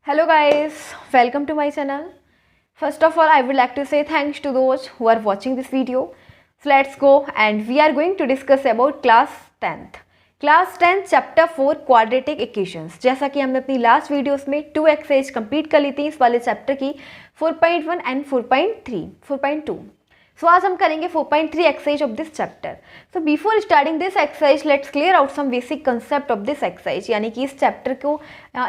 Hello guys, welcome to my channel. First of all, I would like to say thanks to those who are watching this video. So let's go and we are going to discuss about class 10th. Class 10 chapter 4 quadratic equations. जैसा कि हमने अपनी last videos में 2 exercise complete कर ली थी इस वाले chapter की 4.1 एंड 4.2। सो आज हम करेंगे 4.3 exercise of this chapter. So before starting this exercise let's clear out some basic concept of this exercise. यानी कि इस चैप्टर को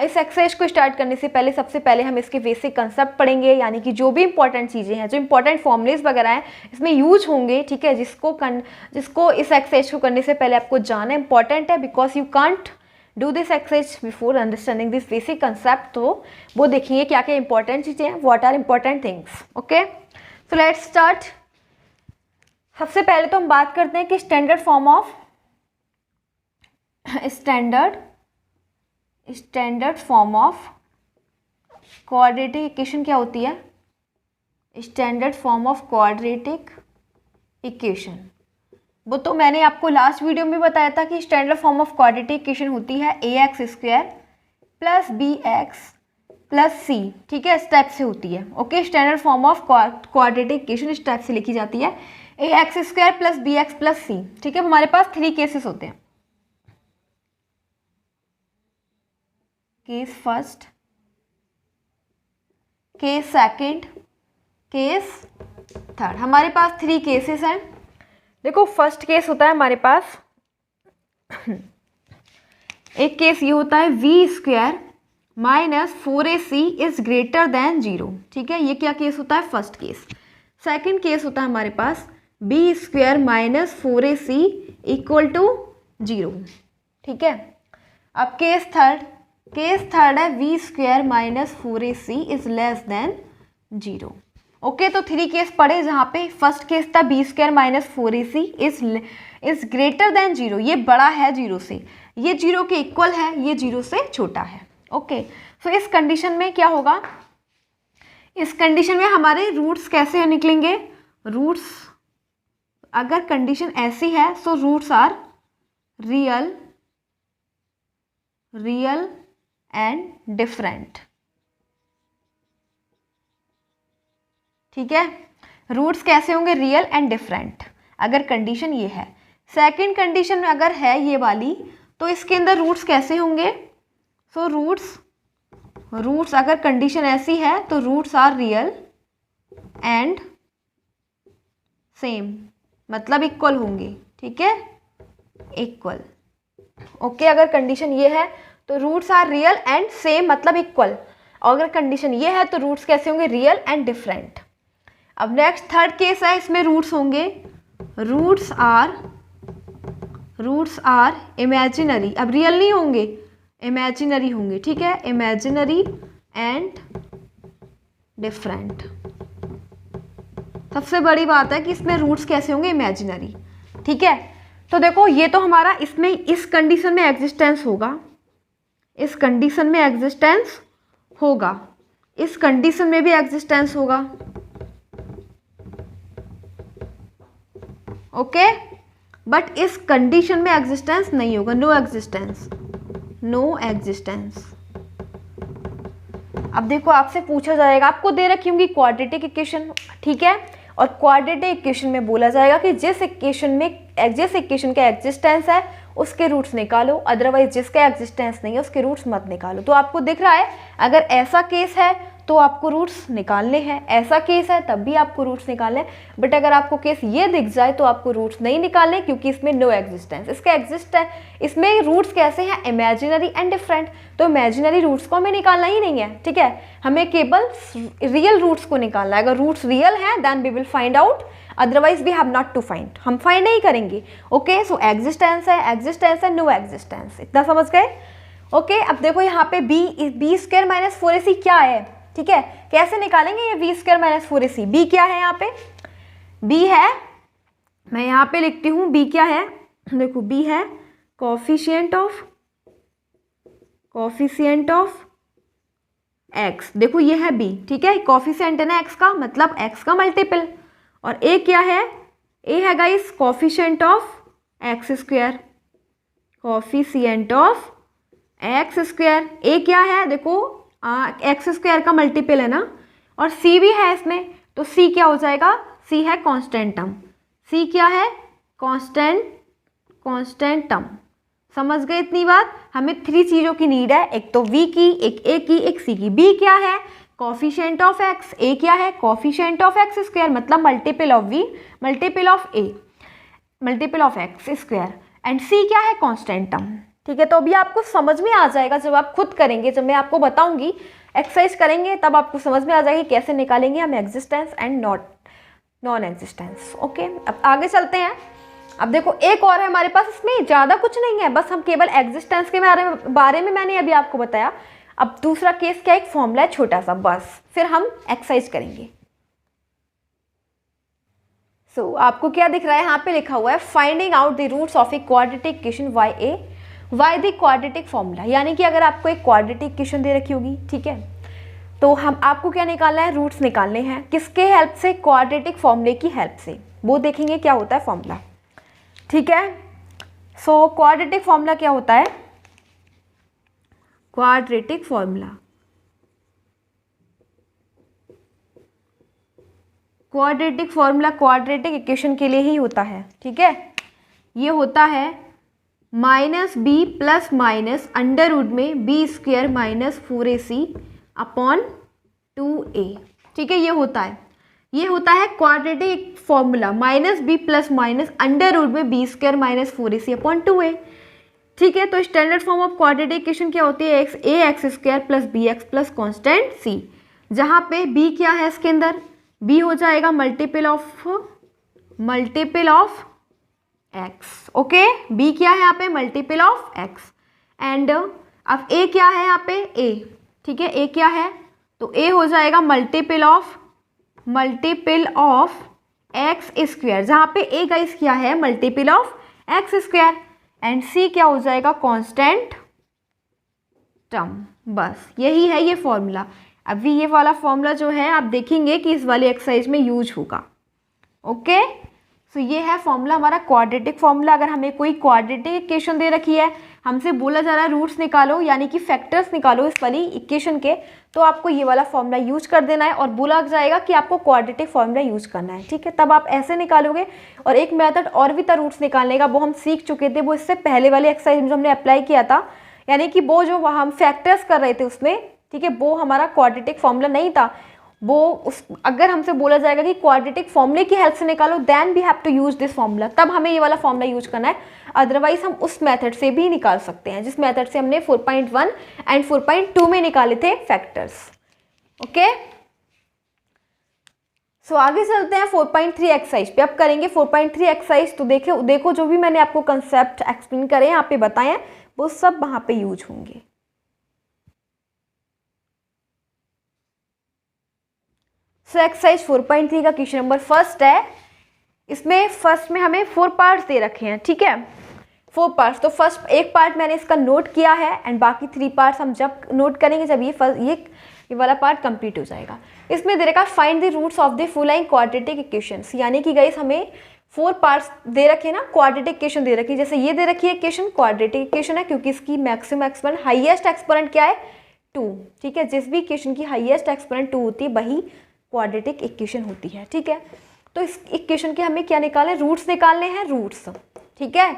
इस एक्सरसाइज को स्टार्ट करने से पहले सबसे पहले हम इसके बेसिक कंसेप्ट पढ़ेंगे। यानी कि जो भी इंपॉर्टेंट चीज़ें हैं, जो इंपॉर्टेंट फॉर्मुलेज वगैरह हैं इसमें यूज होंगे, ठीक है, जिसको इस एक्सरसाइज को करने से पहले आपको जानना इंपॉर्टेंट है, because you can't do this exercise before understanding this basic concept. तो वो देखेंगे क्या क्या इंपॉर्टेंट चीज़ें हैं, what are important things. Okay, so let's start. सबसे पहले तो हम बात करते हैं कि standard form of quadratic equation क्या होती है। Standard form of quadratic equation, वो तो मैंने आपको लास्ट वीडियो में बताया था कि standard form of quadratic equation होती है ax² plus bx plus c, ठीक है, इस टाइप से होती है। Okay, standard form of quadratic equation इस टाइप से लिखी जाती है ax² plus bx plus c, ठीक है। हमारे पास 3 केसेस होते हैं, case first, case second, case third. हमारे पास 3 केसेस हैं। देखो, फर्स्ट केस होता है हमारे पास एक केस ये होता है v² minus 4ac is greater than 0, ठीक है, ये क्या केस होता है, फर्स्ट केस। सेकंड केस होता है हमारे पास b² minus 4ac equal to 0, ठीक है। अब केस थर्ड है v² minus 4ac is less then 0। Okay, तो 3 केस पढ़े, जहाँ पे फर्स्ट केस था b² minus 4ac is greater than 0, ये बड़ा है 0 से, ये 0 के इक्वल है, ये 0 से छोटा है। ओके, सो इस कंडीशन में क्या होगा, इस कंडीशन में हमारे रूट्स कैसे निकलेंगे। रूट्स, अगर कंडीशन ऐसी है तो roots are real and different, ठीक है। रूट्स कैसे होंगे, रियल एंड डिफरेंट, अगर कंडीशन ये है। सेकंड कंडीशन में अगर है ये वाली, तो इसके अंदर रूट्स कैसे होंगे। सो रूट्स अगर कंडीशन ऐसी है तो roots are real and same, मतलब इक्वल होंगे, ठीक है, इक्वल। ओके, अगर कंडीशन ये है तो roots are real and same, मतलब इक्वल। और अगर कंडीशन ये है तो रूट्स कैसे होंगे, रियल एंड डिफरेंट। अब नेक्स्ट थर्ड केस है, इसमें रूट्स होंगे, रूट्स आर इमेजिनरी, अब रियल नहीं होंगे, इमेजिनरी होंगे, ठीक है, इमेजिनरी एंड डिफरेंट। सबसे बड़ी बात है कि इसमें रूट्स कैसे होंगे, इमेजिनरी, ठीक है। तो देखो, ये तो हमारा इसमें इस कंडीशन में एग्जिस्टेंस होगा, इस कंडीशन में एग्जिस्टेंस होगा, इस कंडीशन में भी एग्जिस्टेंस होगा। ओके, बट इस कंडीशन में एग्जिस्टेंस नहीं होगा, नो एग्जिस्टेंस। अब देखो, आपसे पूछा जाएगा, आपको दे रखी होंगी क्वाड्रेटिक इक्वेशन, ठीक है, और क्वाड्रेटिक इक्वेशन में बोला जाएगा कि जिस इक्वेशन का एग्जिस्टेंस है उसके रूट्स निकालो, अदरवाइज जिसका एग्जिस्टेंस नहीं है उसके रूट्स मत निकालो। तो आपको दिख रहा है, अगर ऐसा केस है तो आपको रूट्स निकालने हैं, ऐसा केस है तब भी आपको रूट्स निकालने हैं। बट अगर आपको केस ये दिख जाए तो आपको रूट्स नहीं निकालने, क्योंकि इसमें नो एग्जिस्टेंस, इसका एग्जिस्ट है। इसमें रूट्स कैसे हैं, इमेजिनरी एंड डिफरेंट, तो इमेजिनरी रूट्स को हमें निकालना ही नहीं है, ठीक है, हमें केवल रियल रूट्स को निकालना है। अगर रूट्स रियल हैं then we will find out, otherwise we have not to find, हम फाइंड नहीं करेंगे। ओके, सो एग्जिस्टेंस है, नो एग्जिस्टेंस, इतना समझ गए। ओके, अब देखो यहाँ पे b² माइनस 4ac क्या है, ठीक है, कैसे निकालेंगे ये b² माइनस 4ac। b क्या है, यहाँ पे b है, मैं यहाँ पे लिखती हूँ b क्या है, देखो b है कोफिशिएंट ऑफ x, देखो ये है b, ठीक है, कोफिशिएंट है ना x का, मतलब x का मल्टीपल। और a क्या है, a है guys coefficient of x², coefficient of x²। a क्या है, देखो एक्स स्क्वायर का मल्टीपल है ना, और सी भी है इसमें, तो सी क्या हो जाएगा, सी है कांस्टेंट टर्म। सी क्या है, कांस्टेंट टर्म। समझ गए इतनी बात। हमें 3 चीज़ों की नीड है, एक तो v की, एक a की, एक c की। b क्या है, कॉफिशिएंट ऑफ x, a क्या है, कॉफिशिएंट ऑफ एक्स स्क्वायर, मतलब multiple of v multiple of a multiple of x square, and c क्या है, कांस्टेंट टर्म। ठीक है, तो अभी आपको समझ में आ जाएगा जब आप खुद करेंगे, जब मैं आपको बताऊंगी एक्सरसाइज करेंगे तब आपको समझ में आ जाएगा कि कैसे निकालेंगे हम existence and non existence. Okay, अब आगे चलते हैं। अब देखो एक और है हमारे पास, इसमें ज़्यादा कुछ नहीं है, बस हम केवल एग्जिस्टेंस के बारे में मैंने अभी आपको बताया। अब दूसरा केस क्या, एक फॉर्मूला है छोटा सा, बस फिर हम एक्सरसाइज करेंगे। सो आपको क्या दिख रहा है, यहाँ पे लिखा हुआ है finding out the roots of a quadratic equation by the quadratic formula. यानी कि अगर आपको एक क्वाड्रेटिक इक्वेशन दे रखी होगी, ठीक है, तो हम आपको क्या निकालना है, रूट्स निकालने हैं। किसके हेल्प से, क्वाड्रेटिक फॉर्मूले की हेल्प से। वो देखेंगे क्या होता है फॉर्मूला। ठीक है, सो क्वाड्रेटिक फॉर्मूला क्या होता है, quadratic formula, quadratic formula quadratic equation के लिए ही होता है। ठीक है, ये होता है minus b plus minus under root में b square minus 4ac upon 2a। ठीक है, ये होता है quadratic formula minus b plus minus under root में b square minus 4ac upon 2a। ठीक है, तो standard form of quadratic equation क्या होती है, x square plus b x plus constant c, जहाँ पे b क्या है इसके अंदर, b हो जाएगा multiple of x। Okay, b क्या है यहाँ पे, मल्टीपल ऑफ x, एंड अब a क्या है यहाँ पे, a। ठीक है, a क्या है, तो a हो जाएगा मल्टीपल ऑफ एक्स स्क्वायर, जहाँ पे a गाइस क्या है, multiple of x square, and c क्या हो जाएगा, कांस्टेंट टर्म। बस यही है ये फॉर्मूला। अभी ये वाला फॉर्मूला जो है आप देखेंगे कि इस वाली एक्सरसाइज में यूज होगा। ओके, सो ये है फॉर्मूला हमारा क्वाड्रेटिक फॉर्मूला। अगर हमें कोई क्वाड्रेटिक इक्वेशन दे रखी है, हमसे बोला जा रहा है रूट्स निकालो यानी कि फैक्टर्स निकालो इस वाली इक्वेशन के, तो आपको ये वाला फॉर्मूला यूज कर देना है और बोला जाएगा कि आपको क्वाड्रेटिक फॉर्मूला यूज करना है। ठीक है, तब आप ऐसे निकालोगे। और एक मेथड और भी था रूट्स निकालने का, वो हम सीख चुके थे, वो इससे पहले वाली एक्सरसाइज में जो हमने अप्लाई किया था, यानी कि वो जो हम फैक्टर्स कर रहे थे उसमें, ठीक है, वो हमारा क्वाड्रेटिक फॉर्मूला नहीं था। वो अगर हमसे बोला जाएगा कि क्वाड्रेटिक फॉर्मूले की हेल्प से निकालो, then we have to use this formula, तब हमें ये वाला फॉर्मूला यूज करना है। अदरवाइज हम उस मेथड से भी निकाल सकते हैं जिस मेथड से हमने 4.1 एंड 4.2 में निकाले थे फैक्टर्स। ओके, सो आगे चलते हैं 4.3 एक्सरसाइज पे। अब करेंगे 4.3 एक्सरसाइज। तो देखो जो भी मैंने आपको कंसेप्ट एक्सप्लेन करे यहाँ पे बताए, वो सब वहाँ पे यूज होंगे। सो एक्सरसाइज 4.3 का क्वेश्चन नंबर फर्स्ट है। इसमें फर्स्ट में हमें 4 पार्ट्स दे रखे हैं। ठीक है, 4 पार्ट्स। तो फर्स्ट एक पार्ट मैंने इसका नोट किया है, एंड बाकी 3 पार्ट्स हम जब नोट करेंगे जब ये वाला पार्ट कंप्लीट हो जाएगा। इसमें दे रखा find the roots of the following quadratic equations, यानी कि गाइस हमें 4 पार्ट्स दे रखे ना, क्वाड्रेटिक इक्वेशन दे रखी है। जैसे ये दे रखी है इक्वेशन, क्वाड्रेटिक इक्वेशन है क्योंकि इसकी मैक्सिमम एक्सपोनेंट, हाईएस्ट एक्सपोनेंट क्या है, 2। ठीक है, जिस भी इक्वेशन की हाईएस्ट एक्सपोनेंट 2 होती है वही क्वाड्रेटिक इक्वेशन होती है। ठीक है, तो इस इक्वेशन के हमें क्या निकालने, रूट्स निकालने हैं, रूट्स। ठीक है,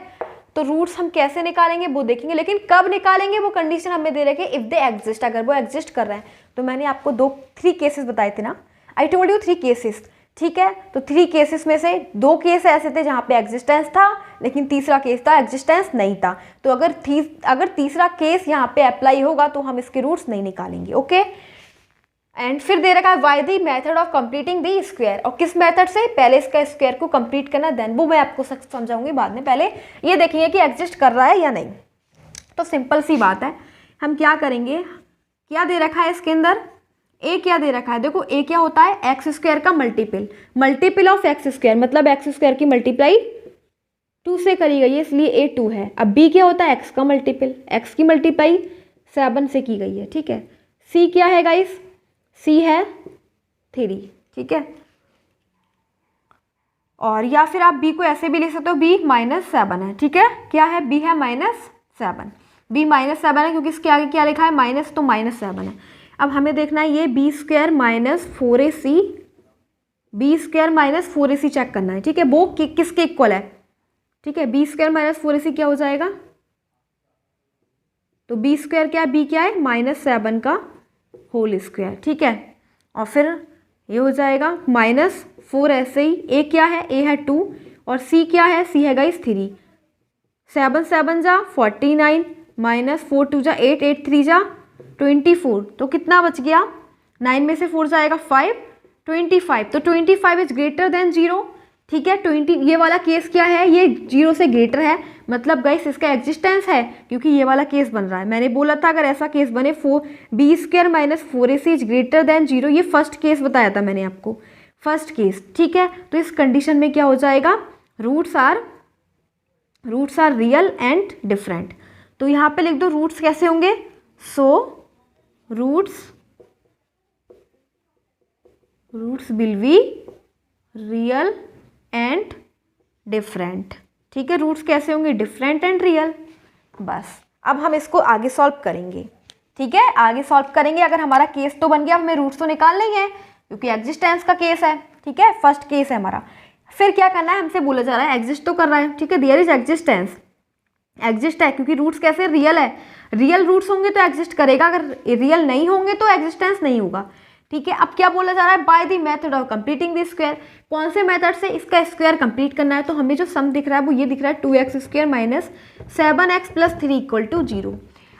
तो रूट्स हम कैसे निकालेंगे वो देखेंगे, लेकिन कब निकालेंगे वो कंडीशन हमें दे रखे, इफ दे एग्जिस्ट, अगर वो एग्जिस्ट कर रहे हैं। तो मैंने आपको 3 केसेस बताए थे ना, आई टोल्ड यू 3 केसेस। ठीक है, तो 3 केसेस में से 2 केस ऐसे थे जहाँ पे एग्जिस्टेंस था, लेकिन तीसरा केस था एग्जिस्टेंस नहीं था। तो अगर तीसरा केस यहाँ पे अप्लाई होगा तो हम इसके रूट्स नहीं निकालेंगे। ओके, एंड फिर दे रखा है by the method of completing the square, और किस मेथड से, पहले इसका स्क्वायर को कंप्लीट करना, देन वो मैं आपको समझाऊंगी बाद में। पहले ये देखेंगे कि एग्जिस्ट कर रहा है या नहीं। तो सिंपल सी बात है, हम क्या करेंगे, क्या दे रखा है इसके अंदर, ए क्या दे रखा है, देखो ए क्या होता है, एक्स स्क्वायर का मल्टीपल ऑफ एक्स स्क्वायर, मतलब एक्स स्क्वायर की मल्टीप्लाई 2 से करी गई है, इसलिए ए 2 है। अब बी क्या होता है, एक्स का मल्टीपल, एक्स की मल्टीप्लाई 7 से की गई है। ठीक है, सी क्या है गाइस, सी है 3। ठीक है, और या फिर आप बी को ऐसे भी लिख सकते हो, बी -7 है। ठीक है, क्या है, बी है -7, बी -7 है क्योंकि इसके आगे क्या लिखा है, माइनस, तो -7 है। अब हमें देखना है ये B square minus 4ac, B square minus 4ac check करना है, ठीक है, वो किसके इक्वल है, ठीक है, बी स्क्वायर माइनस 4ac क्या हो जाएगा, तो बी स्क्वायर क्या है, बी क्या है -7 का होल स्क्वायर, ठीक है, और फिर ये हो जाएगा माइनस 4 ऐसे ही, ए क्या है, ए है 2 और सी क्या है, सी है गाइस 3, 7 7 जा 49 माइनस 4 2 जा 8 8 3 जा 24, तो कितना बच गया, 9 में से 4 जाएगा 5 25, तो 25 इज ग्रेटर देन 0, ठीक है, 20 ये वाला केस क्या है, ये 0 से ग्रेटर है, मतलब गाइस इसका एग्जिस्टेंस है, क्योंकि ये वाला केस बन रहा है, मैंने बोला था अगर ऐसा केस बने B square minus 4ac is greater than 0, ये फर्स्ट केस बताया था मैंने आपको, फर्स्ट केस, ठीक है, तो इस कंडीशन में क्या हो जाएगा, roots are real and different, तो यहाँ पे लिख दो रूट्स कैसे होंगे, so roots will be real and different, ठीक है, रूट्स कैसे होंगे, डिफरेंट एंड रियल, बस अब हम इसको आगे सॉल्व करेंगे, ठीक है, आगे सॉल्व करेंगे, अगर हमारा केस तो बन गया, हमें रूट्स तो निकालने ही है क्योंकि एग्जिस्टेंस का केस है, ठीक है, फर्स्ट केस है हमारा, फिर क्या करना है, हमसे बोला जा रहा है एग्जिस्ट तो कर रहा है, ठीक है, देयर इज एग्जिस्टेंस, एग्जिस्ट है क्योंकि रूट्स कैसे रियल है, रियल रूट्स होंगे तो एग्जिस्ट करेगा, अगर रियल नहीं होंगे तो एग्जिस्टेंस नहीं होगा, ठीक है, अब क्या बोला जा रहा है, by the method of completing the square, कौन से मेथड से इसका स्क्वायर कंप्लीट करना है, तो हमें जो सम दिख रहा है वो ये दिख रहा है 2x square minus 7x plus 3 equal to 0।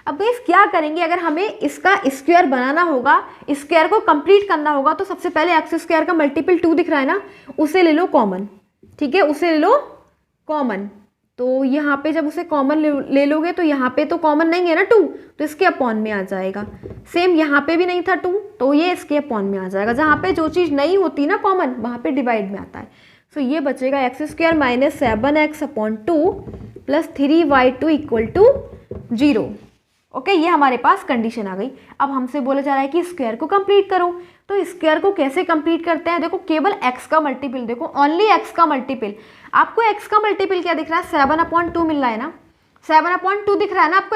अब भाई क्या करेंगे, अगर हमें इसका स्क्वायर बनाना होगा, स्क्वायर को कंप्लीट करना होगा, तो सबसे पहले एक्स स्क्वायर का मल्टीपल 2 दिख रहा है ना, उसे ले लो कॉमन, ठीक है, उसे ले लो कॉमन, तो यहाँ पे जब उसे कॉमन ले लोगे तो यहाँ पे तो कॉमन नहीं है ना 2, तो इसके अपॉन में आ जाएगा, सेम यहाँ पे भी नहीं था 2, तो ये इसके अपॉन में आ जाएगा, जहाँ पे जो चीज़ नहीं होती ना कॉमन वहाँ पे डिवाइड में आता है, सो ये बचेगा X square minus 7x upon 2 plus 3y2 equal to 0, okay, ये हमारे पास कंडीशन आ गई। अब हमसे बोला जा रहा है कि स्क्वायर को कंप्लीट करो, तो स्क्वायर को कैसे कंप्लीट करते हैं, देखो केवल x का मल्टीपल, देखो ओनली x का मल्टीपल, आपको x का मल्टीपल क्या दिख रहा है, 7/2 मिल रहा है ना, 7/2 दिख रहा है ना आपको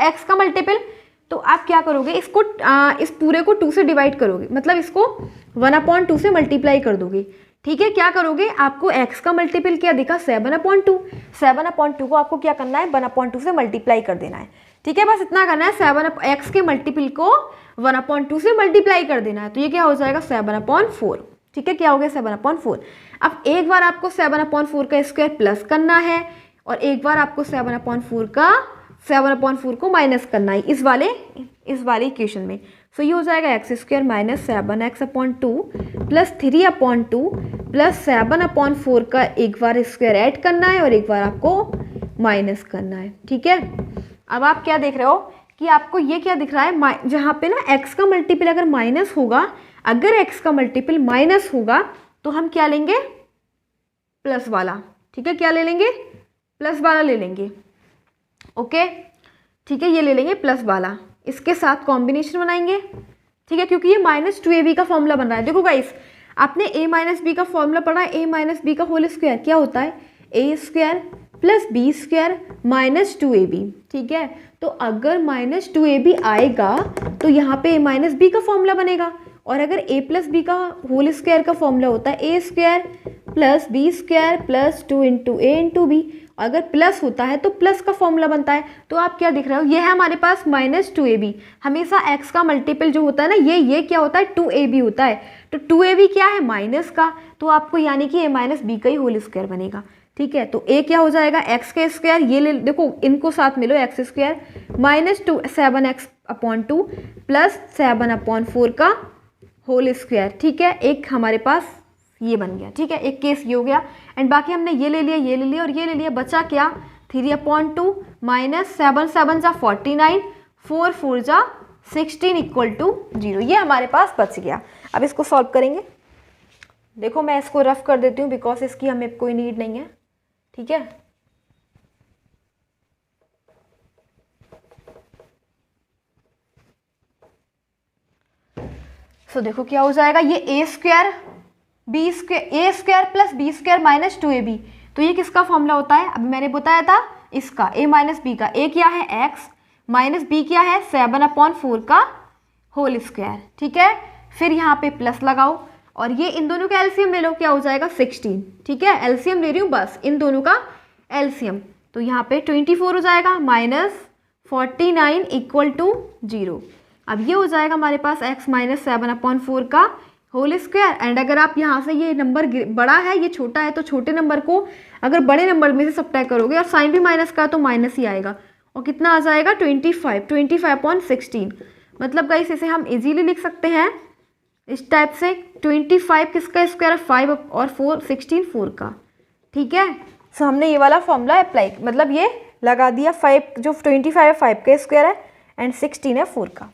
x का मल्टीपल, तो आप क्या करोगे, इसको इस पूरे को 2 से डिवाइड करोगे, मतलब इसको 1/2 से मल्टीप्लाई कर दोगे, ठीक है, क्या करोगे, आपको x का मल्टीपल क्या दिखा 7/2, 7/2 को आपको क्या करना है 1/2 से मल्टीप्लाई कर देना है, ठीक है, बस इतना करना है, 7x के मल्टीपल को 1/2 से मल्टीप्लाई कर देना है, तो ये क्या हो जाएगा 7/4, ठीक है, क्या हो गया 7/4। अब एक बार आपको 7/4 का स्क्वायर प्लस करना है और एक बार आपको 7/4 को माइनस करना है इस वाले इक्वेशन में, सो ये हो जाएगा x square minus 7x/2 plus 3/2 plus 7/4 का एक बार स्क्वायर ऐड करना है और एक बार आपको माइनस करना है, ठीक है। अब आप क्या देख रहे हो कि आपको ये क्या दिख रहा है, जहाँ पे ना x का मल्टीपल अगर माइनस होगा, अगर x का मल्टीपल माइनस होगा तो हम क्या लेंगे प्लस वाला, ठीक है, क्या ले लेंगे प्लस वाला ले लेंगे, ओके, ठीक है, ये ले लेंगे प्लस वाला, इसके साथ कॉम्बिनेशन बनाएंगे, ठीक है, क्योंकि ये -2ab का फॉर्मूला बन रहा है। देखो गाइस, आपने a - b का फॉर्मूला पढ़ा है, a - b का होल स्क्वायर क्या होता है, a square plus B square minus 2ab, ठीक है, तो अगर -2ab आएगा तो यहाँ पे a - b का फॉर्मूला बनेगा, और अगर a प्लस बी का होल स्क्वायर का फॉर्मूला होता है a square plus B square plus 2 × a × b, अगर प्लस होता है तो प्लस का फॉर्मूला बनता है, तो आप क्या दिख रहे हो, ये है हमारे पास -2ab, हमेशा x का मल्टीपल जो होता है ना, ये क्या होता है 2ab होता है, तो 2ab क्या है माइनस का, तो आपको यानी कि a - b का ही होल स्क्वायर बनेगा, ठीक है, तो a क्या हो जाएगा x का स्क्वायर, ये ले देखो इनको साथ मिलो, x square minus 7x/2 plus 7/4 का होल स्क्वायर, ठीक है, एक हमारे पास ये बन गया, ठीक है, एक केस ये हो गया, एंड बाकी हमने ये ले लिया और ये ले लिया, बचा क्या 3/2 माइनस 7 7 जा 49 4 4 जा 16 इक्वल टू 0, ये हमारे पास बच गया। अब इसको सॉल्व करेंगे, देखो मैं इसको रफ कर देती हूँ बिकॉज इसकी हमें कोई नीड नहीं है, ठीक है, सो देखो क्या हो जाएगा, ये a square plus B square minus 2ab, तो ये किसका फॉर्मूला होता है, अभी मैंने बताया था इसका a - b का, a क्या है x माइनस b क्या है 7/4 का होल स्क्वायर, ठीक है। फिर यहाँ पे प्लस लगाओ और ये इन दोनों का एलसीएम ले लो, क्या हो जाएगा 16, ठीक है। एलसीएम ले रही हूँ बस, इन दोनों का एलसीएम, तो यहाँ पे 24 हो जाएगा माइनस 49 इक्वल टू 0। अब ये हो जाएगा हमारे पास x माइनस 7/4 का होल स्क्वायर। एंड अगर आप यहाँ से ये नंबर बड़ा है ये छोटा है तो छोटे नंबर को अगर बड़े नंबर में से सब्ट्रैक्ट करोगे और साइन भी माइनस का तो माइनस ही आएगा, और कितना आ जाएगा 25/16। मतलब गाइस इसे हम इजीली लिख सकते हैं इस टाइप से, 25 किसका स्क्वायर, 5 और 4 16 4 का, ठीक है। सो हमने ये वाला फॉर्मूला अप्लाई मतलब ये लगा दिया, 5 जो 25 है 5 का स्क्वायर है एंड 16 है 4 का।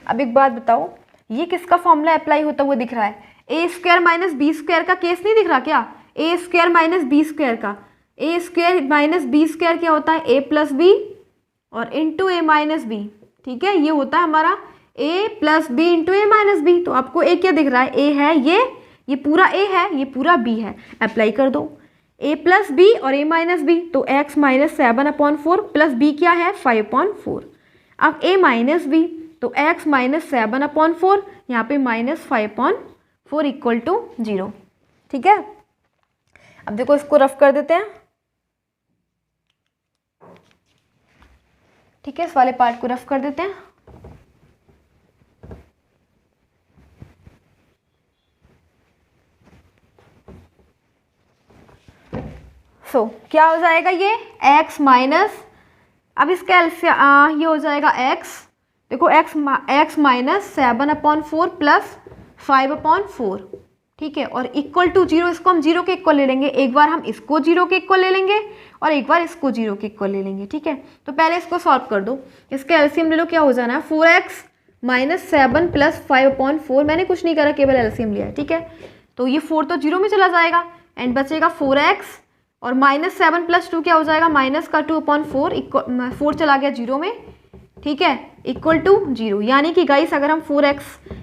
अब एक बात बताओ, ये किसका फॉर्मूला अप्लाई होता हुआ दिख रहा है, ए स्क्वायर माइनस बी स्क्वायर का केस नहीं दिख रहा क्या, A square minus B square का। A square minus B square क्या होता है, ए प्लस बी और इंटू ए माइनस बी, ठीक है। ये होता है हमारा a plus B into A minus B. तो आपको a क्या दिख रहा है, a है ये पूरा a है, ये पूरा b है, अप्लाई कर दो a प्लस बी और a माइनस बी, तो x माइनस 7/4 प्लस b क्या है 5/4। अब a माइनस बी तो x माइनस 7/4, यहाँ पे माइनस 5/4 इक्वल टू 0, ठीक है। अब देखो इसको रफ कर देते हैं, ठीक है, इस वाले पार्ट को रफ कर देते हैं। सो क्या हो जाएगा ये x माइनस, अब इसका ये हो जाएगा x, देखो x माइनस 7/4 प्लस 5/4, ठीक है, और इक्वल टू 0, इसको हम 0 के इक्वल ले लेंगे, एक बार हम इसको 0 के इक्वल ले लेंगे और एक बार इसको 0 के इक्वल ले लेंगे, ठीक है। तो पहले इसको सॉल्व कर दो, इसके एलसीएम ले लो, क्या हो जाना है 4x माइनस 7 प्लस 5/4, मैंने कुछ नहीं करा केवल एलसीएम लिया है, ठीक है। तो ये 4 तो 0 में चला जाएगा एंड बचेगा 4x और माइनस 7 प्लस 2 क्या हो जाएगा माइनस का 2/4, 4 चला गया 0 में, ठीक है, इक्वल टू 0। यानी कि गाइस अगर हम 4x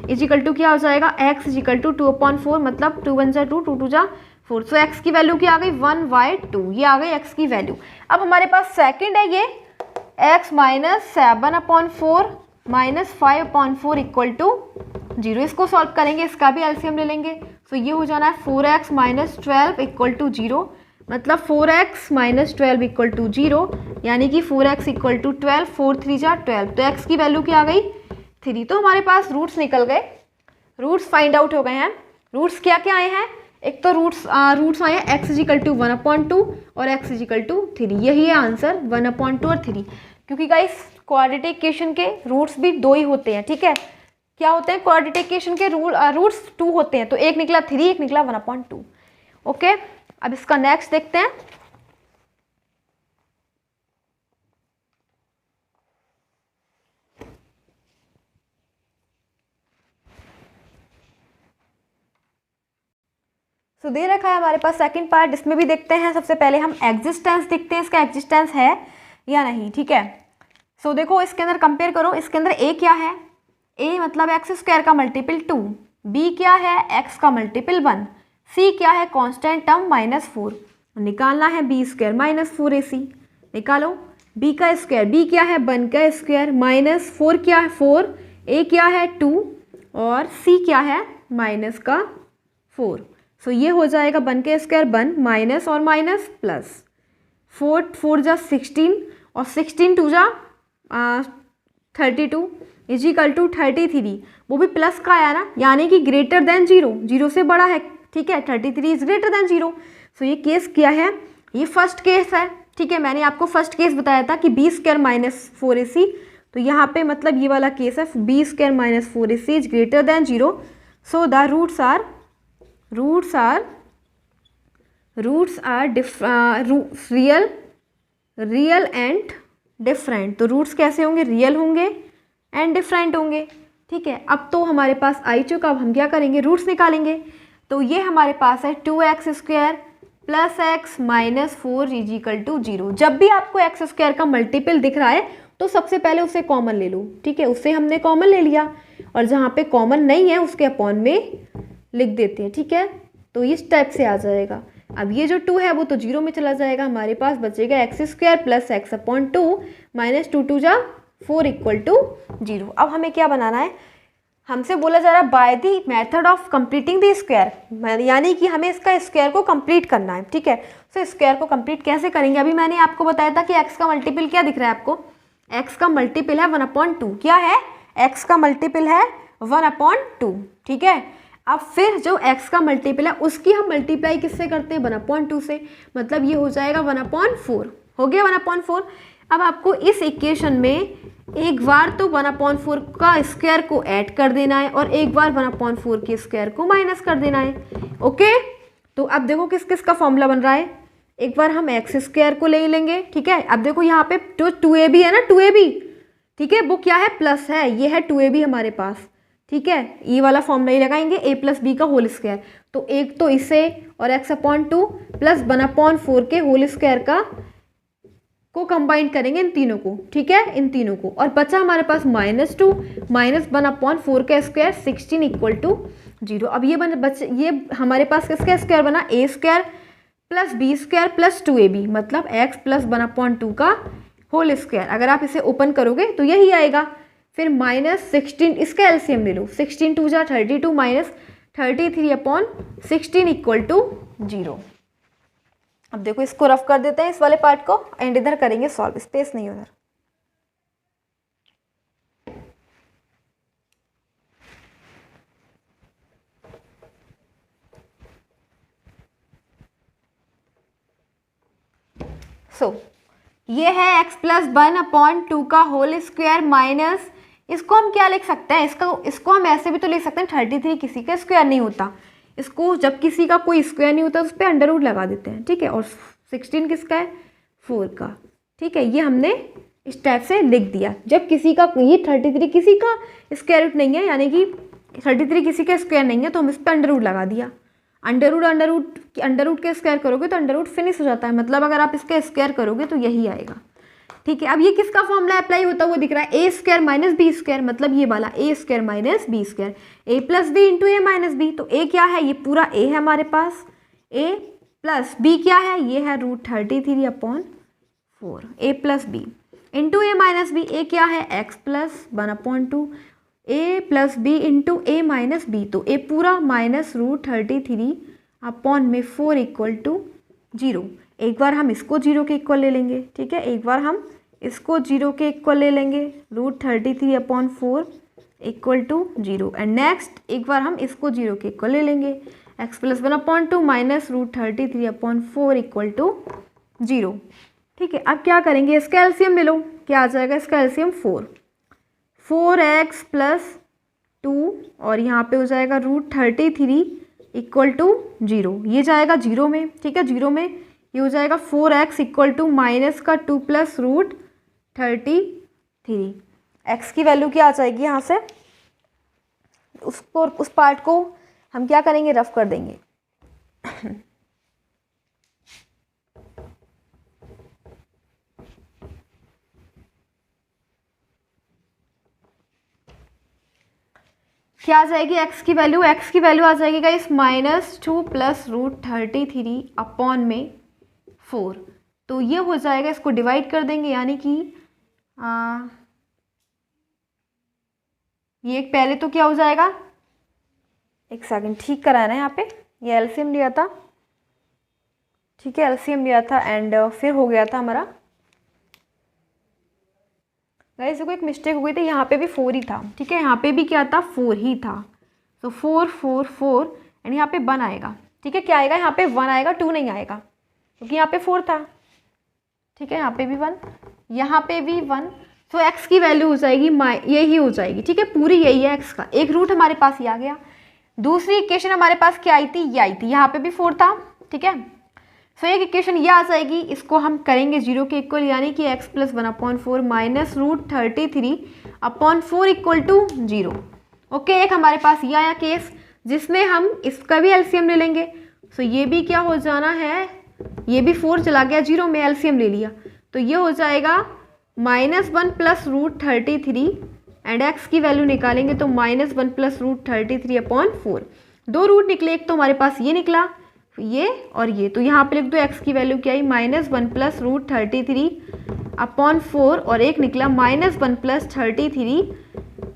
इजिकल टू क्या हो जाएगा x इजिकल टू 2/4, मतलब 2 1 जा 2 2 2 जा 4। सो x की वैल्यू क्या आ गई 1/2, ये आ गई x की वैल्यू। अब हमारे पास सेकंड है ये x minus 7/4 minus 5/4 equal to 0, इसको सॉल्व करेंगे, इसका भी एलसीएम ले लेंगे। सो ये हो जाना है 4x माइनस 12 इक्वल टू 0, मतलब 4x माइनस 12 इक्वल टू 0, यानी कि 4x इक्वल टू 12, 4 3 जा 12, तो x की वैल्यू क्या आ गई 3। तो हमारे पास रूट्स निकल गए, रूट्स फाइंड आउट हो गए हैं। रूट्स क्या क्या आए हैं, एक तो रूट्स आए हैं x इजिकल टू 1/2 और x इजिकल टू 3, यही है आंसर 1/2 और 3, क्योंकि गाइस क्वाड्रेटिक इक्वेशन के रूट्स भी 2 ही होते हैं, ठीक है। क्या होते हैं क्वाड्रेटिक इक्वेशन के रूट्स 2 होते हैं, तो एक निकला 3, एक निकला 1/2, ओके। अब इसका नेक्स्ट देखते हैं, सो दे रखा है हमारे पास सेकंड पार्ट, जिसमें भी देखते हैं सबसे पहले हम एग्जिस्टेंस देखते हैं, इसका एग्जिस्टेंस है या नहीं, ठीक है। सो देखो इसके अंदर कंपेयर करो, इसके अंदर a क्या है, a मतलब एक्स स्क्वायर का मल्टीपल 2, b क्या है x का मल्टीपल 1, c क्या है कांस्टेंट टर्म -4, निकालना है b स्क्वायर माइनस 4ac, निकालो b का स्क्वायर, b क्या है 1 का स्क्वायर माइनस 4 क्या है 4, a क्या है 2 और c क्या है माइनस का 4। सो ये हो जाएगा 1 का स्क्वायर 1 माइनस और माइनस प्लस 4 4 जा 16 और 16 2 जा 32 इजिकल टू 33, वो भी प्लस का आया ना, यानी कि ग्रेटर देन 0, 0 से बड़ा है, ठीक है, 33 इज ग्रेटर देन 0। सो ये केस क्या है, ये फर्स्ट केस है, ठीक है। मैंने आपको फर्स्ट केस बताया था कि b स्क्वायर माइनस 4ac, तो यहाँ पे मतलब ये वाला केस है b square minus 4ac is greater than 0। So the roots are real and different. तो रूट्स कैसे होंगे, रियल होंगे एंड डिफरेंट होंगे, ठीक है। अब तो हमारे पास आ चुका, अब हम क्या करेंगे रूट्स निकालेंगे। तो ये हमारे पास है 2x square plus x minus 4 equal to 0। जब भी आपको x स्क्वायर का मल्टीपल दिख रहा है तो सबसे पहले उसे कॉमन ले लो, ठीक है, उससे हमने कॉमन ले लिया, और जहाँ पे कॉमन नहीं है उसके अपॉन में लिख देते हैं, ठीक है। तो इस टाइप से आ जाएगा। अब ये जो 2 है वो तो 0 में चला जाएगा, हमारे पास बचेगा x square plus x upon 2 minus 2 2 जा 4 इक्वल टू 0। अब हमें क्या बनाना है, हमसे बोला जा रहा है by the method of completing the square, यानी कि हमें इसका स्क्वायर को कंप्लीट करना है, ठीक है। तो स्क्वायर को कंप्लीट कैसे करेंगे, अभी मैंने आपको बताया था कि एक्स का मल्टीपल क्या दिख रहा है आपको, एक्स का मल्टीपल है 1/2, क्या है, एक्स का मल्टीपल है 1/2, ठीक है। अब फिर जो x का मल्टीपल है उसकी हम मल्टीप्लाई किससे करते हैं, 1/2 से, मतलब ये हो जाएगा 1/4, हो गया 1/4। अब आपको इस इक्वेशन में एक बार तो 1/4 का स्क्वायर को ऐड कर देना है और एक बार 1/4 के स्क्वायर को माइनस कर देना है, ओके। तो अब देखो किस किस का फॉर्मूला बन रहा है, एक बार हम एक्स स्क्वायर को ले लेंगे, ठीक है। अब देखो यहाँ पे जो 2ab है ना, 2ab, ठीक है, वो क्या है, प्लस है, ये है 2ab हमारे पास, ठीक है। ये वाला फॉर्मूला ही लगाएंगे, a + b का होल स्क्वायर, तो एक तो इसे और x/2 प्लस 1/4 के होल स्क्वायर का को कंबाइन करेंगे इन तीनों को, ठीक है, इन तीनों को, और बचा हमारे पास -2 माइनस 1/4 का स्क्वायर 16 = 0। अब ये हमारे पास किसका स्क्वायर बना, a square plus b square plus 2ab, मतलब x प्लस 1/2 का होल स्क्वायर। अगर आप इसे ओपन करोगे तो यही आएगा, फिर -16, इसका एलसीएम ले लो, 16 2 जा 32 माइनस 33/16 = 0। अब देखो इसको रफ कर देते हैं इस वाले पार्ट को, एंड इधर करेंगे सॉल्व, स्पेस नहीं उधर। ये है x + 1/2 का होल स्क्वायर माइनस, इसको हम क्या लिख सकते हैं, इसको हम ऐसे भी तो लिख सकते हैं, 33 किसी का स्क्वायर नहीं होता, इसको जब किसी का कोई स्क्वायर नहीं होता उस पर अंडर रूट लगा देते हैं, ठीक है। और 16 किसका है, 4 का, ठीक है। ये हमने इस टाइप से लिख दिया, जब किसी का, ये 33 किसी का स्क्वायर रूट नहीं है, यानी कि 33 किसी का स्क्वायर नहीं है, तो हम इस पर अंडर रूट लगा दिया। अंडर रूट के स्क्वायर करोगे तो अंडर रूट फिनिश हो जाता है, मतलब अगर आप इसका स्क्वायर करोगे तो यही आएगा, ठीक है। अब ये किसका फॉर्मूला अप्लाई होता हुआ दिख रहा है, a square minus B square, मतलब ये वाला a square minus B square, a + b × a minus b, तो a क्या है, ये पूरा a है हमारे पास, a प्लस b क्या है, ये है √33/4, a + b × a minus b, a क्या है, x + 1/2, a + b × a minus b, तो a पूरा माइनस √33/4 = 0। एक बार हम इसको 0 के इक्वल ले लेंगे, ठीक है, एक बार हम इसको 0 के इक्वल ले लेंगे, √33/4 = 0, एंड नेक्स्ट एक बार हम इसको 0 के इक्वल ले लेंगे, x + 1/2 माइनस √33/4 = 0, ठीक है। अब क्या करेंगे, इसका एलसीएम ले लो, क्या आ जाएगा इसका एलसीएम, 4x + 2 और यहाँ पे हो जाएगा √33 = 0, ये जाएगा 0 में, ठीक है, 0 में ये हो जाएगा 4x = माइनस का 2 प्लस √33, x की वैल्यू क्या आ जाएगी यहाँ से, उसको, उस पार्ट को हम क्या करेंगे, रफ कर देंगे। क्या आ जाएगी x की वैल्यू, x की वैल्यू आ जाएगी गाइस -2 प्लस √33/4, तो ये हो जाएगा, इसको डिवाइड कर देंगे, यानी कि ये पहले तो क्या हो जाएगा, एक सेकंड ठीक कराना है यहाँ पे, ये एलसीएम लिया था, ठीक है, एलसीएम लिया था एंड फिर हो गया था हमारा, गाइस देखो एक मिस्टेक हो गई थी, यहाँ पे भी 4 ही था, ठीक है, यहाँ पे भी क्या था, 4 ही था, तो 4 4 4 एंड यहाँ पे 1 आएगा, ठीक है, क्या आएगा, यहाँ पे 1 आएगा, 2 नहीं आएगा, क्योंकि यहाँ पे 4 था, ठीक है, यहाँ पे भी 1, यहाँ पे भी 1, तो x की वैल्यू हो जाएगी यही हो जाएगी, ठीक है, पूरी यही है x का, एक रूट हमारे पास ये आ गया। दूसरी इक्वेशन हमारे पास क्या आई थी, ये आई थी, यहाँ पे भी 4 था, ठीक है, सो एक इक्वेशन ये आ जाएगी, इसको हम करेंगे 0 के इक्वल, यानी कि x + 1/4 माइनस √33/4 = 0, ओके। एक हमारे पास ये आया केस जिसमें हम इसका भी एलसीएम ले लेंगे, सो ये भी क्या हो जाना है, ये भी 4 चला गया 0 में, एलसीएम ले लिया, तो ये हो जाएगा -1 प्लस √33 एंड x की वैल्यू निकालेंगे तो -1 प्लस √33/4, 2 रूट निकले, एक तो हमारे पास ये निकला, ये और ये, तो यहाँ पे लिख दो x की वैल्यू क्या आई, -1 प्लस √33/4 और एक निकला -1 प्लस 33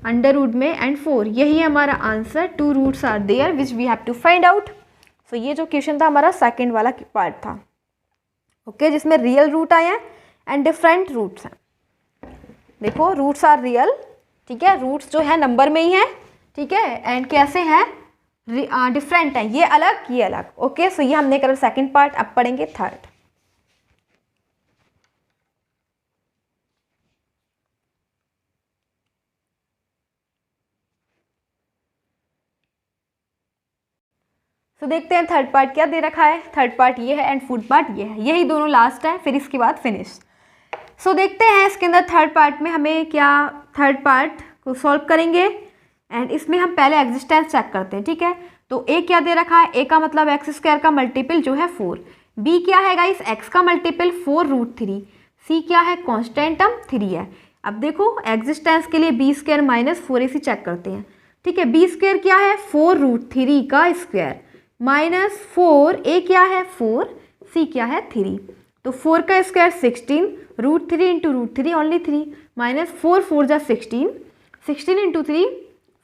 अंडर रूट में एंड 4, यही है हमारा answer. 2 roots are there which we have to find out. So ये जो क्वेश्चन था हमारा सेकेंड वाला पार्ट था, ओके, जिसमें रियल रूट आए हैं एंड डिफरेंट रूट्स हैं। देखो रूट्स आर रियल, ठीक है, रूट्स जो है नंबर में ही है, ठीक है, एंड कैसे हैं, डिफरेंट है, ये अलग ये अलग, ओके। सो ये हमने करा सेकंड पार्ट, अब पढ़ेंगे थर्ड। तो देखते हैं थर्ड पार्ट क्या दे रखा है। थर्ड पार्ट ये है एंड फोर्थ पार्ट ये है, यही दोनों लास्ट है, फिर इसके बाद फिनिश। सो देखते हैं इसके अंदर थर्ड पार्ट में हमें क्या, थर्ड पार्ट को सॉल्व करेंगे एंड इसमें हम पहले एग्जिस्टेंस चेक करते हैं, ठीक है। तो ए क्या दे रखा है, ए का मतलब एक्स स्क्वायर का मल्टीपल जो है 4, बी क्या है गाइस, एक्स का मल्टीपल 4√3, सी क्या है, कांस्टेंट टर्म 3 है। अब देखो एग्जिस्टेंस के लिए B square minus 4ac check करते हैं, ठीक है। बी स्क्वायर क्या है, 4√3 का स्क्वायर माइनस 4, ए क्या है 4, सी क्या है 3, तो 4 का स्क्वायर 16, √3 इंटू √3 ओनली 3, माइनस 4 4 जा 16, 16 इंटू 3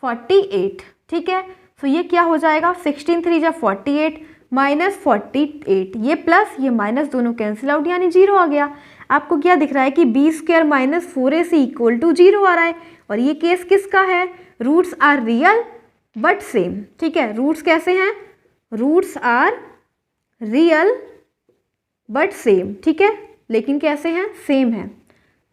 48, ठीक है। सो ये क्या हो जाएगा, 16 3 जा 48 माइनस 48, ये प्लस ये माइनस दोनों कैंसिल आउट यानी 0 आ गया। आपको क्या दिख रहा है कि B square minus 4ac equal to 0 आ रहा है, और ये केस किसका है, roots are real but same, ठीक है। रूट्स कैसे हैं, roots are real but same, ठीक है, लेकिन कैसे हैं, सेम है।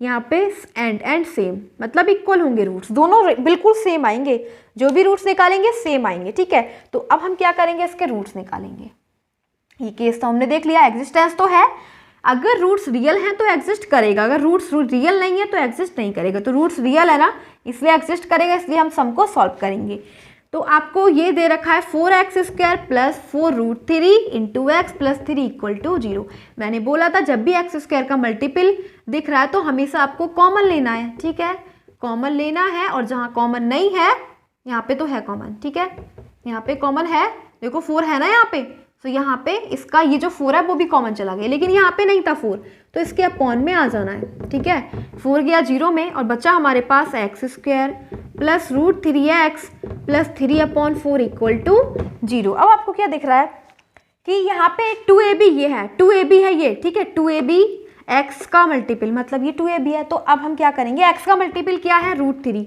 यहाँ पे एंड सेम मतलब इक्वल होंगे रूट्स, दोनों बिल्कुल सेम आएंगे, जो भी रूट्स निकालेंगे सेम आएंगे, ठीक है। तो अब हम क्या करेंगे, इसके रूट्स निकालेंगे। ये केस तो हमने देख लिया, एग्जिस्टेंस तो है, अगर रूट्स रियल हैं तो एग्जिस्ट करेगा, अगर रूट्स रियल नहीं है तो एग्जिस्ट नहीं करेगा। तो रूट्स रियल है ना, इसलिए एग्जिस्ट करेगा, इसलिए हम सम को सॉल्व करेंगे। तो आपको ये दे रखा है 4x square plus 4√3 into x plus 3 equal to 0। मैंने बोला था जब भी एक्स स्क्वायर का मल्टीपल दिख रहा है तो हमेशा आपको कॉमन लेना है, ठीक है, कॉमन लेना है, और जहाँ कॉमन नहीं है, यहाँ पे तो है कॉमन, ठीक है, यहाँ पे कॉमन है, देखो 4 है ना यहाँ पे, तो यहाँ पे इसका ये जो 4 है वो भी कॉमन चला गया, लेकिन यहाँ पे नहीं था 4, तो इसके अपॉन में आ जाना है, ठीक है। 4 गया 0 में और बचा हमारे पास x square plus √3x plus 3/4 equal to 0। अब आपको क्या दिख रहा है कि यहाँ पे 2ab ये है, 2ab है ये, ठीक है, 2ab x का मल्टीपल मतलब ये 2ab है। तो अब हम क्या करेंगे, x का मल्टीपल क्या है, √3,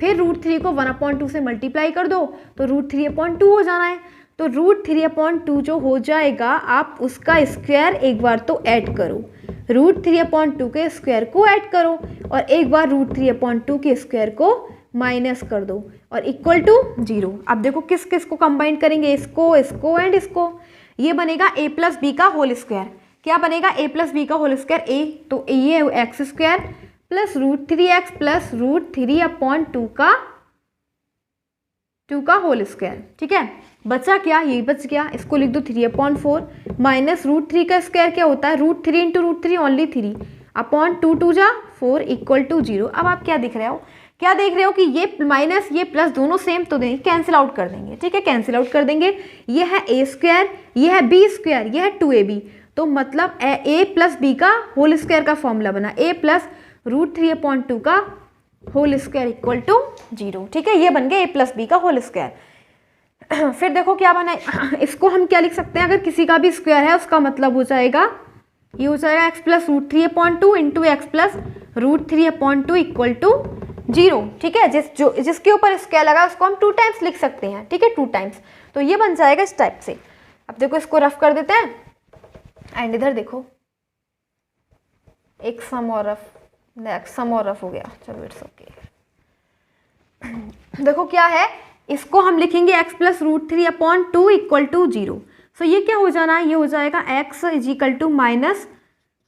फिर √3 को 1/2 से मल्टीप्लाई कर दो तो √3/2 हो जाना है। तो √3/2 जो हो जाएगा, आप उसका स्क्वायर एक बार तो ऐड करो, √3/2 के स्क्वायर को ऐड करो और एक बार √3/2 के स्क्वायर को माइनस कर दो और इक्वल टू 0। अब देखो किस किस को कंबाइन करेंगे, इसको इसको एंड इसको, ये बनेगा a प्लस बी का होल स्क्वायर। क्या बनेगा, a प्लस बी का होल स्क्वायर a, तो ये x square plus √3x plus √3/2 का होल स्क्वायर, ठीक है। बचा क्या, ये बच गया, इसको लिख दो 3/4 माइनस √3 का स्क्वायर क्या होता है, √3 इंटू √3 ओनली 3 अपॉन 2 2 जा 4 इक्वल टू 0। अब आप क्या दिख रहे हो, क्या देख रहे हो कि ये माइनस ये प्लस दोनों सेम, तो देंगे कैंसिल आउट कर देंगे, ठीक है, कैंसिल आउट कर देंगे। ये है a स्क्वायर, ये है b स्क्वायर, ये है 2ab, तो मतलब a प्लस b का होल स्क्वायर का फॉर्मूला बना a प्लस √3/2 का होल स्क्वायर इक्वल टू 0, ठीक है, ये बन गया a प्लस बी का होल स्क्वायर। फिर देखो क्या बना, इसको हम क्या लिख सकते हैं, अगर किसी का भी स्क्वायर है उसका मतलब हो जाएगा, ये हो जाएगा x plus √3/2 into x plus √3/2 equal to 0, ठीक है। जिसके ऊपर स्क्वायर लगा उसको हम 2 टाइम्स लिख सकते हैं, ठीक है, 2 टाइम्स, तो ये बन जाएगा इस टाइप से। अब देखो इसको रफ कर देते हैं एंड इधर देखो एक सम और रफ हो गया, चलो इट्स ओके। देखो क्या है, इसको हम लिखेंगे x plus √3/2 equal to 0। So ये क्या हो जाना है, ये हो जाएगा x is equal to minus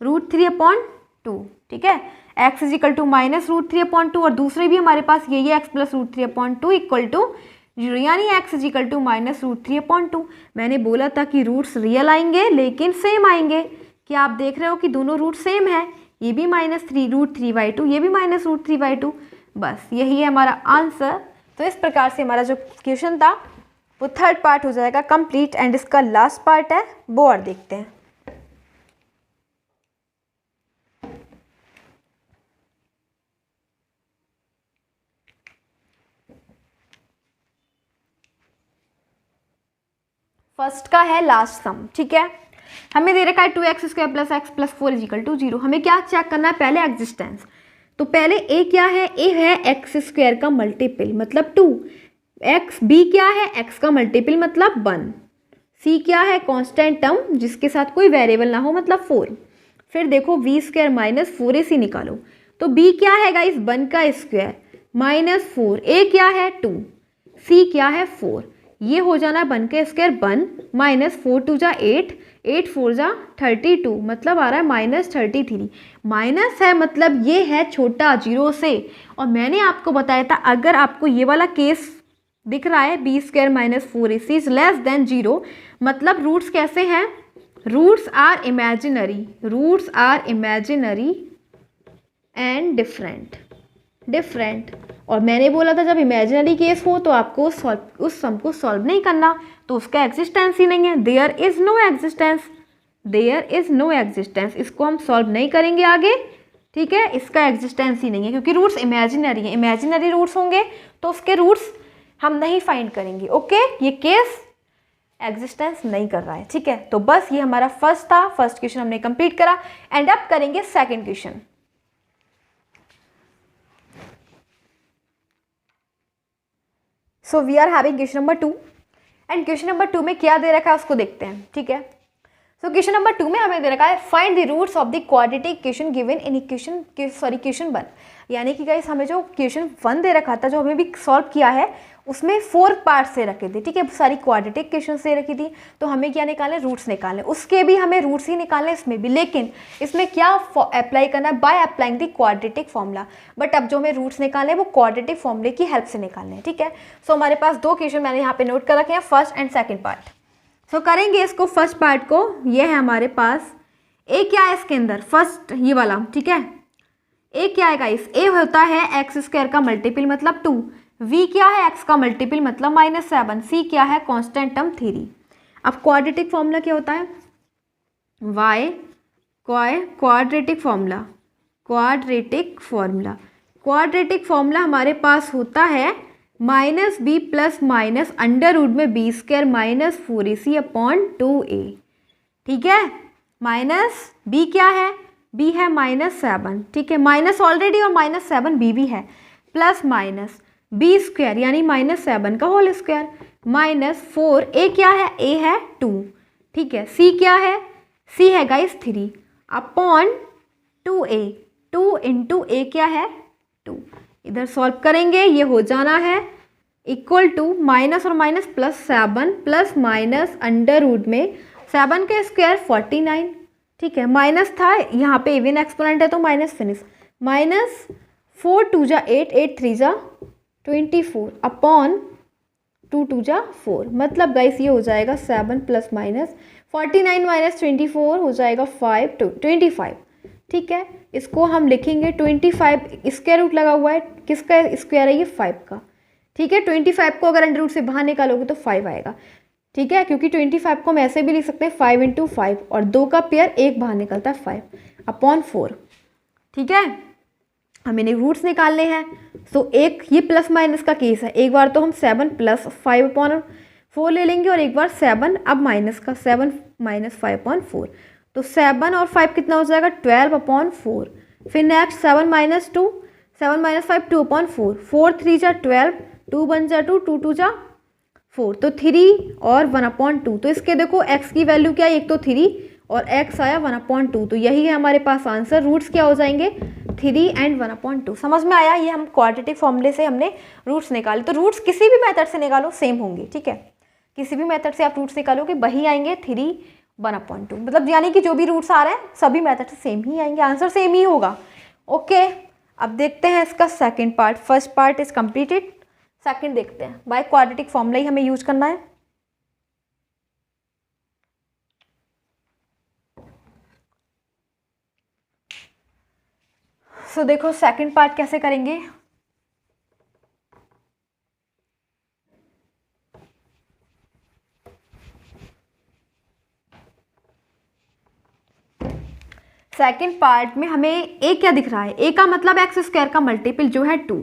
√3/2, ठीक है, x is equal to minus √3/2, और दूसरे भी हमारे पास यही है x प्लस √3/2 इक्वल टू 0, यानी x is equal to minus √3/2। मैंने बोला था कि रूट्स रियल आएंगे लेकिन सेम आएंगे, क्या आप देख रहे हो कि दोनों रूट सेम है, ये भी -√3/2, ये भी -√3/2, बस यही है हमारा आंसर। तो इस प्रकार से हमारा जो क्वेश्चन था वो थर्ड पार्ट हो जाएगा कंप्लीट, एंड इसका लास्ट पार्ट है वो और देखते हैं। फर्स्ट का है लास्ट सम, ठीक है। हमें दे रखा है 2x square plus x plus 4 is equal to 0। हमें क्या चेक करना है, पहले एग्जिस्टेंस। तो पहले ए क्या है, ए है एक्स स्क्वायर का मल्टीपल मतलब 2, एक्स बी क्या है, एक्स का मल्टीपल मतलब 1, सी क्या है, कांस्टेंट टर्म जिसके साथ कोई वेरिएबल ना हो मतलब 4। फिर देखो वी स्क्वायर माइनस 4ac निकालो, तो बी क्या है गाइस 1 का स्क्वायर माइनस 4, ए क्या है 2, सी क्या है 4, ये हो जाना है 1 का स्क्वायर 1 माइनस 4 2 जा 8, 8 4 जा 32 मतलब आ रहा है माइनस 33। माइनस है मतलब ये है छोटा 0 से। और मैंने आपको बताया था अगर आपको ये वाला केस दिख रहा है b square minus 4ac is less then 0, मतलब रूट्स कैसे हैं, roots are imaginary, roots are imaginary and different, different. और मैंने बोला था जब इमेजिनरी केस हो तो आपको उस सम को सॉल्व नहीं करना, तो उसका एग्जिस्टेंस ही नहीं है, there is no existence, there is no existence, इसको हम सॉल्व नहीं करेंगे आगे, ठीक है। इसका एग्जिस्टेंस ही नहीं है क्योंकि रूट्स इमेजिनरी है, इमेजिनरी रूट्स होंगे तो उसके रूट्स हम नहीं फाइंड करेंगे। ओके, ये केस एग्जिस्टेंस नहीं कर रहा है, ठीक है। तो बस ये हमारा फर्स्ट था, फर्स्ट क्वेश्चन हमने कंप्लीट करा। एंड अब करेंगे second question. So we are having question number 2 and question number 2 में क्या दे रखा है उसको देखते हैं, ठीक है। सो क्वेश्चन नंबर 2 में हमें दे रखा है find the roots of the quadratic equation given in question 1। यानी कि गाइस हमें जो क्वेश्चन 1 दे रखा था, जो हमें भी सॉल्व किया है, उसमें 4 पार्ट से रखे थे, ठीक है, सारी क्वाड्रेटिक इक्वेशन से रखी थी। तो हमें क्या निकालने, रूट्स निकालने, उसके भी हमें रूट्स ही निकालने इसमें भी, लेकिन इसमें क्या अप्लाई करना है, by applying the quadratic formula. But अब जो हमें रूट्स निकालने हैं वो क्वाड्रेटिक फॉर्मूले की हेल्प से निकालने हैं, ठीक है। सो हमारे पास 2 क्वेश्चन मैंने यहाँ पे नोट कर रखे हैं, फर्स्ट एंड सेकेंड पार्ट। सो करेंगे इसको, फर्स्ट पार्ट को, ये है हमारे पास ए क्या है इसके अंदर, फर्स्ट ये वाला, ठीक है। ए क्या है गाइस, ए होता है एक्स स्क्वायर का मल्टीपल मतलब 2, वी क्या है एक्स का मल्टीपल मतलब -7, सी क्या है कांस्टेंट टर्म 3। अब क्वाड्रेटिक फॉर्मूला क्या होता है, why quadratic formula, quadratic formula, quadratic formula हमारे पास होता है minus b plus minus under root में b square minus 4ac upon 2a, ठीक है। माइनस बी क्या है, बी है -7, ठीक है, माइनस ऑलरेडी और -7 बी भी है, प्लस माइनस बी स्क्वायर यानी -7 का होल स्क्वायर माइनस 4, ए क्या है, ए है 2, ठीक है, सी क्या है, सी है guys 3 upon 2a, 2 into a क्या है 2। इधर सॉल्व करेंगे, ये हो जाना है इक्वल टू माइनस और minus plus 7 plus minus under root में 7 का स्क्वायर 49, ठीक है, माइनस था यहाँ पे इवन एक्सपोनेंट है तो माइनस फिनिश, माइनस 4 2 जा 8, 8 3 जा 24 अपॉन 2 2 जा 4, मतलब गाइस ये हो जाएगा 7 प्लस माइनस 49 माइनस 24 हो जाएगा 25, ठीक है। इसको हम लिखेंगे 25, स्क्वायर रूट लगा हुआ है, किसका स्क्वायर है ये 5 का, ठीक है। 25 को अगर अंडर रूट से बाहर निकालोगे तो 5 आएगा, ठीक है, क्योंकि 25 को हम ऐसे भी लिख सकते हैं 5 इंटू 5 और 2 का पेयर 1 बाहर निकलता है 5 अपॉन 4, ठीक है। हमें रूट्स निकालने हैं, तो एक ये प्लस माइनस का केस है, एक बार तो हम 7 प्लस 5 अपॉन 4 ले लेंगे और एक बार 7 अब माइनस का 7 माइनस 5 अपॉन 4, तो 7 और 5 कितना हो जाएगा 12 अपॉन 4। फिर नेक्स्ट 7 माइनस 2, 7 माइनस 5 2 अपॉन 4, 4 3 जा 12, 2 1 जा 2, 2 2 जा 4, तो 3 और 1 अपॉन 2। तो इसके देखो x की वैल्यू क्या है, एक तो 3 और x आया 1 अपॉन 2, तो यही है हमारे पास आंसर। रूट्स क्या हो जाएंगे 3 एंड 1 अपॉन 2। समझ में आया, ये हम क्वाड्रेटिक फॉर्मूले से हमने रूट्स निकाले। तो रूट्स किसी भी मेथड से निकालो सेम होंगे, ठीक है, किसी भी मेथड से आप रूट्स निकालोगे वही आएंगे 3 1 अपॉन 2, मतलब यानी कि जो भी रूट्स आ रहे हैं सभी मेथड से सेम ही आएंगे, आंसर सेम ही होगा। ओके, अब देखते हैं इसका second part. First part is completed, second देखते हैं। बाय क्वाड्रेटिक फॉर्मूला ही हमें यूज करना है। सो देखो सेकेंड पार्ट कैसे करेंगे। सेकेंड पार्ट में हमें ए क्या दिख रहा है, ए का मतलब एक्स स्क्वायर का मल्टीपल जो है 2,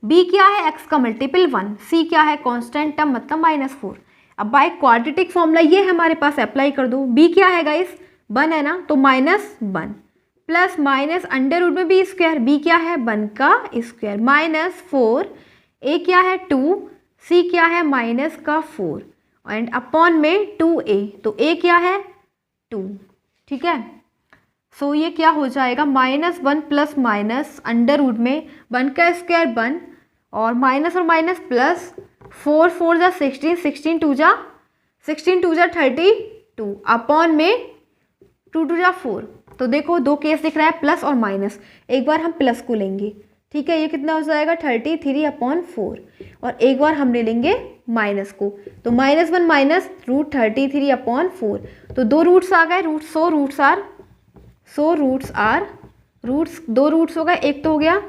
बी क्या है एक्स का मल्टीपल 1, सी क्या है कांस्टेंट टर्म मतलब -4। अब बाय क्वाड्रेटिक फॉर्मूला ये हमारे पास अप्लाई कर दो। b क्या है गाइस, 1 है ना, तो -1 प्लस माइनस अंडर रूट में b स्क्वायर, b क्या है 1 का स्क्वायर -4, a क्या है 2, c क्या है -4 एंड अपॉन में 2a, तो a क्या है 2। ठीक है, सो ये क्या हो जाएगा -1 प्लस माइनस अंडर रूट में 1 का स्क्वायर 1 और माइनस और माइनस प्लस 4 4 जा 16, 16 2 जा 32 अपॉन में 2 2 जा 4। तो देखो दो केस दिख रहा है प्लस और माइनस, एक बार हम प्लस को लेंगे। ठीक है, ये कितना हो जाएगा 33/4 और एक बार हम ले लेंगे माइनस को, तो -1 माइनस √33/4, तो दो रूट्स आ गए, रूट्स दो रूट्स हो गए, एक तो हो गया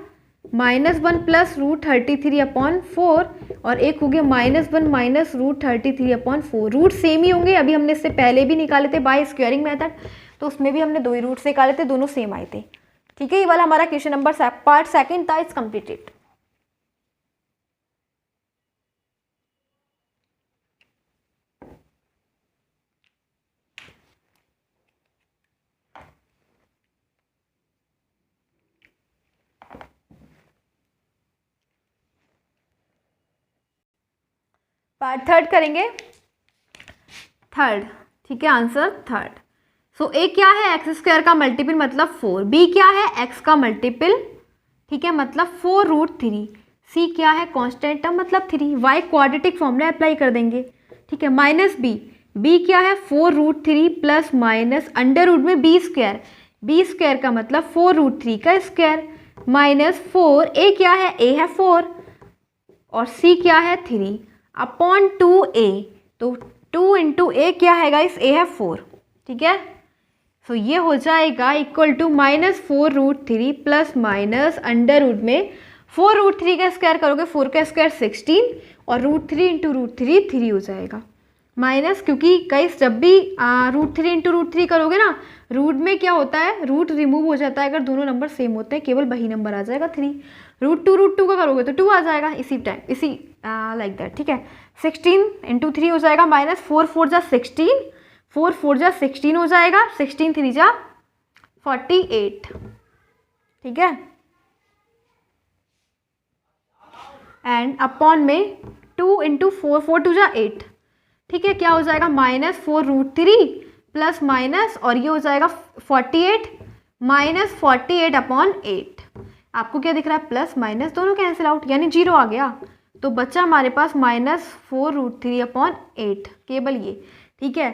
-1 प्लस √33/4 और एक हो गया -1 माइनस √33/4। रूट सेम ही होंगे, अभी हमने इससे पहले भी निकाले थे बाय स्क्वायरिंग मेथड, तो उसमें भी हमने दो ही रूट्स निकाले थे, दोनों सेम आए थे। ठीक है, ये वाला हमारा क्वेश्चन नंबर पार्ट सेकंड था, इट्स कंप्लीटेड। पार्ट थर्ड करेंगे, थर्ड। ठीक है, आंसर थर्ड। सो ए क्या है एक्स स्क्वायर का मल्टीपल मतलब 4, बी क्या है एक्स का मल्टीपल, ठीक है, मतलब 4√3, सी क्या है कांस्टेंट टर्म मतलब 3, वाई क्वाड्रेटिक फॉर्मूला अप्लाई कर देंगे। ठीक है, माइनस बी क्या है 4√3 प्लस माइनस अंडर रूट में बी स्क्वायर का मतलब 4√3 का स्क्वायर -4, ए क्या है ए है 4 और सी क्या है 3 अपॉन 2a, तो 2 इंटू ए क्या है गाइस, ए है 4। ठीक है, सो ये हो जाएगा equal to -4√3 plus minus under root में 4√3 का स्क्वायर करोगे 4 का स्क्वायर 16 और √3 इंटू √3 3 हो जाएगा माइनस, क्योंकि गाइस जब भी √3 इंटू √3 करोगे ना, रूट में क्या होता है, रूट रिमूव हो जाता है अगर दोनों नंबर सेम होते हैं, केवल वही नंबर आ जाएगा 3। √2 का करोगे तो 2 आ जाएगा इसी टाइम, इसी लाइक दैट। ठीक है, 16 इंटू 3 हो जाएगा -4 4 जा 16, 4 4 जा 16 हो जाएगा, 16 3 जा 48। ठीक है, एंड अपॉन में 2 इंटू 4 4 2 जा 8। ठीक है, क्या हो जाएगा -4√3 प्लस माइनस और ये हो जाएगा 48 -48 अपॉन 8। आपको क्या दिख रहा है, प्लस माइनस दोनों कैंसिल आउट यानी 0 आ गया, तो बच्चा हमारे पास -4√3 अपॉन 8 केवल ये। ठीक है,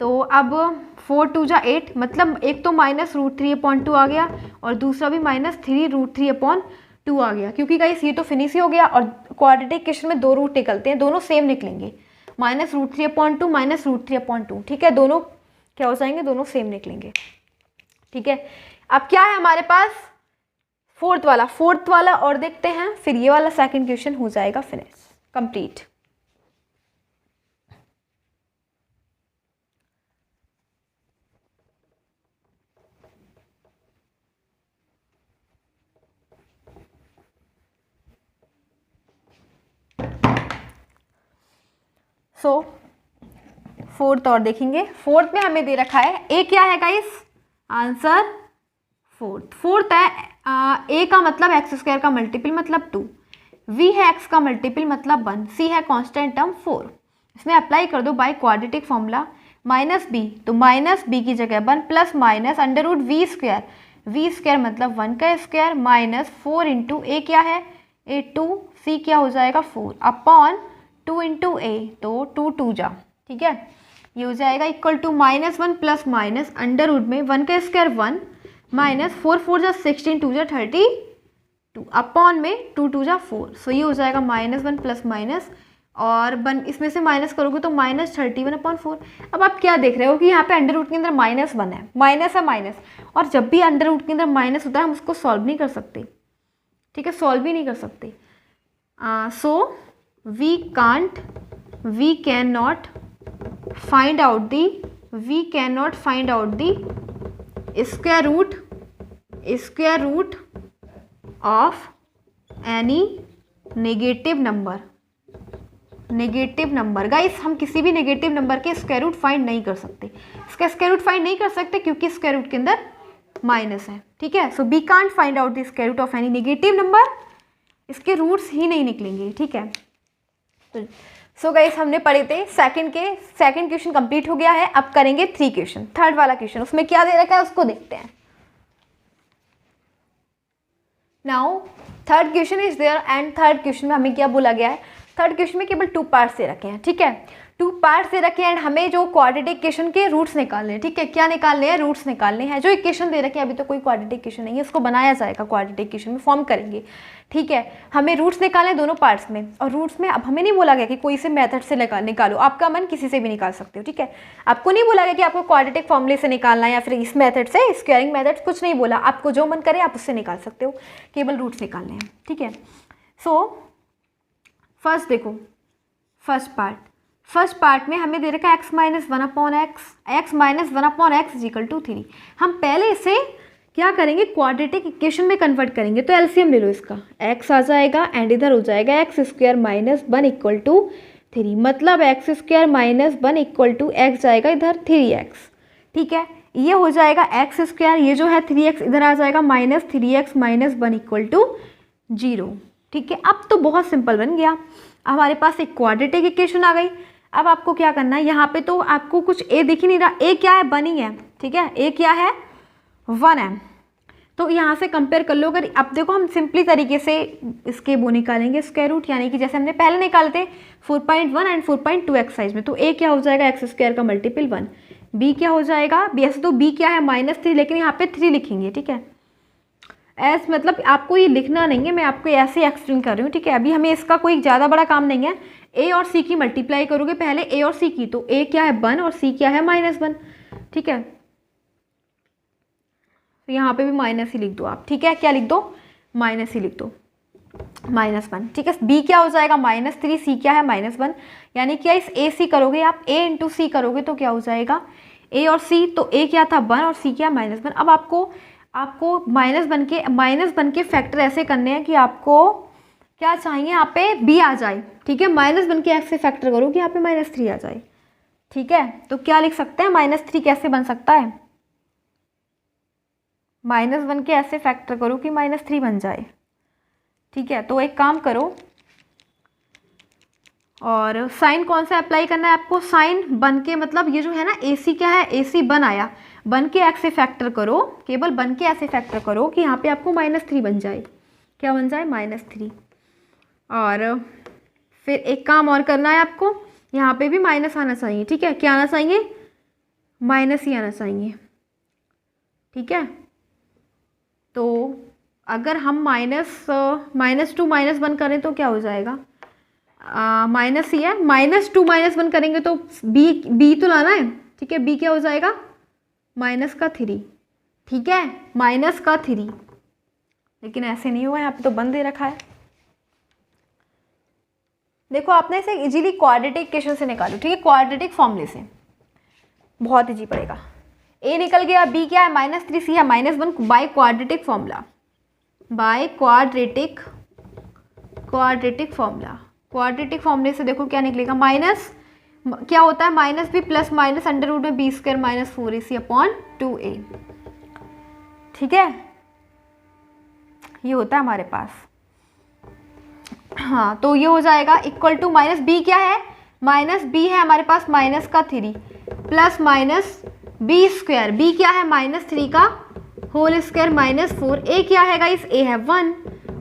तो अब 4 2 जा 8 मतलब एक तो -√3/2 आ गया और दूसरा भी -3√3/2 आ गया, क्योंकि गाइस ये तो फिनिश ही हो गया और क्वाड्रेटिक इक्वेशन में दो रूट निकलते हैं, दोनों सेम निकलेंगे, -√3/2 -√3/2। ठीक है, दोनों क्या हो जाएंगे, दोनों सेम निकलेंगे। ठीक है, अब क्या है हमारे पास फोर्थ वाला और देखते हैं, फिर ये वाला सेकंड क्वेश्चन हो जाएगा फिनिश कंप्लीट। सो फोर्थ और देखेंगे, फोर्थ में हमें दे रखा है ए क्या है गाइस, आंसर फोर्थ है ए का मतलब एक्स स्क्वायर का मल्टीपल मतलब 2, वी है एक्स का मल्टीपल मतलब 1, सी है कांस्टेंट टर्म 4। इसमें अप्लाई कर दो बाय क्वाड्रेटिक फॉर्मूला, -b तो -b की जगह 1 plus minus under root b square मतलब 1 का स्क्वायर -4 इंटू ए क्या है ए 2, सी क्या हो जाएगा 4 अपॉन 2 इंटू ए, तो 2 2 जा। ठीक है, ये हो जाएगा equal to -1 plus minus under root में 1 का स्क्वायर 1 -4 4 जा 16 2 जा 32 अपॉन में 2 2 जा 4। सो ये हो जाएगा -1 प्लस माइनस और 1 इसमें से माइनस करोगे तो -31/4। अब आप क्या देख रहे हो कि यहाँ पे अंडर रूट के अंदर -1 है, माइनस, और जब भी अंडर रूट के अंदर माइनस होता है हम उसको सॉल्व नहीं कर सकते। ठीक है, सॉल्व ही नहीं कर सकते। सो we cannot find out the square root of any negative number negative number. Guys हम किसी भी नेगेटिव नंबर के स्क्वायर रूट फाइंड नहीं कर सकते। इसका स्क्वायर रूट फाइंड नहीं कर सकते क्योंकि स्क्वायर रूट के अंदर माइनस है, ठीक है। So we can't find out the square root of any negative number, इसके रूट्स ही नहीं निकलेंगे, ठीक है। तो सो गाइस हमने पढ़े थे सेकंड क्वेश्चन कंप्लीट हो गया है। अब करेंगे 3 क्वेश्चन, थर्ड वाला क्वेश्चन, उसमें क्या दे रखा है उसको देखते हैं। Now third question is there and third question में हमें क्या बोला गया है, थर्ड क्वेश्चन में केवल 2 पार्ट्स दे रखे हैं, ठीक है। 2 पार्ट्स दे रखे हैं एंड हमें जो क्वाड्रेटिक इक्वेशन के रूट्स निकालने हैं, ठीक है। क्या निकालने हैं, रूट्स निकालने हैं। जो इक्वेशन दे रखे हैं अभी तो कोई क्वाड्रेटिक इक्वेशन नहीं है, उसको बनाया जाएगा, क्वाड्रेटिक इक्वेशन में फॉर्म करेंगे, ठीक है। हमें रूट्स निकालने हैं दोनों पार्ट्स में, और रूट्स में अब हमें नहीं बोला गया कि कोई से मेथड से निकालो, आपका मन किसी से भी निकाल सकते हो, ठीक है। आपको नहीं बोला गया कि आपको क्वाड्रेटिक फॉर्मूले से निकालना है या फिर इस मेथड से, स्क्वायरिंग मेथड, कुछ नहीं बोला। आपको जो मन करे आप उससे निकाल सकते हो, केवल रूट्स निकालने हैं, ठीक है। सो फर्स्ट देखो, फर्स्ट पार्ट में हमें दे रखा है x minus 1/x is equal to 3। हम पहले इसे क्या करेंगे, क्वाड्रेटिक इक्वेशन में कन्वर्ट करेंगे। तो एलसीएम ले लो इसका, x आ जाएगा एंड इधर हो जाएगा x square minus 1 equal to 3, मतलब x square minus 1 equal to x जाएगा इधर 3x, ठीक है। ये हो जाएगा x स्क्वायर, ये जो है 3x इधर आ जाएगा minus 3x minus 1 equal to 0, ठीक है। अब तो बहुत सिंपल बन गया, हमारे पास एक क्वाड्रेटिक इक्वेशन आ गई। अब आपको क्या करना है, यहाँ पे तो आपको कुछ a दिख ही नहीं रहा, a क्या है, 1 ही है, ठीक है। a क्या है, 1 है। तो यहाँ से कंपेयर कर लो। अगर अब देखो हम सिंपली तरीके से इसके वो निकालेंगे स्क्वायर रूट, यानी कि जैसे हमने पहले निकाले थे 4.1 एंड 4.2 एक्सरसाइज में। तो a क्या हो जाएगा, एक्स स्क्वायर का मल्टीपल 1। b क्या हो जाएगा, ऐसे तो b क्या है -3, लेकिन यहाँ पे 3 लिखेंगे, ठीक है। एस मतलब आपको ये लिखना नहीं है, मैं आपको ऐसे एक्सप्लेन कर रही हूँ, ठीक है। अभी हमें इसका कोई ज़्यादा बड़ा काम नहीं है। a और c की मल्टीप्लाई करोगे पहले a और c की, तो a क्या है 1 और c क्या है -1, ठीक है। तो यहाँ पे भी माइनस ही लिख दो आप, ठीक है। क्या लिख दो, माइनस ही लिख दो, -1, ठीक है। b क्या हो जाएगा -3, c क्या है -1, यानी क्या इस a c करोगे आप, a इंटू सी करोगे तो क्या हो जाएगा a और c, तो a क्या था 1 और c क्या -1। अब आपको -1 के फैक्टर ऐसे करने हैं कि आपको क्या चाहिए, यहाँ पे b आ जाए, ठीक है। -1 के x से फैक्टर करो कि यहाँ पे -3 आ जाए, ठीक है। तो क्या लिख सकते हैं, -3 कैसे बन सकता है, -1 के ऐसे फैक्टर करो कि -3 बन जाए, ठीक है। तो एक काम करो, और साइन कौन सा अप्लाई करना है आपको, साइन 1 के, मतलब ये जो है ना AC क्या है, AC 1 आया, 1 के x से फैक्टर करो, केवल 1 के ऐसे फैक्टर करो कि यहाँ पे आपको -3 बन जाए। क्या बन जाए, -3। और फिर एक काम और करना है आपको, यहाँ पे भी माइनस आना चाहिए, ठीक है। क्या आना चाहिए, माइनस ही आना चाहिए, ठीक है। तो अगर हम -2 -1 करें तो क्या हो जाएगा, माइनस ही है, -2 -1 करेंगे तो b तो लाना है, ठीक है। b क्या हो जाएगा, -3, ठीक है, -3। लेकिन ऐसे नहीं हुआ, यहाँ पे तो बंद दे रखा है। देखो आपने इसे इजीली क्वाड्रेटिक इक्वेशन से निकालो, ठीक है, क्वाड्रेटिक फॉर्मूले से, बहुत इजी पड़ेगा। a निकल गया, b क्या है -3, c है -1, bye quadratic formula, bye quadratic formula. Quadratic फॉर्मूले से देखो क्या निकलेगा, माइनस क्या होता है, माइनस भी प्लस माइनस अंडर रूट में b स्क्वायर -4ac/2a, ठीक है। ये होता है हमारे पास, हाँ। तो ये हो जाएगा इक्वल टू माइनस b क्या है, -b है हमारे पास -3 plus minus b square, b क्या है -3 का होल स्क्वायर -4, a क्या है गाइस, a है 1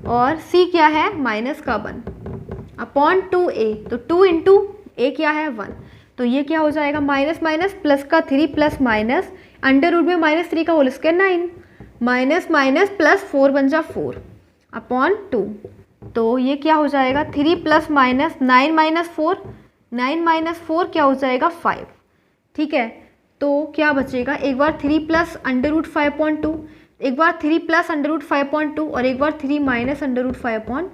और c क्या है -1/2a, तो 2 इंटू a क्या है 1, तो ये क्या हो जाएगा, माइनस माइनस प्लस का 3 प्लस माइनस अंडर रूट में -3 का whole square 9, minus minus plus 4 बन जा 4/2, तो ये क्या हो जाएगा 3 प्लस माइनस 9 माइनस 4, 9 माइनस 4 क्या हो जाएगा 5, ठीक है। तो क्या बचेगा, एक बार 3 प्लस अंडर रूट 5/2, एक बार 3 प्लस अंडर रूट 5/2 और एक बार 3 माइनस अंडर रूट 5/2,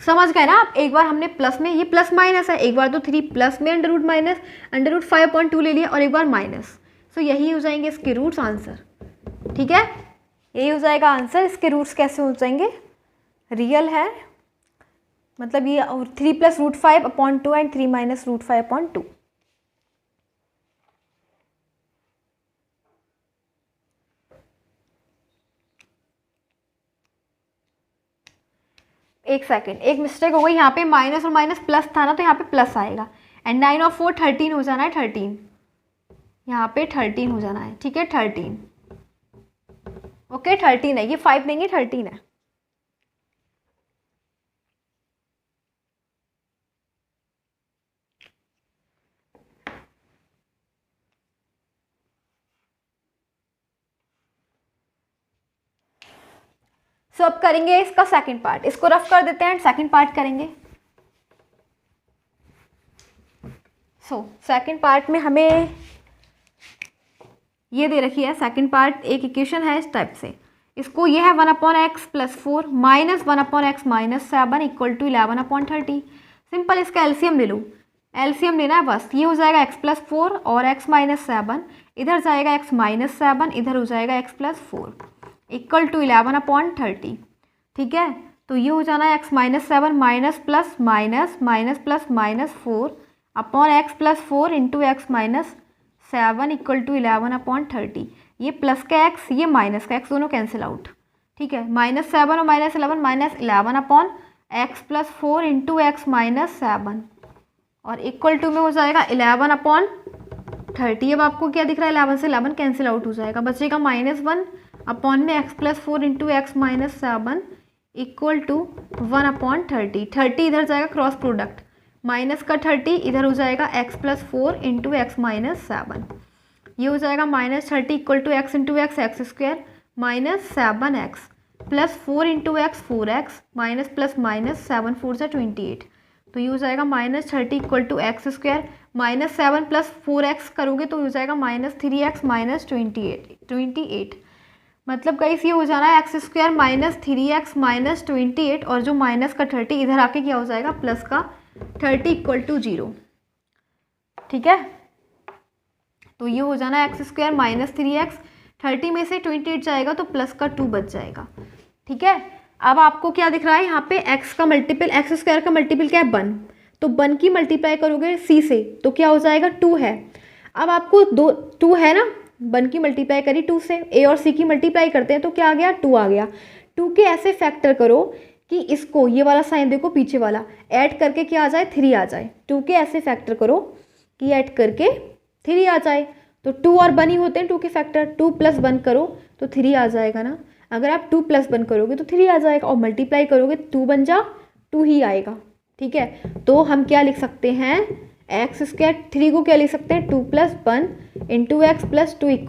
समझ गए ना आप। एक बार हमने प्लस में, ये प्लस माइनस है, एक बार तो 3 प्लस में under root minus under root 5/2 ले लिया और एक बार माइनस, तो यही हो जाएंगे इसके रूट्स, आंसर, ठीक है। यही हो जाएगा आंसर। इसके रूट्स कैसे हो जाएंगे, रियल है मतलब ये 3 + √5/2 एंड 3 - √5/2। एक सेकेंड, एक मिस्टेक हो गई यहाँ पे, माइनस और माइनस प्लस था ना, तो यहाँ पे प्लस आएगा। एंड 9 और 4 13 हो जाना है, 13 यहाँ पे 13 हो जाना है, ठीक है 13। ओके 13 है, ये 5 देंगे 13 है। सो अब करेंगे इसका सेकंड पार्ट, इसको रफ कर देते हैं, सेकंड पार्ट करेंगे। सो सेकंड पार्ट में हमें ये दे रखी है, सेकंड पार्ट एक इक्वेशन है इस टाइप से, इसको ये है 1/x + 4 - 1/x - 7 = 11/30। सिंपल, इसका एलसीएम ले लो, एलसीएम लेना है बस। ये हो जाएगा x + 4 और x - 7, इधर जाएगा x - 7, इधर हो जाएगा x + 4 = 11/30। ठीक है, तो ये हो जाना है x - 7 minus plus minus minus plus -4 upon x + 4 × x - 7 = 11/30। ये प्लस का x, ये माइनस का x, दोनों कैंसिल आउट। ठीक है, -7 और -11 -11 अपॉन x + 4 × x - 7 और इक्वल टू में हो जाएगा 11/30। अब आपको क्या दिख रहा है, 11 से 11 कैंसिल आउट हो जाएगा, बचेगा -1 अपॉन में x + 4 × x - 7 = 1/30। 30 इधर जाएगा क्रॉस प्रोडक्ट, माइनस का 30 इधर हो जाएगा x + 4 × x - 7। ये हो जाएगा -30 = x × x (x² - 7x) + 4 × x 4x minus plus minus 7 4 = 28। तो ये हो जाएगा -30 = x² -7 + 4x करोगे तो हो जाएगा -3x - 28। मतलब गाइस ये हो जाना है x² - 3x - 28 और जो माइनस का 30 इधर आके क्या हो जाएगा, प्लस का 30 = 0। ठीक है, तो ये हो जाना है x² - 3x, 30 में से 28 जाएगा तो प्लस का 2 बच जाएगा। ठीक है, अब आपको क्या दिख रहा है यहाँ पे, x का मल्टीपल, x² का मल्टीपल क्या है 1, तो 1 की मल्टीप्लाई करोगे c से तो क्या हो जाएगा 2 है। अब आपको 2 है ना, 1 की मल्टीप्लाई करी 2 से, a और c की मल्टीप्लाई करते हैं तो क्या आ गया 2 आ गया। 2 के ऐसे फैक्टर करो कि इसको, ये वाला साइन देखो पीछे वाला, ऐड करके क्या आ जाए 3 आ जाए। 2 के ऐसे फैक्टर करो कि ऐड करके 3 आ जाए, तो 2 और 1 ही होते हैं 2 के फैक्टर, 2 + 1 करो तो 3 आ जाएगा ना। अगर आप 2 + 1 करोगे तो 3 आ जाएगा और मल्टीप्लाई करोगे 2 बन जा 2 ही आएगा। ठीक है, तो हम क्या लिख सकते हैं, x², 3 को क्या लिख सकते हैं 2 + 1 × x + 2 =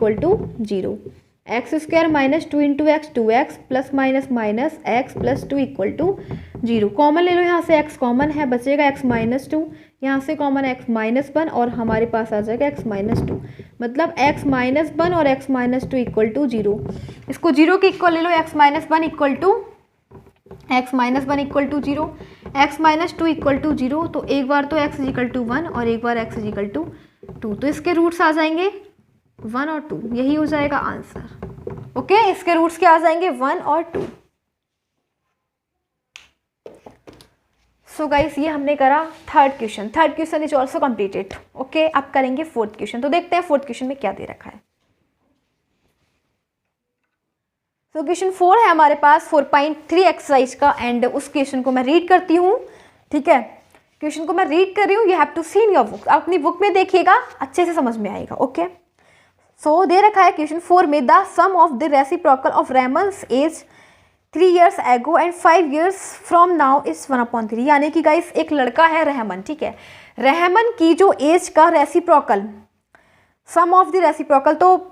0। x² - 2 × x 2x + minus x + 2 = 0। Common ले लो, यहाँ से x कॉमन है, बचेगा x - 2, यहाँ से कॉमन x - 1 और हमारे पास आ जाएगा x - 2, मतलब x - 1 और x - 2 = 0। इसको 0 के इक्वल ले लो, x - 1 = x - 1 = 0, x - 2 = 0, तो एक बार तो x = 1 और एक बार x = 2, तो इसके रूट्स आ जाएंगे 1 और 2, यही हो जाएगा आंसर। ओके, इसके रूट्स क्या आ जाएंगे 1 और 2। सो गाइस, ये हमने करा third question is also completed. Okay, अब करेंगे फोर्थ क्वेश्चन, तो देखते हैं फोर्थ क्वेश्चन में क्या दे रखा है। सो क्वेश्चन 4 है हमारे पास 4.3 एक्सरसाइज का, एंड उस क्वेश्चन को मैं रीड करती हूँ। ठीक है, क्वेश्चन को मैं रीड कर रही हूँ, you have to see in your book, आप अपनी बुक में देखिएगा, अच्छे से समझ में आएगा। ओके, सो दे रखा है क्वेश्चन 4 में, the sum of the reciprocal of Rehman's age 3 years ago and 5 years from now is 1/3। यानी कि गाइस एक लड़का है रहमन, ठीक है, रहमन की जो एज का reciprocal, sum of the reciprocal, तो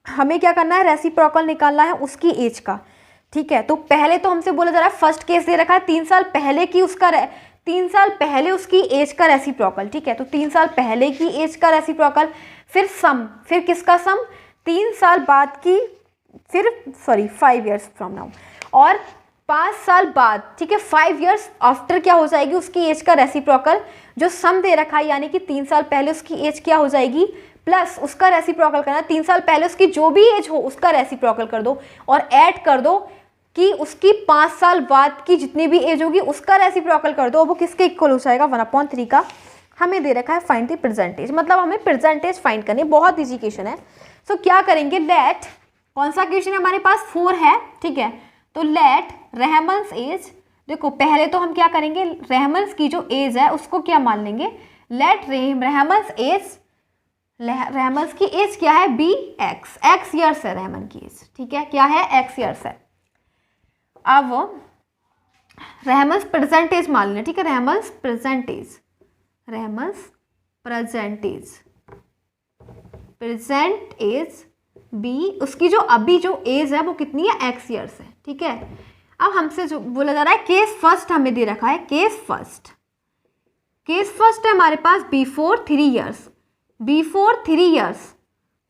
हमें क्या करना है, रेसिप्रोकल निकालना है उसकी एज का। ठीक है, तो पहले तो हमसे बोला जा रहा है, फर्स्ट केस दे रखा है 3 साल पहले की, 3 साल पहले उसकी एज का रेसिप्रोकल। ठीक है, तो 3 साल पहले की एज का रेसिप्रोकल, फिर सम, फिर किसका सम 3 साल बाद की, फिर 5 years फ्रॉम नाउ, और 5 साल बाद, ठीक है 5 years आफ्टर क्या हो जाएगी उसकी एज का रेसिप्रोकल, जो सम दे रखा है, यानी कि 3 साल पहले उसकी एज क्या हो जाएगी, प्लस उसका रेसिप्रोकल करना, 3 साल पहले उसकी जो भी एज हो उसका रेसिप्रोकल कर दो और ऐड कर दो कि उसकी 5 साल बाद की जितनी भी एज होगी उसका रेसिप्रोकल कर दो, वो किसके इक्वल हो जाएगा 1/3 का। हमें दे रखा है फाइंड द परसेंटेज, मतलब हमें परसेंटेज फाइंड करनी है, बहुत इजी क्वेश्चन है। सो क्या करेंगे, लेट, कौन सा क्वेश्चन है हमारे पास 4 है, ठीक है, तो लेट रहमान्स एज, देखो पहले तो हम क्या करेंगे, रहमान्स की जो एज है उसको क्या मान लेंगे, लेट रहमान्स एज, रहमान्स की एज क्या है बी एक्स, एक्स ईयर्स है रहमान की एज, ठीक है, क्या है एक्स ईयर्स है। अब रहमान्स परसेंटेज मान लें, ठीक है, Rahman's percentage, Rahman's percentage, present age b, उसकी जो अभी जो एज है वो कितनी है एक्स ईयर्स है, ठीक है। अब हमसे जो बोला जा रहा है केस फर्स्ट हमें दे रखा है, केस फर्स्ट, केस फर्स्ट है हमारे पास बिफोर 3 ईयर्स, बिफोर 3 ईयर्स,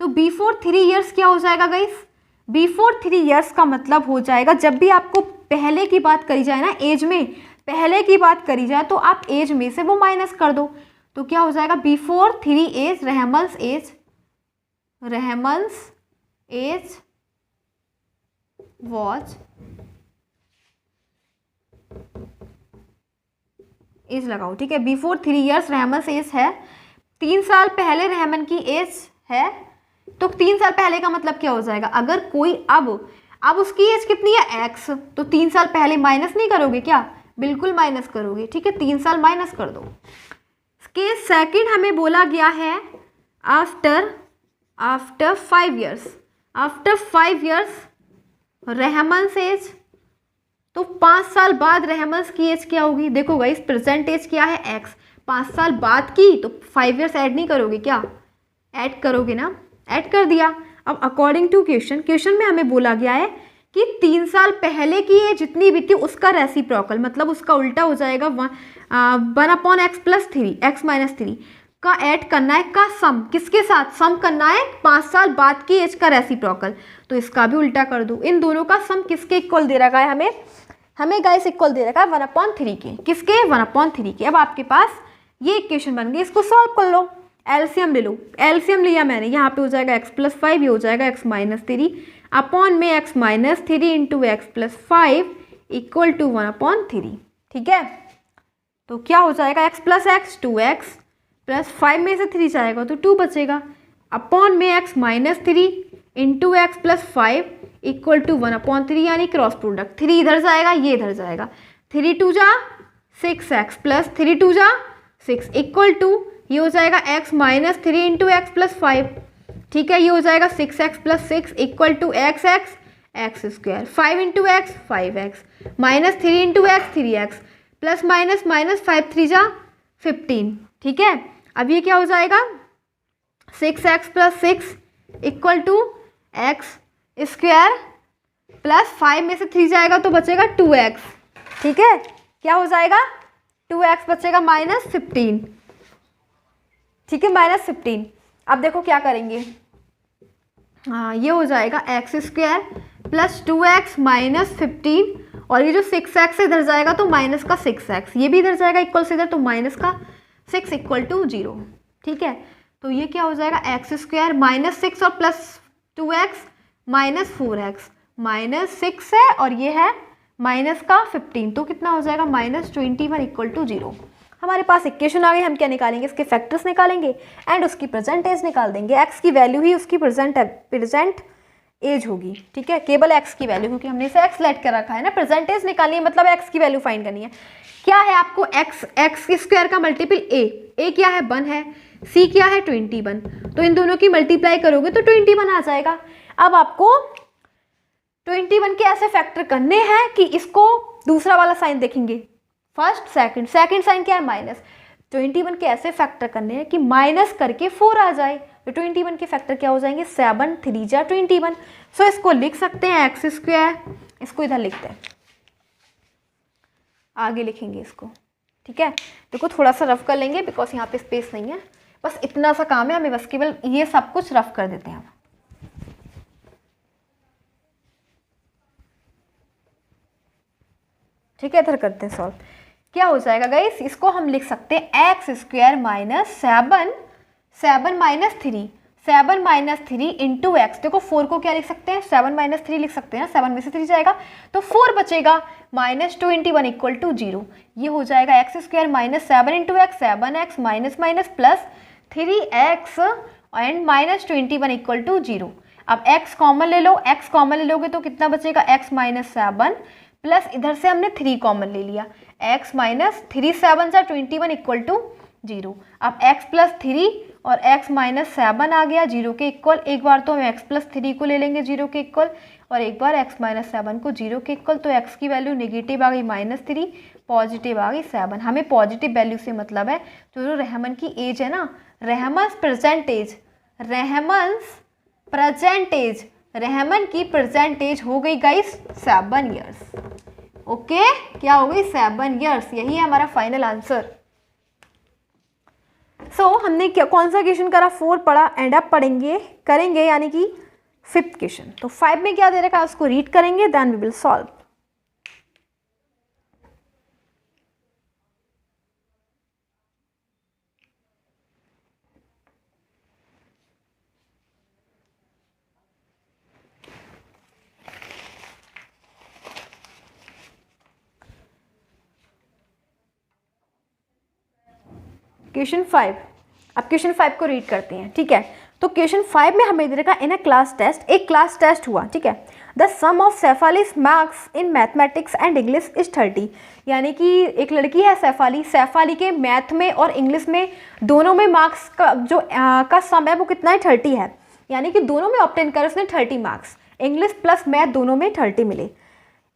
तो बिफोर 3 ईयर्स क्या हो जाएगा गाइस, बिफोर 3 ईयर्स का मतलब हो जाएगा जब भी आपको पहले की बात करी जाए ना, एज में पहले की बात करी जाए तो आप एज में से वो माइनस कर दो, तो क्या हो जाएगा before 3 age, Rahman's age, Rahman's age was, age लगाओ, ठीक है, बिफोर 3 ईयर्स रहमान्स एज है, 3 साल पहले रहमान की एज है, तो 3 साल पहले का मतलब क्या हो जाएगा, अगर कोई अब उसकी एज कितनी है एक्स, तो 3 साल पहले माइनस नहीं करोगे क्या, बिल्कुल माइनस करोगे, ठीक है, 3 साल माइनस कर दो। केस सेकंड हमें बोला गया है after 5 years, after 5 years Rahman's age, तो 5 साल बाद रहमान्स की एज क्या होगी, देखो गाइस प्रेजेंट एज क्या है एक्स, 5 साल बाद की, तो 5 ईयर्स ऐड नहीं करोगे क्या, ऐड करोगे ना, ऐड कर दिया। अब अकॉर्डिंग टू क्वेश्चन, क्वेश्चन में हमें बोला गया है कि 3 साल पहले की एज जितनी भी थी उसका रेसिप्रोकल, मतलब उसका उल्टा हो जाएगा 1/x + 3 x - 3 का ऐड करना है, का सम किसके साथ, सम करना है 5 साल बाद की एज का रेसिप्रोकल, तो इसका भी उल्टा कर दो। इन दोनों का सम किसके इक्वल दे रखा है, हमें गाइस इक्वल दे रखा है 1/3 के, किसके 1/3 के। अब आपके पास ये इक्वेशन बन गई, इसको सॉल्व कर लो, एलसीएम ले लो, एलसीएम लिया मैंने, यहाँ पे हो जाएगा x + 5, ये हो जाएगा x - 3 अपॉन में x - 3 × x + 5 = 1/3, ठीक है। तो क्या हो जाएगा x + x 2x + 5 में से 3 जाएगा तो 2 बचेगा, अपॉन में x - 3 × x + 5 = 1/3, यानी क्रॉस प्रोडक्ट 3 इधर जाएगा, ये इधर जाएगा, 3 × 2 = 6x + 3 × 2 = 6 = ये हो जाएगा x - 3 × x + 5, ठीक है, ये हो जाएगा 6x + 6 = x x² 5 × x 5x -3 × x 3x plus minus minus 5 3 जा 15, ठीक है। अब ये क्या हो जाएगा 6x + 6 = x² प्लस 5 में से 3 जाएगा तो बचेगा 2x, ठीक है, क्या हो जाएगा 2x बचेगा -15, ठीक है, -15। अब देखो क्या करेंगे, हाँ ये हो जाएगा x² + 2x -15, और ये जो 6x इधर जाएगा तो माइनस का 6x, ये भी इधर जाएगा इक्वल से इधर, तो माइनस का 6 = 0, ठीक है। तो ये क्या हो जाएगा x² -6 और प्लस 2x -4x, -6 है और ये है माइनस का 15, तो कितना हो जाएगा -21 = 0। हमारे पास इक्वेशन आ गई, हम क्या निकालेंगे, इसके फैक्टर्स निकालेंगे एंड उसकी परसेंटेज निकाल देंगे। x की वैल्यू ही उसकी प्रेजेंट एज होगी, ठीक है, केवल x की वैल्यू, क्योंकि हमने इसे x लेट कर रखा है ना, परसेंटेज निकालनी है मतलब x की वैल्यू फाइंड करनी है। क्या है आपको x² का मल्टीपल a क्या है 1 है, c क्या है 21, तो इन दोनों की मल्टीप्लाई करोगे तो 21 आ जाएगा। अब आपको 21 के ऐसे फैक्टर करने हैं कि इसको दूसरा वाला साइन देखेंगे, फर्स्ट सेकंड साइन क्या है माइनस, 21 के ऐसे फैक्टर करने हैं कि माइनस करके 4 आ जाए, तो 21 के फैक्टर क्या हो जाएंगे 7 3 जा 21। सो इसको लिख सकते हैं x², इसको इधर लिखते हैं, आगे लिखेंगे इसको, ठीक है। देखो थोड़ा सा रफ कर लेंगे बिकॉज यहाँ पे स्पेस नहीं है, बस इतना सा काम है हमें, बस केवल ये सब कुछ रफ कर देते हैं हम, ठीक है। इधर करते हैं सॉल्व, क्या हो जाएगा गाइस, इसको हम लिख सकते हैं x² -7 7 - 3 7 माइनस 3 इंटू एक्स। देखो 4 को क्या लिख सकते हैं, 7 माइनस 3 लिख सकते हैं ना, 7 में से 3 जाएगा तो 4 बचेगा, -2 × 1 इक्वल टू 0। ये हो जाएगा x square minus 7 into x, 7x minus minus plus 3x and -2 × 1 equal to 0। अब x कॉमन ले लो, x कॉमन ले लोगे तो कितना बचेगा, x माइनस 7 प्लस इधर से हमने 3 कॉमन ले लिया, x माइनस 3 7 सा 21 इक्वल टू 0। अब x प्लस 3 और x माइनस 7 आ गया 0 के इक्वल। एक बार तो हम x प्लस 3 को ले लेंगे 0 के इक्वल और एक बार x माइनस 7 को 0 के इक्वल। तो x की वैल्यू नेगेटिव आ गई -3, पॉजिटिव आ गई 7। हमें पॉजिटिव वैल्यू से मतलब है जो रहमान की एज है ना, रहमान की प्रेजेंट एज हो गई गाइस 7 ईयर्स। ओके, क्या हो गई 7 ईयर्स। यही है हमारा फाइनल आंसर। सो हमने क्या कौन सा क्वेश्चन करा, 4 पढ़ा, एंड अप करेंगे यानी कि 5th क्वेश्चन। तो 5 में क्या दे रखा है उसको रीड करेंगे, then we will solve. Question 5, अब क्वेश्चन 5 को रीड करते हैं, ठीक है। तो क्वेश्चन 5 में हमें दे रखा इन अ क्लास टेस्ट, एक क्लास टेस्ट हुआ, ठीक है। The sum of Saifali's marks in mathematics and English is 30। यानी कि एक लड़की है सैफाली के मैथ में और इंग्लिश में दोनों में मार्क्स का जो का सम है वो कितना है, 30 है। यानी कि दोनों में ऑब्टेन कर उसने 30 मार्क्स, इंग्लिश प्लस मैथ दोनों में 30 मिले।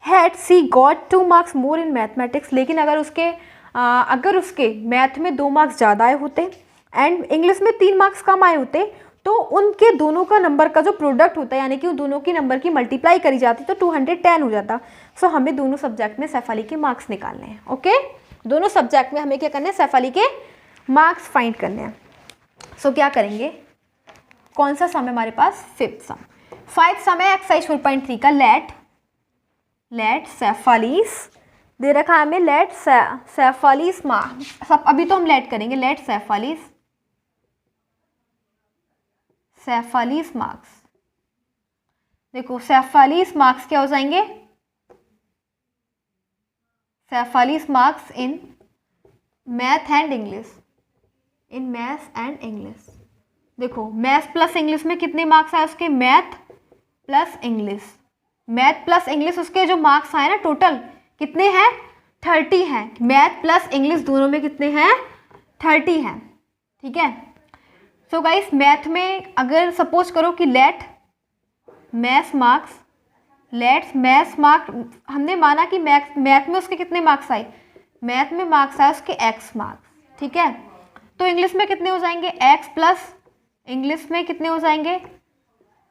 Had she got 2 marks more in mathematics, लेकिन अगर उसके मैथ में 2 मार्क्स ज़्यादा आए होते एंड इंग्लिश में 3 मार्क्स कम आए होते तो उनके दोनों का नंबर का जो प्रोडक्ट होता है यानी कि उन दोनों की नंबर की मल्टीप्लाई करी जाती तो 210 हो जाता। सो हमें दोनों सब्जेक्ट में सैफाली के मार्क्स निकालने हैं। ओके, दोनों सब्जेक्ट में हमें क्या करना है, सैफाली के मार्क्स फाइंड करने हैं। सो क्या करेंगे, कौन सा सम है हमारे पास, 5th सम। 5th सम है एक्सरसाइज 4.3 का, लेट सैफालीज दे रखा है हमें, लेट सैफालीज मार्क्स। अभी तो हम लेट करेंगे, लेट सैफालीज मार्क्स। देखो सैफालीज मार्क्स क्या हो जाएंगे, Saifali's marks in math and English, देखो मैथ प्लस इंग्लिश में कितने मार्क्स आए उसके, मैथ प्लस इंग्लिश उसके जो मार्क्स आए ना टोटल कितने हैं, 30 हैं। मैथ प्लस इंग्लिश दोनों में कितने हैं, 30 हैं, ठीक है। सो गाइस मैथ में अगर सपोज करो कि लेट मैथ्स मार्क्स, हमने माना कि मैथ में उसके कितने मार्क्स आए, मैथ में मार्क्स आए उसके x मार्क्स, ठीक है। तो इंग्लिश में कितने हो जाएंगे, x प्लस इंग्लिश में कितने हो जाएंगे,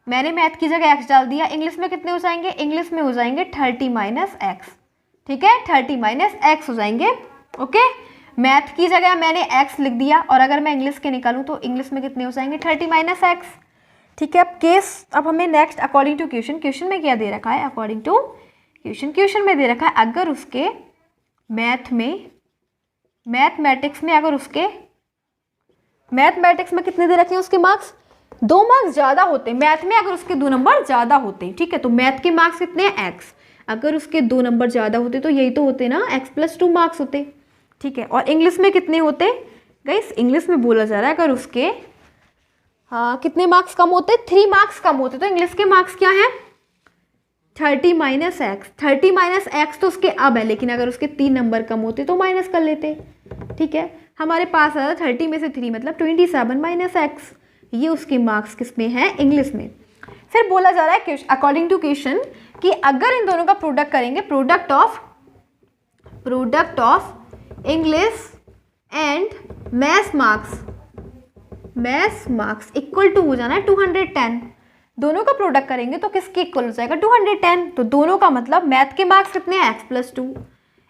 मैंने मैथ की जगह x डाल दिया, इंग्लिश में कितने हो जाएंगे, इंग्लिश में हो जाएंगे 30 माइनस एक्स, ठीक है, 30 माइनस एक्स हो जाएंगे। ओके, मैथ की जगह मैंने x लिख दिया और अगर मैं इंग्लिश के निकालूं तो इंग्लिश में कितने हो जाएंगे, 30 माइनस एक्स, ठीक है। अब हमें नेक्स्ट अकॉर्डिंग टू क्वेश्चन में क्या दे रखा है, अकॉर्डिंग टू क्वेश्चन में दे रखा है अगर उसके मैथमेटिक्स में कितने दे रखे हैं उसके मार्क्स, 2 मार्क्स ज़्यादा होते, मैथ में अगर उसके 2 नंबर ज़्यादा होते, ठीक है। तो मैथ के मार्क्स कितने हैं, x, अगर उसके 2 नंबर ज़्यादा होते तो यही तो होते ना, x प्लस 2 मार्क्स होते, ठीक है। और इंग्लिश में कितने होते गाइस, इंग्लिश में बोला जा रहा है अगर उसके कितने मार्क्स कम होते, 3 मार्क्स कम होते, तो इंग्लिश के मार्क्स क्या है, 30 माइनस एक्स। 30 माइनस एक्स तो उसके अब है, लेकिन अगर उसके 3 नंबर कम होते तो माइनस कर लेते, ठीक है। हमारे पास आ 30 में से 3 मतलब 27 माइनस एक्स, ये उसके मार्क्स किस में है, इंग्लिश में। फिर बोला जा रहा है अकॉर्डिंग टू क्वेश्चन कि अगर इन दोनों का प्रोडक्ट करेंगे, product of English and maths marks equal to हो जाना है 210। दोनों का प्रोडक्ट करेंगे तो किसके इक्वल हो जाएगा, 210। तो दोनों का मतलब मैथ के मार्क्स कितने हैं, x प्लस 2,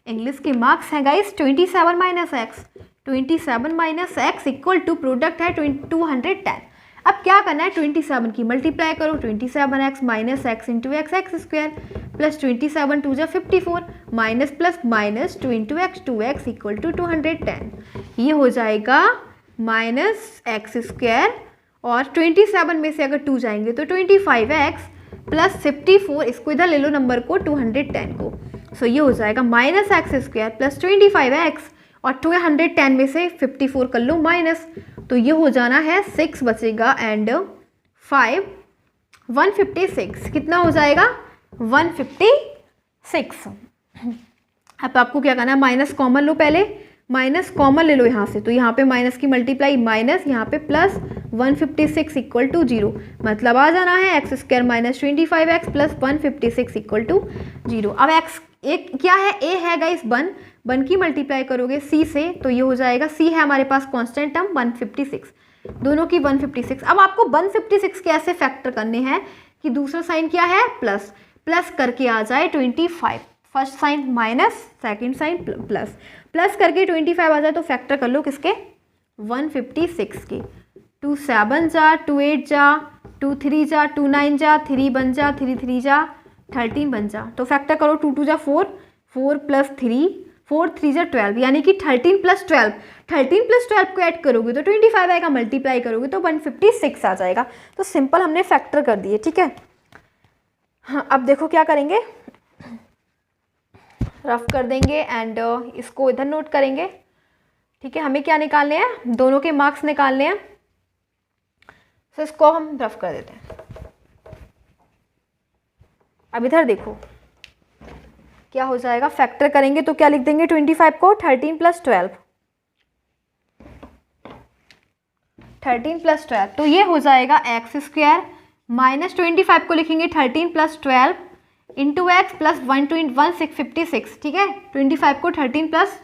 इंग्लिश के मार्क्स हैं guys 27 minus x, 27 minus x equal to product है 210। अब क्या करना है, 27 की मल्टीप्लाई करो, 27x minus x into x square plus 27 2 जा 54 minus plus minus 2 into x 2x equal to 210। ये हो जाएगा माइनस एक्स स्क्वायर और 27 में से अगर 2 जाएंगे तो 25x प्लस 54, इसको इधर ले लो नंबर को 210 को, सो ये हो जाएगा minus x square plus 25x और 210 में से 54 कर लो माइनस, तो ये हो जाना है 6 बचेगा एंड 5 156, कितना हो जाएगा 156। अब आपको क्या करना है, माइनस कॉमन लो, पहले माइनस कॉमन ले लो यहाँ से, तो यहाँ पे माइनस की मल्टीप्लाई माइनस, यहाँ पे प्लस 156 इक्वल टू 0, मतलब आ जाना है x square minus 25x plus 156 equal to 0। अब एक्स एक क्या है, ए है गाइस 1 की मल्टीप्लाई करोगे सी से तो ये हो जाएगा, सी है हमारे पास कांस्टेंट टर्म 156, दोनों की 156। अब आपको 156 कैसे फैक्टर करने हैं कि दूसरा साइन क्या है प्लस, प्लस करके आ जाए 25, first sign minus second sign plus, plus करके 25 आ जाए तो फैक्टर कर लो किसके 156 के, 2 7 जा 2 8 जा 2 3 जा 2 9 जा 3 बन जा 3 3 जा 13 बन जा, तो फैक्टर करो 2 2 जा 4 4 प्लस 3 4 3 जा 12, यानी कि 13 प्लस 12 को ऐड करोगे तो 25 आएगा, मल्टीप्लाई करोगे तो 156 आ जाएगा। तो सिंपल हमने फैक्टर कर दिए, ठीक है। हाँ अब देखो क्या करेंगे, रफ कर देंगे एंड इसको इधर नोट करेंगे, ठीक है। हमें क्या निकालने हैं, दोनों के मार्क्स निकालने हैं, तो इसको हम रफ कर देते हैं। अब इधर देखो क्या हो जाएगा, फैक्टर करेंगे तो क्या लिख देंगे 25 को 13 प्लस 12, 13 प्लस 12, तो ये हो जाएगा एक्स स्क्वायर माइनस 25 को लिखेंगे 13 प्लस 12 इंटू एक्स प्लस 156, ठीक है। 25 को 13 प्लस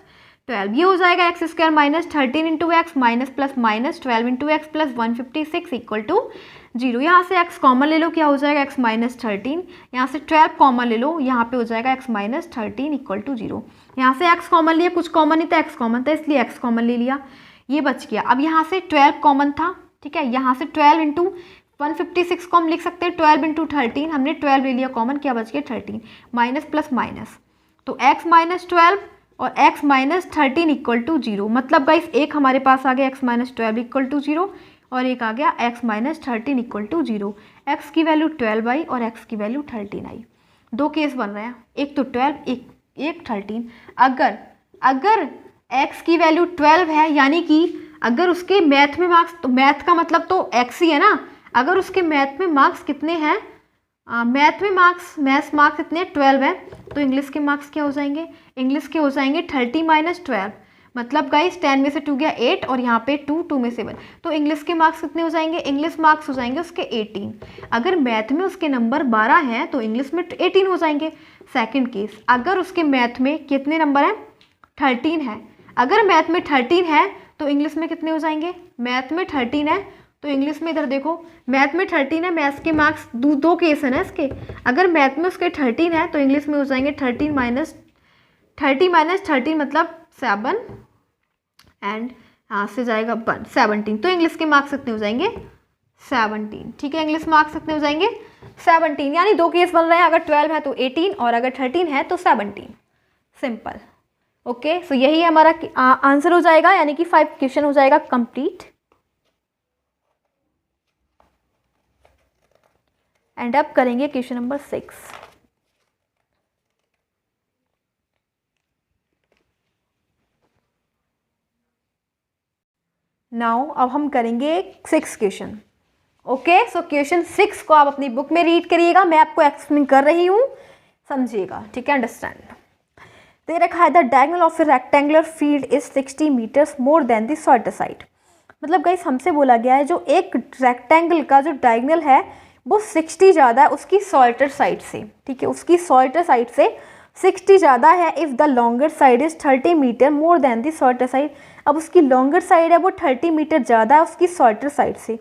12, ये हो जाएगा x square minus 13 into x minus plus minus 12 into x plus 156 equal to 0। यहाँ से x कॉमन ले लो, क्या हो जाएगा x माइनस 13, यहाँ से 12 कॉमन ले लो, यहाँ पे हो जाएगा x माइनस 13 इक्वल टू 0। यहाँ से x कॉमन लिया, कुछ कॉमन नहीं था, x कॉमन था इसलिए x कॉमन ले लिया, ये बच गया। अब यहाँ से 12 कॉमन था, ठीक है, यहाँ से 12 इंटू 156 को हम लिख सकते हैं 12 इंटू 13, हमने 12 ले लिया कॉमन, क्या बच गया 13, माइनस प्लस माइनस, तो x माइनस 12 और x माइनस 13 इक्वल टू 0, मतलब गाइस एक हमारे पास आ गया x माइनस 12 इक्वल टू 0 और एक आ गया x minus 13 equal to 0। x की वैल्यू 12 आई और x की वैल्यू 13 आई, दो केस बन रहे हैं, एक तो 12 एक 13। अगर x की वैल्यू 12 है, यानी कि अगर उसके मैथ में मार्क्स, तो मैथ का मतलब तो x ही है ना, अगर उसके मैथ में मार्क्स कितने हैं, मैथ में मैथ्स मार्क्स कितने 12 है, तो इंग्लिश के मार्क्स क्या हो जाएंगे, इंग्लिश के हो जाएंगे 30 माइनस 12, मतलब गाइस 10 में से 2 गया 8 और यहाँ पे 2 में से 1, तो इंग्लिश के मार्क्स कितने हो जाएंगे, इंग्लिश मार्क्स हो जाएंगे उसके 18। अगर मैथ में उसके नंबर 12 हैं तो इंग्लिश में 18 हो जाएंगे। सेकंड केस, अगर उसके मैथ में कितने नंबर हैं 13 है, अगर मैथ में 13 है तो इंग्लिश में कितने हो जाएंगे, मैथ में 13 है तो इंग्लिश में इधर देखो मैथ में 13 है, मैथ्स के मार्क्स दो केस है ना इसके, अगर मैथ में उसके 13 है तो इंग्लिश में हो जाएंगे 30 माइनस 13 मतलब 7 एंड यहाँ से जाएगा 1 17, तो इंग्लिश के मार्क्स कितने हो जाएंगे 17, ठीक है। इंग्लिश मार्क्स कितने हो जाएंगे 17, यानी दो केस बन रहे हैं, अगर 12 है तो 18 और अगर 13 है तो 17, सिंपल। ओके, सो यही हमारा आंसर हो जाएगा, यानी कि 5 क्वेश्चन हो जाएगा कंप्लीट। एंड अब करेंगे क्वेश्चन नंबर 6। नाउ अब हम करेंगे 6 क्वेश्चन। ओके, सो क्वेश्चन 6 को आप अपनी बुक में रीड करिएगा, मैं आपको एक्सप्लेन कर रही हूँ, समझिएगा, ठीक है, अंडरस्टैंड। दे रखा है the diagonal of a rectangular field is 60 meters more than the shorter side. मतलब गाइस हमसे बोला गया है जो एक रेक्टेंगल का जो डायगोनल है वो 60 ज़्यादा है उसकी शॉर्टर साइड से, ठीक है, उसकी शॉर्टर साइड से 60 ज़्यादा है if the longer side is 30 meter more than the shorter side. अब उसकी लॉन्गर साइड है वो 30 मीटर ज़्यादा है उसकी शॉर्टर साइड से,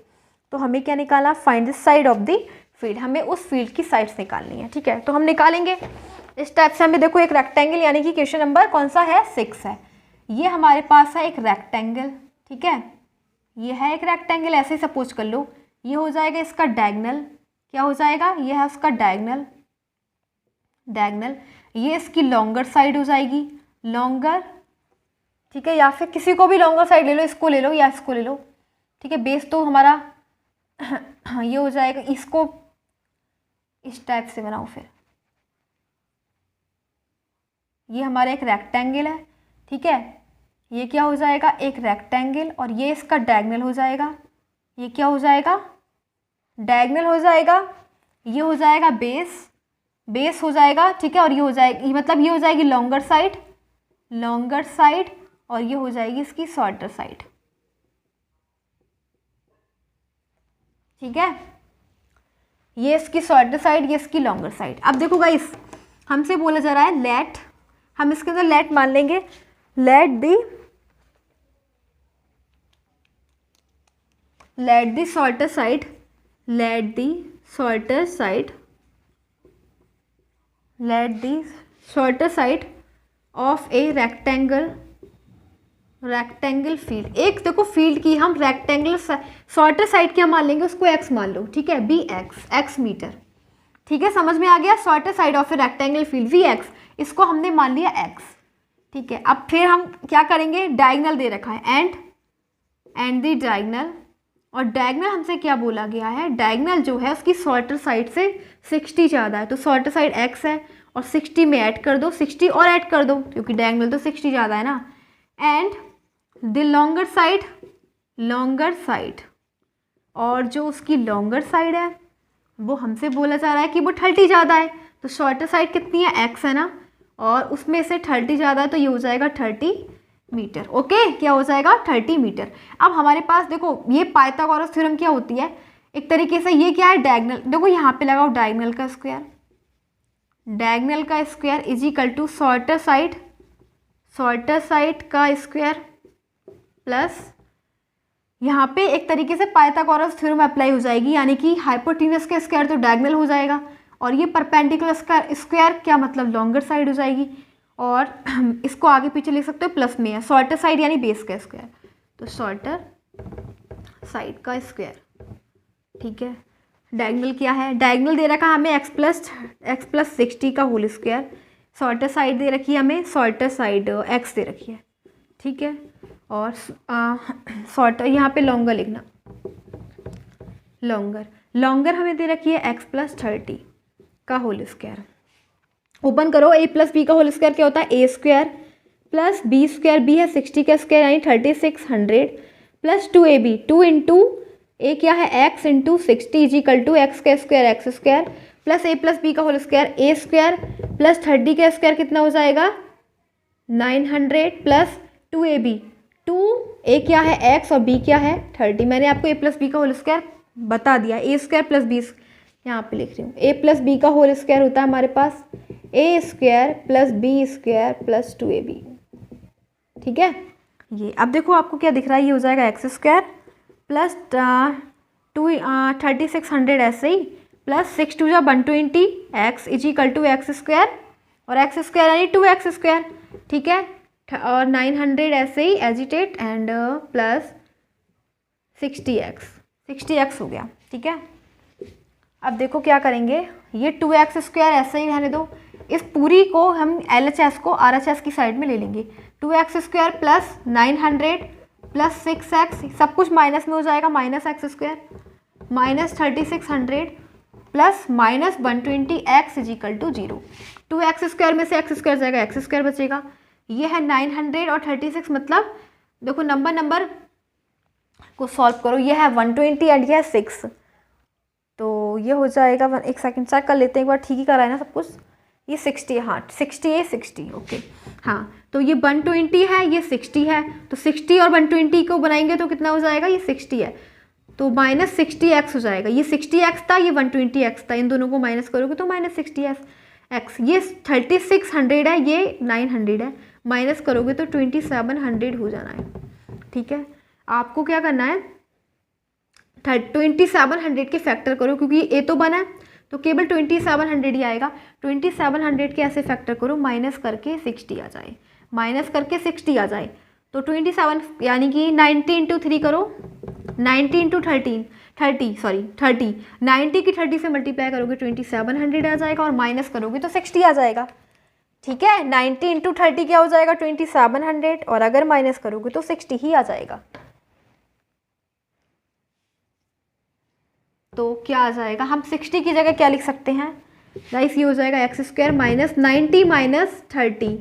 तो हमें क्या निकाला, find the side of the field, हमें उस फील्ड की साइड्स निकालनी है, ठीक है। तो हम निकालेंगे इस टाइप से। हमें देखो एक रेक्टेंगल, यानी कि क्वेश्चन नंबर कौन सा है 6 है, ये हमारे पास है एक रेक्टेंगल, ठीक है, ये है एक रेक्टेंगल, ऐसे ही सपोज कर लो, ये हो जाएगा इसका डायगोनल, क्या हो जाएगा, ये है उसका डायगोनल, ये इसकी लॉन्गर साइड हो जाएगी, लॉन्गर, ठीक है, या फिर किसी को भी लॉन्गर साइड ले लो, इसको ले लो या इसको ले लो, ठीक है, बेस तो हमारा ये हो जाएगा, इसको इस टाइप से बनाओ फिर। ये हमारा एक रेक्टेंगल है, ठीक है, ये क्या हो जाएगा, एक रेक्टेंगल, और ये इसका डायगोनल हो जाएगा। ये क्या हो जाएगा, डायगोनल हो जाएगा। ये हो जाएगा बेस, बेस हो जाएगा, ठीक है, और ये हो जाएगी, मतलब ये हो जाएगी लॉन्गर साइड, लॉन्गर साइड, और ये हो जाएगी इसकी शॉर्टर साइड, ठीक है। ये इसकी शॉर्टर साइड, ये इसकी लॉन्गर साइड। अब देखो गाइस, हमसे बोला जा रहा है लेट, हम इसके अंदर लेट मान लेंगे, let the shorter side, let the shorter side, let the shorter side of a rectangle, rectangle field. एक देखो फील्ड की हम रेक्टेंगल शॉर्टर साइड क्या मान लेंगे, उसको एक्स मान लो, ठीक है, बी एक्स मीटर, ठीक है, समझ में आ गया। Shorter side of a rectangle field be x, इसको हमने मान लिया एक्स, ठीक है। अब फिर हम क्या करेंगे, डायगोनल दे रखा है एंड दी डायगोनल, और डायगोनल हमसे क्या बोला गया है, डायगोनल जो है उसकी शॉर्टर साइड से 60 ज़्यादा है, तो शॉर्टर साइड एक्स है, और 60 में ऐड कर दो, 60 और ऐड कर दो, क्योंकि डायगोनल तो 60 ज़्यादा है ना। And the longer side, longer side, और जो उसकी लॉन्गर साइड है वो हमसे बोला जा रहा है कि वो 30 ज़्यादा है, तो शॉर्टर साइड कितनी है, एक्स है ना, और उसमें से 30 ज़्यादा है, तो ये हो जाएगा 30 मीटर। ओके, क्या हो जाएगा, 30 मीटर। अब हमारे पास देखो ये पाइथागोरस थ्योरम क्या होती है, एक तरीके से ये क्या है, डायगोनल, देखो यहाँ पे लगाओ डायगोनल का स्क्वायर, डायगोनल का square is equal to shorter side, shorter side का स्क्वायर प्लस यहाँ पे एक तरीके से पाइथागोरस थ्योरम अप्लाई हो जाएगी, यानी कि हाइपोटेन्यूस का स्क्वायर तो डायगोनल हो जाएगा, और ये परपेंडिकुलर का स्क्वायर क्या मतलब लॉन्गर साइड हो जाएगी, और इसको आगे पीछे लिख सकते हो प्लस में है शॉर्टर साइड यानी बेस का स्क्वायर, तो शॉर्टर साइड का स्क्वायर, ठीक है। डायगोनल क्या है, डायगोनल दे रखा है हमें एक्स प्लस 60 का होल स्क्वायर, शॉर्टर साइड दे रखी है हमें, शॉर्टर साइड एक्स दे रखी है, ठीक है, और शॉर्टर यहाँ पे लॉन्गर लिखना, लॉन्गर हमें दे रखी है एक्स प्लस 30 का होल स्क्वायर। ओपन करो, ए प्लस बी का होल स्क्वायर क्या होता है, ए square plus B square, b है 60 का स्क्वायर यानी 3600 प्लस 2ab, 2 इंटू ए क्या है x into 60 is equal to x का square x square plus a plus B का whole square a square plus 30 का स्क्वायर कितना हो जाएगा 900 प्लस 2ab, 2 ए क्या है एक्स और बी क्या है 30। मैंने आपको ए प्लस बी का होल स्क्वायर बता दिया, ए स्क्वायर प्लस बी, यहाँ पे लिख रही हूँ, ए प्लस बी का होल स्क्वायर होता है हमारे पास a square plus B square plus 2ab, ठीक है। ये अब देखो आपको क्या दिख रहा है, ये हो जाएगा एक्स स्क्वायर प्लस 3600 ऐसे ही प्लस 6 2 जा 120 x is equal to x square और एक्स स्क्वायर यानी 2x स्क्वायर, ठीक है, और 900 ऐसे ही एजिटेट एंड प्लस 60x हो गया, ठीक है। अब देखो क्या करेंगे, ये 2x स्क्वायर ऐसे ही रहने दो, इस पूरी को हम LHS को RHS की साइड में ले लेंगे, 2x square plus 900 plus 6x, सब कुछ माइनस में हो जाएगा, minus x square minus 3600 plus minus 120 x is equal to 0। 2x square में से एक्स स्क्वायर जाएगा, एक्स स्क्वायर बचेगा, ये है 900 और 36, मतलब देखो नंबर को सॉल्व करो, ये है 120 एंड ये है 6, तो ये हो जाएगा, एक सेकंड चेक कर लेते हैं एक बार, ठीक ही करा है ना सब कुछ, ये 60, हाँ 60 है 60, ओके, हाँ तो ये 120 है ये 60 है, तो 60 और 120 को बनाएंगे तो कितना हो जाएगा, ये 60 है तो माइनस 60x हो जाएगा, ये 60x था ये 120x था, इन दोनों को माइनस करोगे तो माइनस 60x, ये 3600 है ये 900 है, माइनस करोगे तो 2700 हो जाना है, ठीक है। आपको क्या करना है 2700 के फैक्टर करो, क्योंकि ए तो बना तो केवल 2700 ही आएगा, 2700 के ऐसे फैक्टर करो माइनस करके 60 आ जाए, माइनस करके 60 आ जाए, तो 27 यानी कि 90 इंटू 3 करो, 90 इंटू 30 90 की 30 से मल्टीप्लाई करोगे 2700 आ जाएगा और माइनस करोगे तो 60 आ जाएगा, ठीक है। 90 इंटू 30 क्या हो जाएगा 2700 और अगर माइनस करोगे तो 60 ही आ जाएगा। तो क्या आ जाएगा, हम 60 की जगह क्या लिख सकते हैं गाइस, ये हो जाएगा x square minus 90 minus 30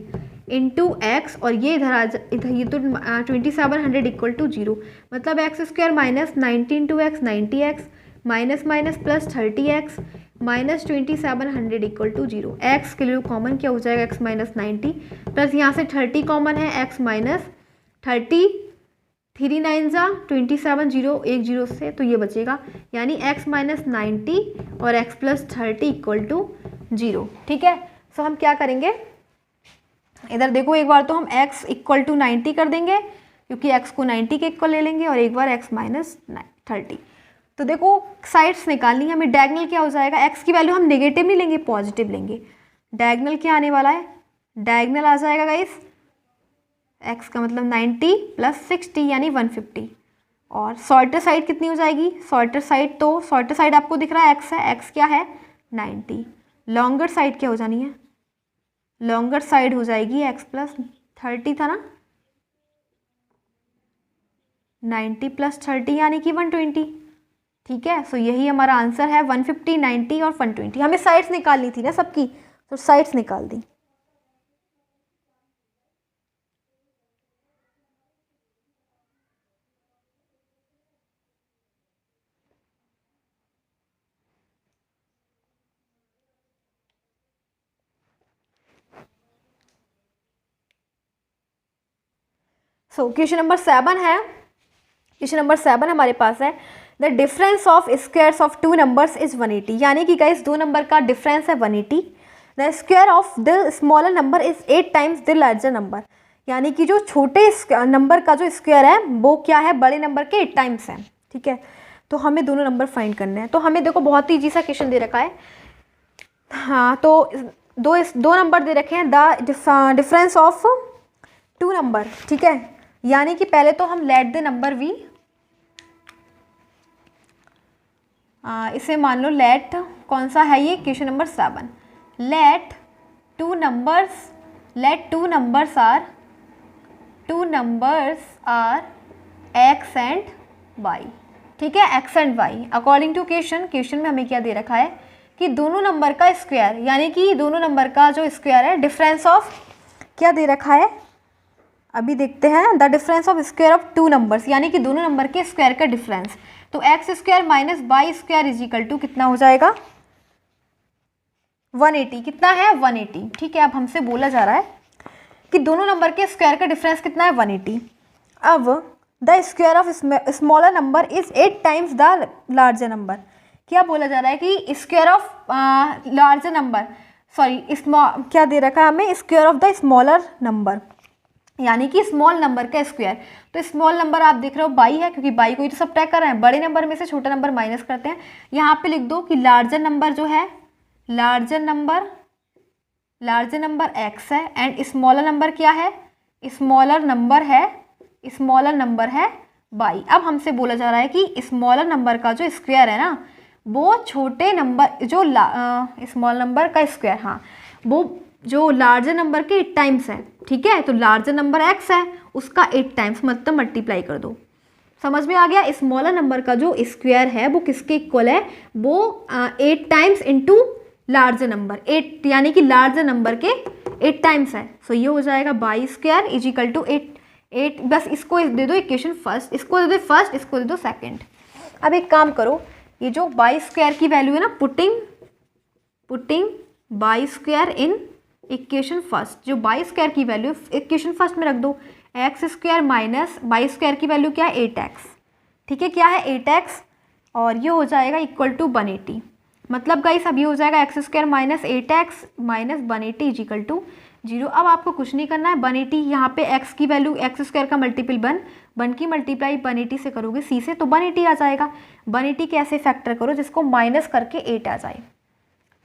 into x, और ये इधर इधर ये तो 2700 इक्वल टू 0, मतलब x square minus 90 into x 90 x minus minus plus 30 x minus 2700 equal to 0। X के लिए कॉमन क्या हो जाएगा, एक्स माइनस 90 प्लस यहाँ से 30 कॉमन है, एक्स माइनस 30, 3 9 जा 27, 0 1 0 से, तो ये बचेगा, यानी एक्स माइनस 90 और एक्स प्लस 30 इक्वल टू 0। ठीक है, सो हम क्या करेंगे, इधर देखो एक बार तो हम x इक्वल टू 90 कर देंगे, क्योंकि x को 90 के इक्वल ले लेंगे, और एक बार x माइनस 30। तो देखो साइड्स निकालनी है हमें, डायगनल क्या हो जाएगा, x की वैल्यू हम नेगेटिव नहीं लेंगे, पॉजिटिव लेंगे। डायगनल क्या आने वाला है, डायगनल आ जाएगा गाइस, x का मतलब 90 प्लस 60 यानी 150, और शॉर्टर साइड कितनी हो जाएगी, शॉर्टर साइड, तो शॉर्टर साइड आपको दिख रहा है x है, x क्या है 90, लॉन्गर साइड क्या हो जानी है, लॉन्गर साइड हो जाएगी x प्लस 30 था ना, 90 प्लस 30 यानी कि 120। ठीक है, सो यही हमारा आंसर है, 150, 90 और 120। हमें साइड्स निकालनी थी ना सबकी, तो साइड्स निकाल दी। सो क्वेश्चन नंबर 7 है, क्वेश्चन नंबर 7 हमारे पास है, the difference of squares of 2 numbers is 180, यानी कि गाइस 2 नंबर का डिफरेंस है 180। The square of the smaller number is 8 times the larger number, यानी कि जो छोटे नंबर का जो स्क्वायर है वो क्या है, बड़े नंबर के 8 टाइम्स है। ठीक है, तो हमें दोनों नंबर फाइंड करने हैं। तो हमें देखो बहुत ही इजी सा क्वेश्चन दे रखा है, हाँ, तो दो नंबर दे रखे हैं, द डिफरेंस ऑफ 2 नंबर। ठीक है, यानी कि पहले तो हम लेट द नंबर वी, इसे मान लो लेट, कौन सा है ये, question number 7, let two numbers are x and y. ठीक है, x and y according to question में हमें क्या दे रखा है कि दोनों नंबर का स्क्वायर, यानी कि दोनों नंबर का जो स्क्वायर है, डिफरेंस ऑफ क्या दे रखा है, अभी देखते हैं, the difference of square of 2 numbers, यानी कि दोनों नंबर के स्क्वायर का डिफरेंस। तो x square minus y square is equal to कितना हो जाएगा, 180। कितना है, 180। ठीक है, अब हमसे बोला जा रहा है कि दोनों नंबर के स्क्वायर का डिफरेंस कितना है, 180। अब the square of smaller number is 8 times the larger number, क्या बोला जा रहा है कि square of larger number, sorry क्या दे रखा है हमें, square of the smaller number, यानी कि स्मॉल नंबर का स्क्वायर। तो स्मॉल नंबर आप देख रहे हो बाई है, क्योंकि बाई को ही तो सब टैग कर रहे हैं, बड़े नंबर में से छोटा नंबर माइनस करते हैं। यहाँ पे लिख दो कि लार्जर नंबर जो है, लार्जर नंबर एक्स है, एंड स्मॉलर नंबर क्या है, स्मॉलर नंबर है बाई। अब हमसे बोला जा रहा है कि स्मॉलर नंबर का जो स्क्वायर है ना, वो छोटे नंबर जो स्मॉल नंबर का स्क्वायर, हाँ, वो जो लार्जर नंबर के 8 टाइम्स है। ठीक है, तो लार्जर नंबर x है, उसका 8 टाइम्स, मतलब मल्टीप्लाई कर दो। समझ में आ गया, स्मॉलर नंबर का जो स्क्वायर है वो किसके इक्वल है, वो 8 टाइम्स इंटू लार्जर नंबर 8, यानी कि लार्जर नंबर के 8 टाइम्स है। सो ये हो जाएगा y square is equal to 8। बस इसको दे दो इक्वेशन फर्स्ट, इसको दे दो फर्स्ट, इसको दे दो सेकेंड। अब एक काम करो, ये जो बाई स्क्वायर की वैल्यू है ना, putting by square in equation first, जो बाई स्क्वायर की वैल्यू इक्वेशन फर्स्ट में रख दो, x square minus by square की वैल्यू क्या है, 8x। ठीक है, क्या है 8x, और ये हो जाएगा इक्वल टू 180। मतलब गाइस अब ये हो जाएगा x square minus 8x minus 180 is equal to 0। अब आपको कुछ नहीं करना है, 180 यहाँ पे x की वैल्यू, एक्स स्क्वायर का मल्टीपल 1 की मल्टीप्लाई 180 से करोगे c से, तो 180 आ जाएगा। 180 के ऐसे फैक्टर करो जिसको माइनस करके 8 आ जाए।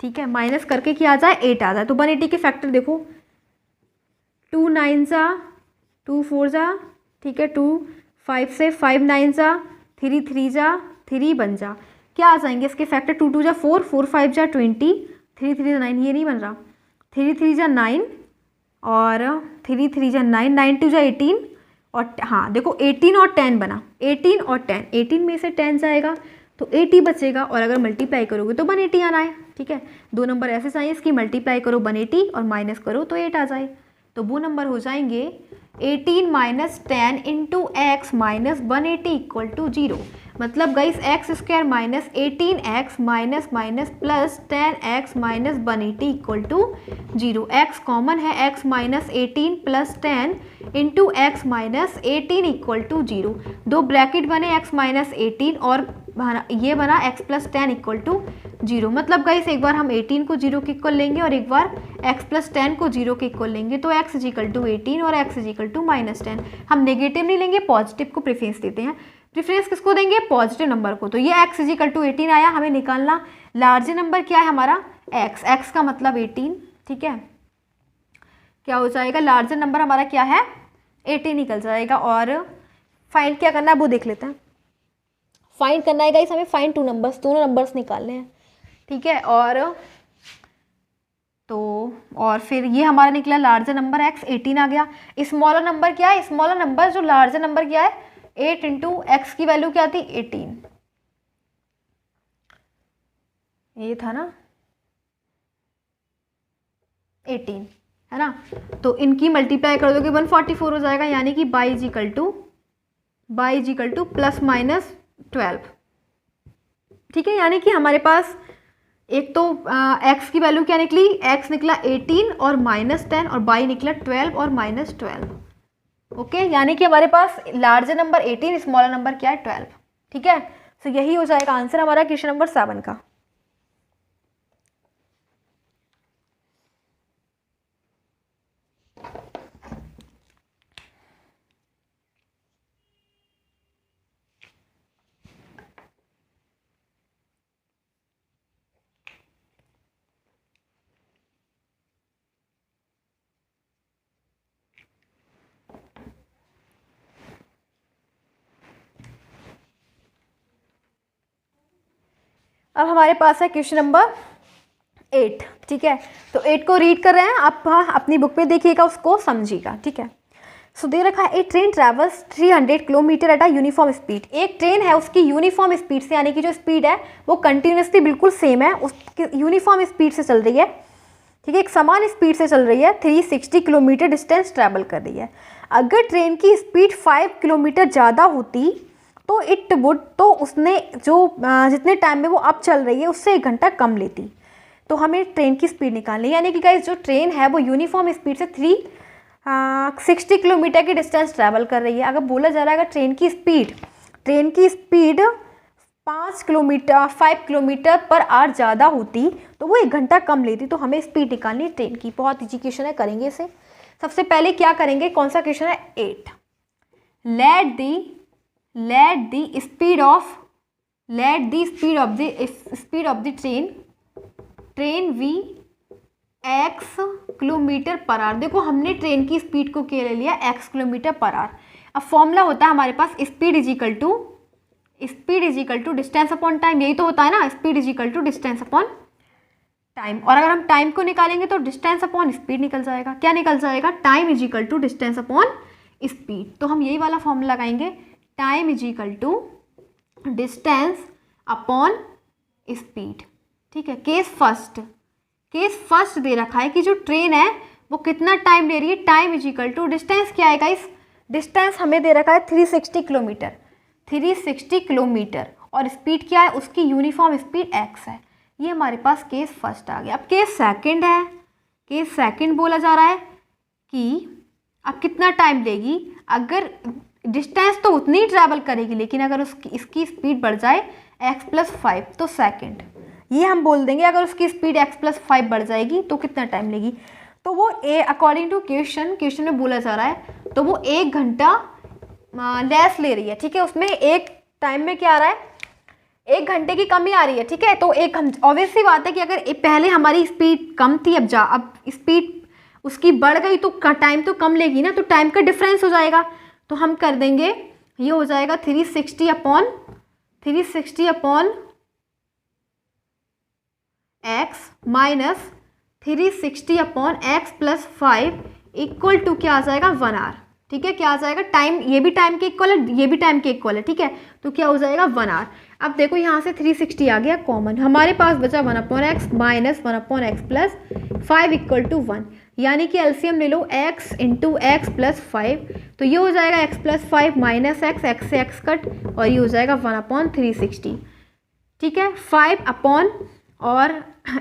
ठीक है, माइनस करके क्या आ जाए, 8 आ जाए। तो 180 के फैक्टर देखो, 2 9 जा 2 4 जा, ठीक है, 2 5 से 5 9 जा, 3 3 जा 3 बन जा, क्या आ जाएंगे इसके फैक्टर, 2 2 जा 4 4 5 जा 20, 3 3 जा 9, ये नहीं बन रहा, 3 3 जा 9 और 3 3 जा 9, 9 2 जा 18, और हाँ देखो 18 और 10 बना, 18 और 10, 18 में से 10 जाएगा तो 80 बचेगा, और अगर मल्टीप्लाई करोगे तो 180 आना है। ठीक है, 2 नंबर ऐसे चाहिए, इसकी मल्टीप्लाई करो 180 और माइनस करो तो 8 आ जाए। तो वो नंबर हो जाएंगे 18 minus 10 into x minus 180 equal to 0। मतलब guys x square minus 18x minus minus plus 10x minus 180 equal to 0। X common है, x minus 18 plus 10 into x minus 18 equal to 0। 2 bracket बने x माइनस 18 और ये बना x plus 10 equal to 0। मतलब guys एक बार हम 18 को 0 के इक्वल लेंगे और एक बार x प्लस 10 को 0 के इक्वल लेंगे, तो x इज इक्वल टू 18 और x is equal to minus 10। हम नेगेटिव नहीं लेंगे, पॉजिटिव को प्रेफरेंस देते हैं। प्रेफरेंस किसको देंगे? पॉजिटिव नंबर को। तो ये x इज इक्वल टू 18 आया। हमें निकालना लार्जर नंबर क्या है हमारा? x का मतलब 18। ठीक है, क्या हो जाएगा? लार्जर नंबर हमारा क्या है? 18 निकल जाएगा। और फाइंड क्या करना है वो देख लेते हैं। फाइंड करना है गाइस हमें, फाइंड टू नंबर्स, दोनों नंबर्स निकालने हैं। ठीक है, और फिर ये हमारा निकला लार्जर नंबर x 18 आ गया। स्मॉलर नंबर क्या है? स्मॉलर नंबर जो लार्जर नंबर क्या है? 8 इंटू एक्स की वैल्यू क्या थी? 18। ये था ना 18, है ना? तो इनकी मल्टीप्लाई कर दोगे 144 हो जाएगा, यानी कि y is equal two plus minus 12। ठीक है, यानी कि हमारे पास एक तो x की वैल्यू क्या निकली? x निकला 18 और माइनस 10 और y निकला 12 और माइनस 12। ओके, यानी कि हमारे पास लार्जर नंबर 18, स्मॉलर नंबर क्या है? 12। ठीक है, तो यही हो जाएगा आंसर हमारा क्वेश्चन नंबर 7 का। अब हमारे पास है क्वेश्चन नंबर 8। ठीक है, तो 8 को रीड कर रहे हैं आप, अपनी बुक में देखिएगा, उसको समझिएगा। ठीक है, सो दे रखा है a train travels 300 kilometre at a uniform speed. एक ट्रेन है, उसकी यूनिफॉर्म स्पीड से, यानी कि जो स्पीड है वो कंटिन्यूसली बिल्कुल सेम है, उसकी यूनिफॉर्म स्पीड से चल रही है। ठीक है, एक समान स्पीड से चल रही है, 360 किलोमीटर डिस्टेंस ट्रैवल कर रही है। अगर ट्रेन की स्पीड 5 किलोमीटर ज़्यादा होती तो इट वुड, तो उसने जो जितने टाइम में वो अब चल रही है उससे 1 घंटा कम लेती। तो हमें ट्रेन की स्पीड निकालनी है, यानी कि गाइस जो ट्रेन है वो यूनिफॉर्म स्पीड से 360 किलोमीटर की डिस्टेंस ट्रैवल कर रही है। अगर बोला जा रहा है अगर ट्रेन की स्पीड 5 किलोमीटर पर आवर ज़्यादा होती तो वो 1 घंटा कम लेती। तो हमें स्पीड निकालनी है ट्रेन की। बहुत ईजी क्वेश्चन है, करेंगे इसे। सबसे पहले क्या करेंगे? कौन सा क्वेश्चन है? 8। let the speed of the train v x kilometre per our. देखो हमने ट्रेन की स्पीड को क्या ले लिया? x kilometre per hour. अब फॉर्मूला होता है हमारे पास speed is equal to distance upon time. यही तो होता है ना, speed is equal to distance upon time. और अगर हम टाइम को निकालेंगे तो डिस्टेंस अपॉन स्पीड निकल जाएगा। क्या निकल जाएगा? Time is equal to distance upon speed. तो हम यही वाला फॉर्मूला लगाएंगे, time is equal to distance upon speed. ठीक है, केस फर्स्ट दे रखा है कि जो ट्रेन है वो कितना टाइम ले रही है? Time is equal to distance क्या आएगा? इस डिस्टेंस हमें दे रखा है 360 किलोमीटर और स्पीड क्या है? उसकी यूनिफॉर्म स्पीड x है। ये हमारे पास केस फर्स्ट आ गया। अब केस सेकंड है। केस सेकंड बोला जा रहा है कि अब कितना टाइम लेगी? अगर डिस्टेंस तो उतनी ही ट्रैवल करेगी, लेकिन अगर इसकी स्पीड बढ़ जाए x प्लस 5 तो सेकंड। ये हम बोल देंगे अगर उसकी स्पीड x प्लस 5 बढ़ जाएगी तो कितना टाइम लेगी? तो वो अकॉर्डिंग टू क्वेश्चन में बोला जा रहा है तो वो 1 घंटा लेस ले रही है। ठीक है, उसमें एक टाइम में क्या आ रहा है? 1 घंटे की कमी आ रही है। ठीक है, तो एक ऑब्वियस सी बात है कि अगर पहले हमारी स्पीड कम थी, अब स्पीड उसकी बढ़ गई तो टाइम तो कम लेगी ना, तो टाइम का डिफरेंस हो जाएगा। तो हम कर देंगे, ये हो जाएगा 360 upon x minus 360 upon x plus 5 equal to क्या आ जाएगा? 1 आवर। ठीक है, क्या आ जाएगा, टाइम, ये भी टाइम के इक्वल है, ये भी टाइम के इक्वल है, ठीक है, तो क्या हो जाएगा 1 आवर। अब देखो यहाँ से 360 आ गया कॉमन, हमारे पास बचा 1/x minus 1/x plus 5 equal to 1, यानी कि एलसीएम ले लो x इंटू एक्स प्लस 5, तो ये हो जाएगा x प्लस 5 माइनस x से x कट, और ये हो जाएगा 1/360, ठीक है, 5 अपॉन और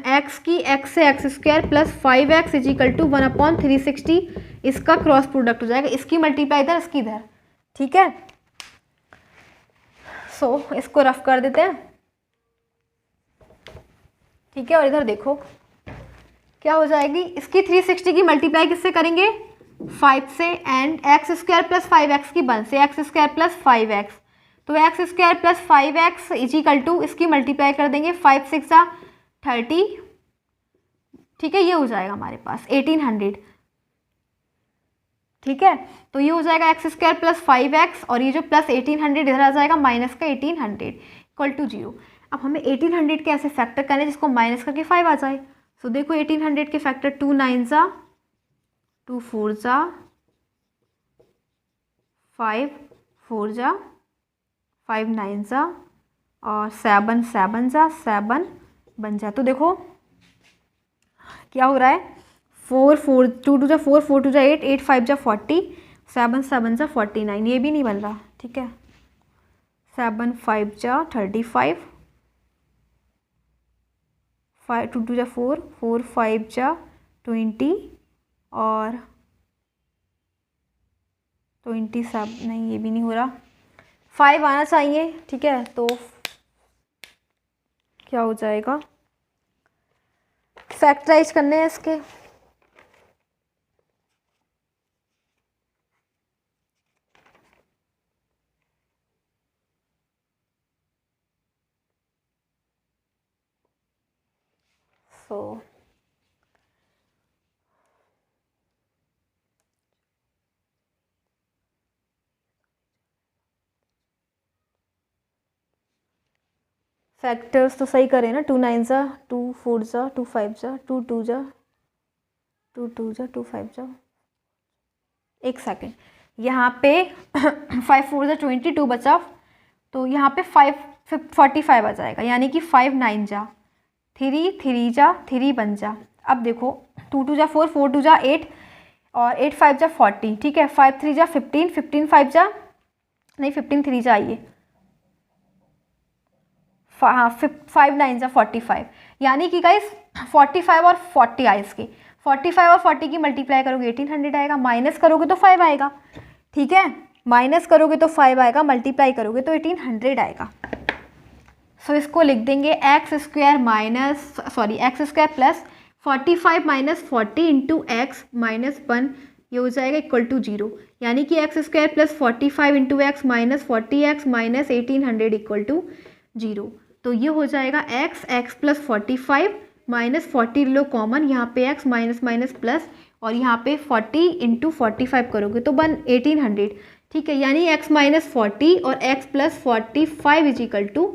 x की x से x square plus 5x equal to 1/360, इसका क्रॉस प्रोडक्ट हो जाएगा, इसकी मल्टीप्लाई इधर, इसकी इधर, ठीक है। सो इसको रफ कर देते हैं, ठीक है, और इधर देखो क्या हो जाएगी, इसकी 360 की मल्टीप्लाई किससे करेंगे, 5 से, and x square plus 5x की 1 से, एक्स स्क्वायर प्लस 5x, तो x square plus 5x equal to इसकी मल्टीप्लाई कर देंगे 5 6 30, ठीक है, ये हो जाएगा हमारे पास 1800, ठीक है, तो ये हो जाएगा एक्स स्क्वायर प्लस 5x, और ये जो प्लस 1800 इधर आ जाएगा माइनस का 1800 इक्वल टू 0। अब हमें 1800 के ऐसे फैक्टर करने जिसको माइनस करके 5 आ जाए, तो देखो 1800 के फैक्टर 2 9 जा 2 4 जा 5 4 जा 5 9 जा और 7 7 जा 7 बन जा, तो देखो क्या हो रहा है, 4 4 2 2 जा 4 4 2 जा 8 8 5 जा 40 7 7 जा 49, ये भी नहीं बन रहा, ठीक है, 7 5 जा 35 5 2 2 जा 4 4 5 जा 20 और 27, नहीं ये भी नहीं हो रहा, 5 आना चाहिए, ठीक है, तो क्या हो जाएगा, फैक्टराइज करने हैं इसके, सो फैक्टर्स तो सही करें ना, 2 9 जा 2 4 जा 2 5 जा 2 2 जा 2 2 जा 2 5 जा, एक सेकेंड, यहाँ पे 5 4 जा 22 बचा, तो यहाँ पे 45 आ जाएगा, यानी कि 5 9 जा 3 3 जा 3 बन जा। अब देखो 2 2 जा 4 4 2 जा 8 और 8 5 जा 40, ठीक है, 5 3 जा 15 15 5 जा नहीं 15 3 जा, आइए हाँ 5 9 जा 45, यानी कि गाइस 45 और 40 आए इसके, 45 और 40 की मल्टीप्लाई करोगे 1800 आएगा, माइनस करोगे तो 5 आएगा, ठीक है, माइनस करोगे तो 5 आएगा, मल्टीप्लाई करोगे तो 1800 आएगा। सो इसको लिख देंगे x square plus 45 minus 40 into x minus 1, ये हो जाएगा इक्वल टू 0, यानी कि x square plus 45 into x minus 40x minus 1800 equal to 0, तो ये हो जाएगा x प्लस 45 माइनस 40 लो कॉमन, यहाँ पे x माइनस माइनस प्लस, और यहाँ पे 40 इंटू 45 करोगे तो बन 1800, ठीक है, यानी x माइनस 40 और x plus 45 is equal to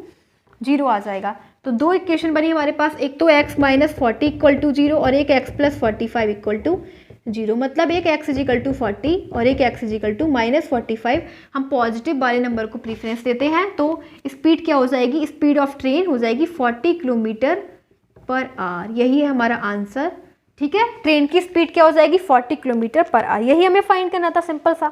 0 आ जाएगा। तो दो इक्वेशन बनी हमारे पास, एक तो x माइनस 40 इक्वल टू 0 और एक x प्लस 45 इक्वल टू 0, मतलब एक x इज इक्वल टू 40 और एक x is equal to minus 45। हम पॉजिटिव वाले नंबर को प्रीफरेंस देते हैं, तो स्पीड क्या हो जाएगी, स्पीड ऑफ ट्रेन हो जाएगी 40 किलोमीटर पर आवर, यही है हमारा आंसर, ठीक है, ट्रेन की स्पीड क्या हो जाएगी 40 किलोमीटर पर आवर, यही हमें फाइंड करना था, सिंपल सा।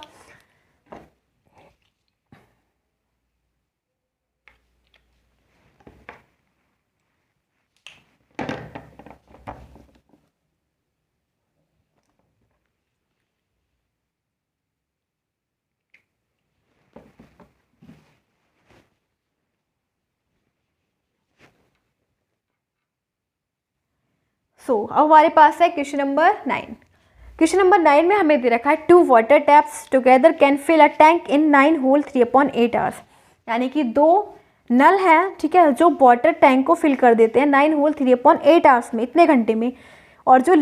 अब हमारे पास है क्वेश्चन नंबर 9। क्वेश्चन नंबर 9 में हमें दे रखा है 2 water taps together can fill a tank in 9 whole 3/8 hours, यानी कि दो नल हैं, ठीक है, जो वाटर टैंक को फिल कर देते हैं 9 होल 3/8 आवर्स में, इतने घंटे में, और जो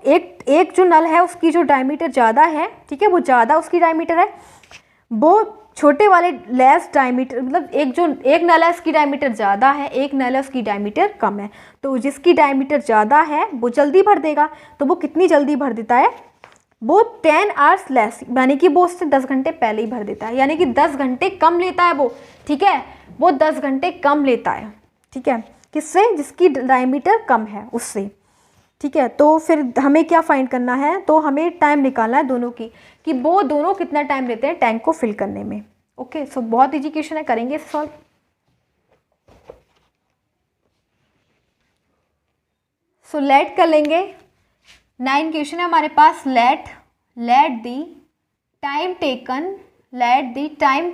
एक जो नल है उसकी जो डायमीटर ज़्यादा है, ठीक है, वो ज़्यादा उसकी डायमीटर है, वो छोटे वाले लेस डायमीटर, मतलब एक नल है उसकी डायमीटर ज़्यादा है, एक नल है उसकी डायमीटर कम है, तो जिसकी डायमीटर ज़्यादा है वो जल्दी भर देगा, तो वो कितनी जल्दी भर देता है, वो 10 आवर्स लेस, यानी कि वो उससे 10 घंटे पहले ही भर देता है, यानी कि 10 घंटे कम लेता है वो, ठीक है, वो 10 घंटे कम लेता है, ठीक है, किससे, जिसकी डायमीटर कम है उससे, ठीक है। तो फिर हमें क्या फाइंड करना है, तो हमें टाइम निकालना है दोनों की, कि वो दोनों कितना टाइम लेते हैं टैंक को फिल करने में। ओके, सो बहुत इजी क्वेश्चन है, करेंगे सॉल्व। सो लेट कर लेंगे, 9 क्वेश्चन है हमारे पास। Let the time taken, let the time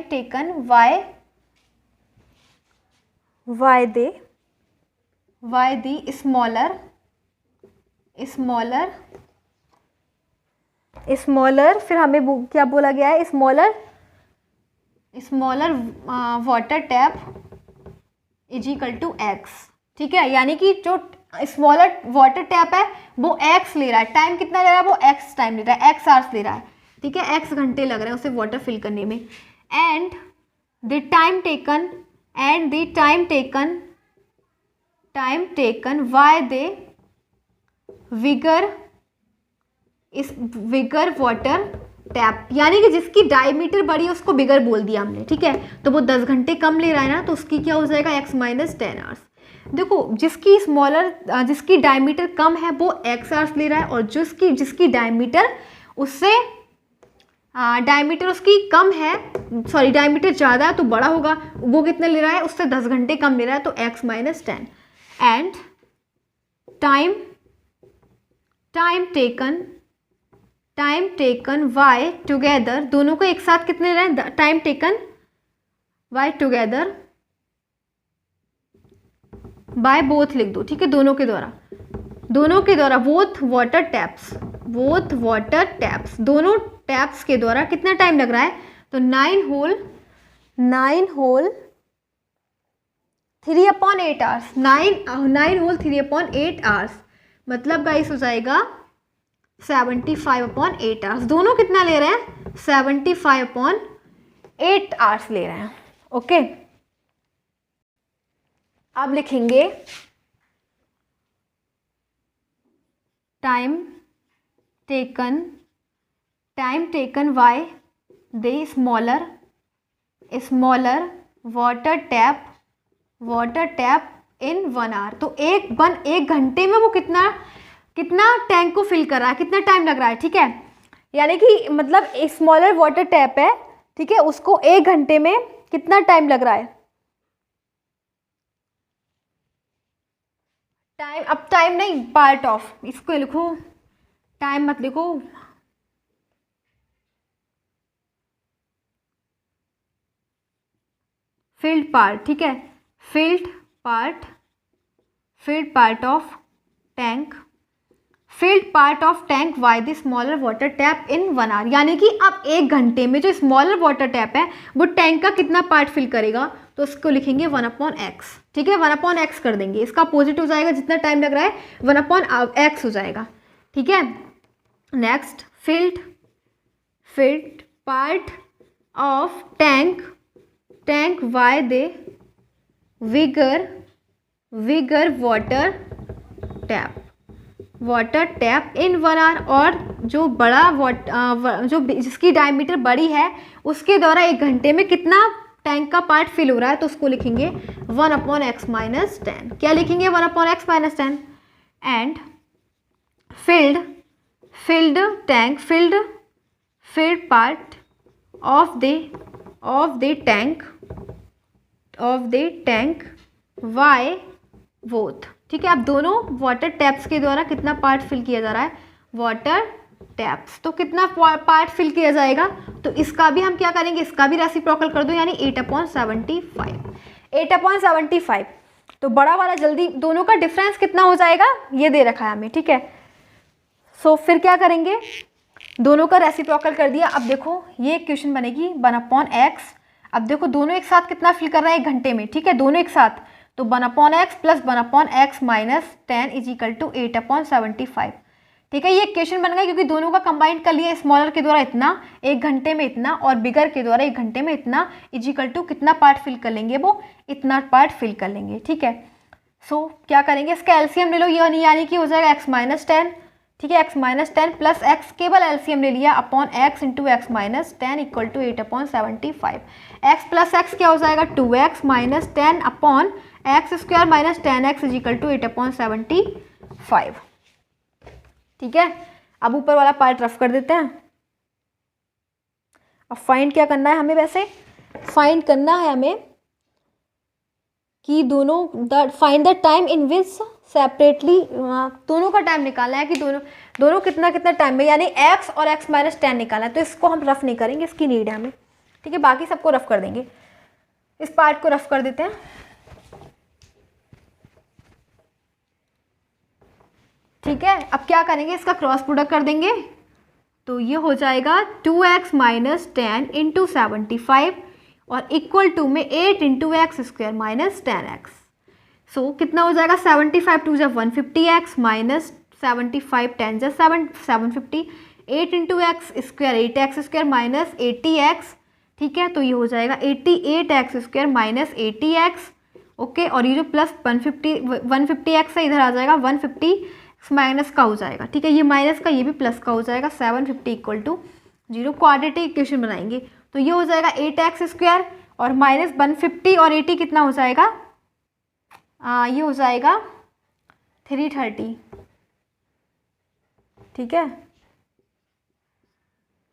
taken y the smaller, फिर हमें क्या बोला गया है, smaller water tap is equal to x, ठीक है, यानी कि जो स्मॉलर वाटर टैप है वो एक्स ले रहा है, टाइम कितना ले रहा है, वो एक्स टाइम ले रहा है, एक्स आवर्स ले रहा है, ठीक है, एक्स घंटे लग रहे हैं उसे वाटर फिल करने में। And the time taken by the bigger water tap, यानी कि जिसकी डायमीटर बड़ी है उसको बिगर बोल दिया हमने, ठीक है, तो वो 10 घंटे कम ले रहा है ना, तो उसकी क्या हो जाएगा, x माइनस 10 आवर्स। देखो जिसकी डायमीटर कम है वो x आवर्स ले रहा है, और जिसकी डायमीटर उससे डायमीटर उसकी कम है, सॉरी डायमीटर ज़्यादा है तो बड़ा होगा, वो कितना ले रहा है, उससे 10 घंटे कम ले रहा है, तो x minus 10। And time taken by together, दोनों को एक साथ कितने ले रहे हैं, time taken by together by both लिख दो, ठीक है, दोनों के द्वारा बोथ वाटर टैप्स, दोनों टैप्स के द्वारा कितना टाइम लग रहा है, तो 9 होल 3/8 आवर्स, 9 होल 3/8 आवर्स, मतलब गाइस हो जाएगा 75/8 आवर्स। दोनों कितना ले रहे हैं, 75/8 आवर्स ले रहे हैं। ओके, अब लिखेंगे time taken by the smaller water tap in 1 hour, तो एक घंटे में वो कितना टैंक को फिल कर रहा है, कितना टाइम लग रहा है, ठीक है, यानी कि मतलब एक स्मॉलर वाटर टैप है, ठीक है, उसको 1 घंटे में कितना टाइम लग रहा है, टाइम नहीं, पार्ट ऑफ, इसको लिखो, टाइम मत लिखो, फिल्ड पार्ट, ठीक है, filled part of tank by the smaller water tap in 1 hour, यानी कि अब 1 घंटे में जो स्मॉलर वाटर टैप है वो टैंक का कितना पार्ट फिल करेगा, तो उसको लिखेंगे 1/x, ठीक है, 1/x कर देंगे, इसका अपोजिट हो जाएगा, जितना टाइम लग रहा है 1/x हो जाएगा, ठीक है। Next, filled part of tank by the bigger water tap in 1 hour, और जो बड़ा जिसकी डायमीटर बड़ी है उसके द्वारा 1 घंटे में कितना टैंक का पार्ट फिल हो रहा है, तो उसको लिखेंगे 1/x माइनस 10, क्या लिखेंगे 1/x minus 10। And filled part of the tank by both, ठीक है, अब दोनों वाटर टैप्स के द्वारा कितना पार्ट फिल किया जा रहा है, वाटर टैप्स, तो कितना पार्ट फिल किया जाएगा, तो इसका भी हम क्या करेंगे, इसका भी रेसिप्रोकल कर दो, यानी 8/75, तो बड़ा वाला जल्दी, दोनों का डिफरेंस कितना हो जाएगा, ये दे रखा है हमें, ठीक है। सो फिर क्या करेंगे, दोनों का रेसिप्रोकल कर दिया, अब देखो ये क्वेश्चन बनेगी 1/x, अब देखो दोनों एक साथ कितना फिल कर रहा है 1 घंटे में, ठीक है, दोनों एक साथ, तो 1/x plus 1/x minus 10 is equal to 8/75, ठीक है, ये क्वेश्चन बन गया, क्योंकि दोनों का कंबाइंड कर लिया, स्मॉलर के द्वारा इतना 1 घंटे में इतना, और बिगर के द्वारा 1 घंटे में इतना, इज इक्वल टू कितना पार्ट फिल कर लेंगे, वो इतना पार्ट फिल कर लेंगे, ठीक है। सो क्या करेंगे, इसका एलसीएम ले लो, यानी कि हो जाएगा x माइनस 10 ठीक है, x माइनस 10 प्लस एक्स, केवल एलसीएम ले लिया, upon x into x minus 10 equal to 8/75। x plus x क्या हो जाएगा 2x minus 10 upon x square minus 10x is equal to 8/75। ठीक है, अब ऊपर वाला पार्ट रफ कर देते हैं। अब फाइंड क्या करना है हमें, वैसे फाइंड करना है हमें कि find the time in which separately, दोनों का टाइम निकालना है कि दोनों कितना कितना टाइम में, यानी x और x माइनस 10 निकालना है। तो इसको हम रफ नहीं करेंगे, इसकी नीड है हमें, ठीक है, बाकी सबको रफ कर देंगे। इस पार्ट को रफ कर देते हैं। ठीक है, अब क्या करेंगे, इसका क्रॉस प्रोडक्ट कर देंगे, तो ये हो जाएगा 2x माइनस 10 इंटू 75 और इक्वल टू में 8 into x square minus 10x। सो कितना हो जाएगा 75 टू जा 150x माइनस 75 10 जा 750, 8 into x square 8x square minus 80x। ठीक है, तो ये हो जाएगा 88x square minus 80x। Okay, और ये जो प्लस 150x है इधर आ जाएगा 150 माइनस का हो जाएगा। ठीक है, ये माइनस का, ये भी प्लस का हो जाएगा, 750 इक्वल टू 0। क्वाड्रेटिक इक्वेशन बनाएंगे तो ये हो जाएगा 8x स्क्वायर और माइनस 150 और 80 कितना हो जाएगा, ये हो जाएगा 330। ठीक है,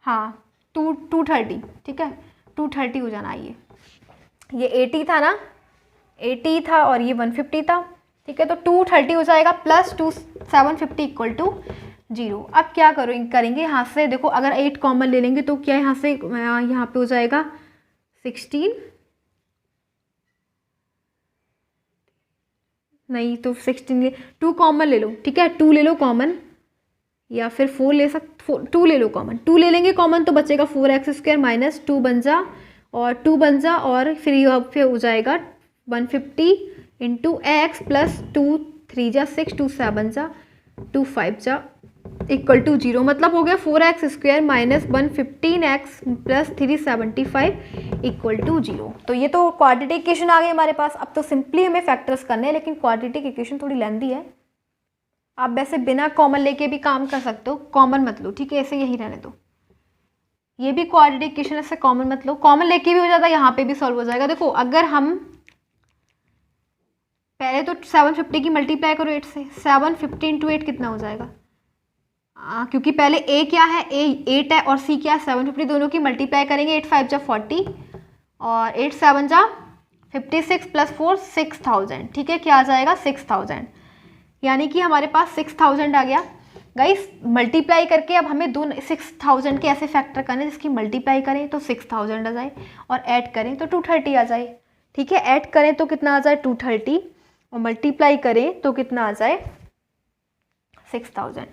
हाँ 230। ठीक है, 230 हो जाना। ये 80 था ना, 80 था और ये 150 था। ठीक है, तो 230 हो जाएगा प्लस 750 इक्वल टू 0। अब क्या करेंगे यहाँ से, देखो अगर 8 कॉमन ले लेंगे तो क्या यहाँ से यहाँ पे हो जाएगा 16, नहीं तो 16 2 कॉमन ले लो। ठीक है, 2 ले लो कॉमन, या फिर 4 ले 2 ले लो कॉमन, 2 ले लेंगे कॉमन तो बचेगा 4x स्क्वायर माइनस 2 बन जा और 2 बन जा, और फिर यहाँ पे हो जाएगा 150 इंटू एक्स प्लस 2 3 जा 6 2 7 जा 2 5 जा इक्वल टू 0। मतलब हो गया 4x square minus 115x plus 375 equal to 0। तो ये तो क्वाड्रेटिक इक्वेशन आ गई हमारे पास। अब तो सिंपली हमें फैक्टर्स करने हैं, लेकिन क्वाड्रेटिक इक्वेशन थोड़ी लेंथी है। आप वैसे बिना कॉमन लेके भी काम कर सकते हो, कॉमन मत लो। ठीक है, ऐसे यही रहने दो। ये भी क्वाड्रेटिक इक्वेशन, ऐसे कॉमन मत लो, कॉमन लेके भी हो जाता है, यहाँ पे भी सॉल्व हो जाएगा। देखो अगर हम पहले तो 750 की मल्टीप्लाई करो 8 से, 750 इंटू 8 कितना हो जाएगा, क्योंकि पहले a क्या है, a 8 है और c क्या है 750, दोनों की मल्टीप्लाई करेंगे। 8 5 जा 40 और 8 7 जा 56 प्लस 4 6000। ठीक है, क्या आ जाएगा 6000, यानी कि हमारे पास 6000 आ गया। गाइस मल्टीप्लाई करके अब हमें 6000 के ऐसे फैक्टर करने जिसकी मल्टीप्लाई करें तो 6000 आ जाए और ऐड करें तो 230 आ जाए। ठीक है, ऐड करें तो कितना आ जाए 230 और मल्टीप्लाई करें तो कितना आ जाए 6000।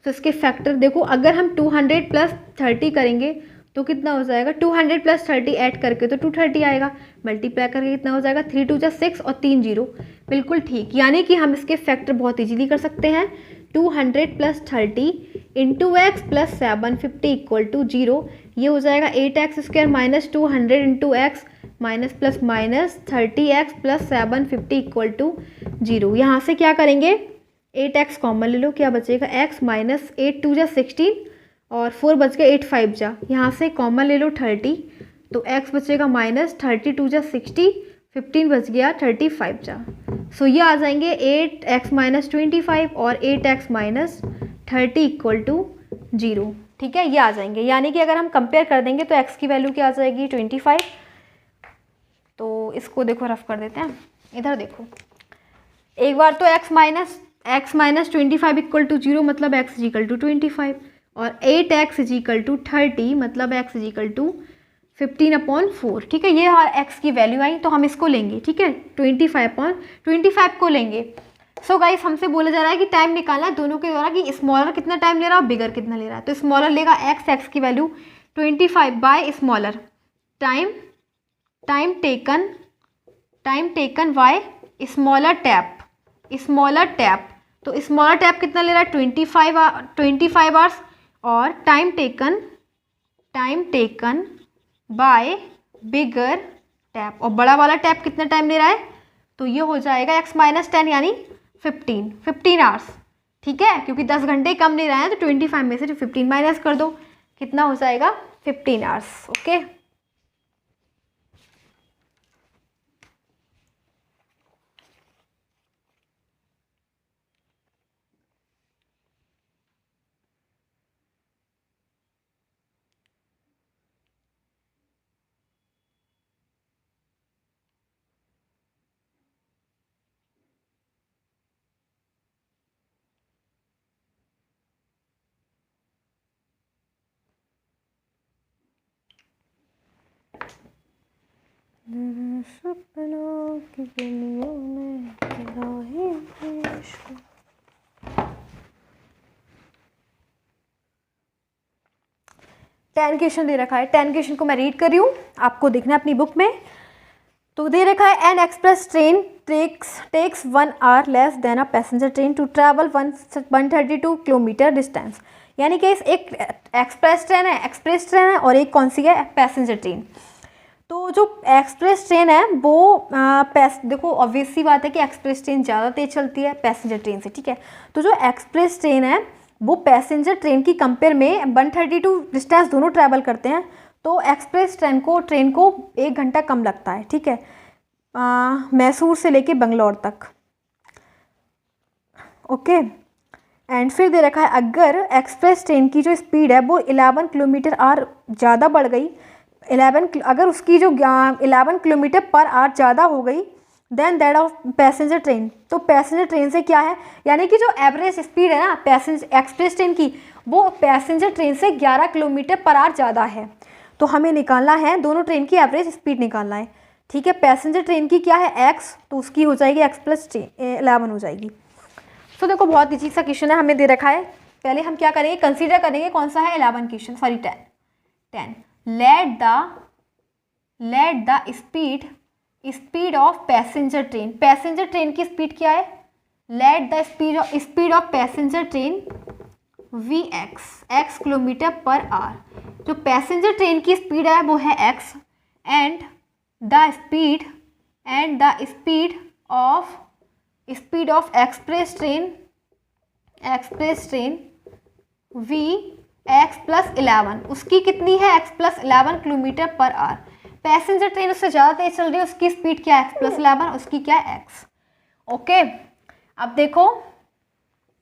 तो इसके फैक्टर देखो, अगर हम 200 प्लस 30 करेंगे तो कितना हो जाएगा, 200 प्लस 30 ऐड करके तो 230 आएगा, मल्टीप्लाई करके कितना हो जाएगा 3 2 जा 6 और 3 0। बिल्कुल ठीक, यानी कि हम इसके फैक्टर बहुत इजीली कर सकते हैं। 200 plus 30 into x plus 750 equal to 0। ये हो जाएगा 8x square minus 200 into x minus plus minus 30x plus 750 equal to 0। यहाँ से क्या करेंगे, 8x कॉमन ले लो, क्या बचेगा x माइनस 8 2 जा 16 और 4 बच गया 8 5 जा, यहाँ से कॉमन ले लो 30 तो x बचेगा माइनस 30 2 जा 60, 15 बच गया 35 जा। सो ये आ जाएंगे 8x माइनस 25 और 8x माइनस 30 इक्वल टू 0। ठीक है, ये आ जाएंगे, यानी कि अगर हम कंपेयर कर देंगे तो x की वैल्यू क्या आ जाएगी 25। तो इसको देखो रफ कर देते हैं, इधर देखो एक बार तो x माइनस 25 इक्वल टू 0 मतलब x इज इक्वल टू 25 और 8x इज इक्वल टू 30 मतलब x इज इक्वल टू 15/4। ठीक है, ये x की वैल्यू आई तो हम इसको लेंगे। ठीक है, 25 को लेंगे। सो गाइस हमसे बोला जा रहा है कि टाइम निकालना है दोनों के द्वारा कि स्मॉलर कितना टाइम ले रहा है और बिगर कितना ले रहा है। तो स्मॉलर लेगा x की value 25 by smaller time taken by smaller tap. तो स्मॉलर टैप कितना ले रहा है 25 आवर्स और time taken by bigger tap, और बड़ा वाला टैप कितना टाइम ले रहा है, तो ये हो जाएगा x माइनस 10 यानी 15 आवर्स। ठीक है, क्योंकि 10 घंटे कम ले रहे हैं तो 25 में से 15 माइनस कर दो, कितना हो जाएगा 15 आवर्स। ओके, सपनों की दुनिया में तेरा ही इश्क। 10 क्वेश्चन दे रखा है, 10 क्वेश्चन को मैं रीड कर रही हूँ, आपको देखना है अपनी बुक में। तो दे रखा है an express train takes 1 hour less than a passenger train to travel 132 kilometre distance. यानी कि इस एक एक्सप्रेस ट्रेन है और एक कौन सी है, पैसेंजर ट्रेन। तो जो एक्सप्रेस ट्रेन है वो देखो ऑब्वियस सी बात है कि एक्सप्रेस ट्रेन ज़्यादा तेज चलती है पैसेंजर ट्रेन से, ठीक है। तो जो एक्सप्रेस ट्रेन है वो पैसेंजर ट्रेन की कंपेयर में 132 डिस्टेंस दोनों ट्रैवल करते हैं, तो एक्सप्रेस ट्रेन को 1 घंटा कम लगता है, ठीक है, मैसूर से लेके बंगलौर तक। ओके, एंड फिर दे रखा है अगर एक्सप्रेस ट्रेन की जो स्पीड है वो 11 किलोमीटर आवर ज़्यादा बढ़ गई, अगर उसकी जो 11 किलोमीटर पर आवर ज़्यादा हो गई than that of passenger train, तो पैसेंजर ट्रेन से क्या है, यानी कि जो एवरेज स्पीड है ना पैसेंजर एक्सप्रेस ट्रेन की वो पैसेंजर ट्रेन से 11 किलोमीटर पर आवर ज़्यादा है। तो हमें निकालना है दोनों ट्रेन की एवरेज स्पीड निकालना है, ठीक है। पैसेंजर ट्रेन की क्या है x, तो उसकी हो जाएगी x प्लस 11 हो जाएगी। तो देखो बहुत इजी सा क्वेश्चन है, हमें दे रखा है। पहले हम क्या करेंगे, कंसीडर करेंगे कौन सा है 11 question, sorry 10। Let the speed of passenger train, passenger train की स्पीड क्या है, let the speed of passenger train x kilometre per our. जो पैसेंजर ट्रेन की स्पीड है वो है x and the speed of express train v x plus 11, उसकी कितनी है x plus 11 kilometre per our. Passenger train उससे ज़्यादा तेज चल रही है, उसकी स्पीड क्या है x प्लस 11, उसकी क्या है x। ओके, अब देखो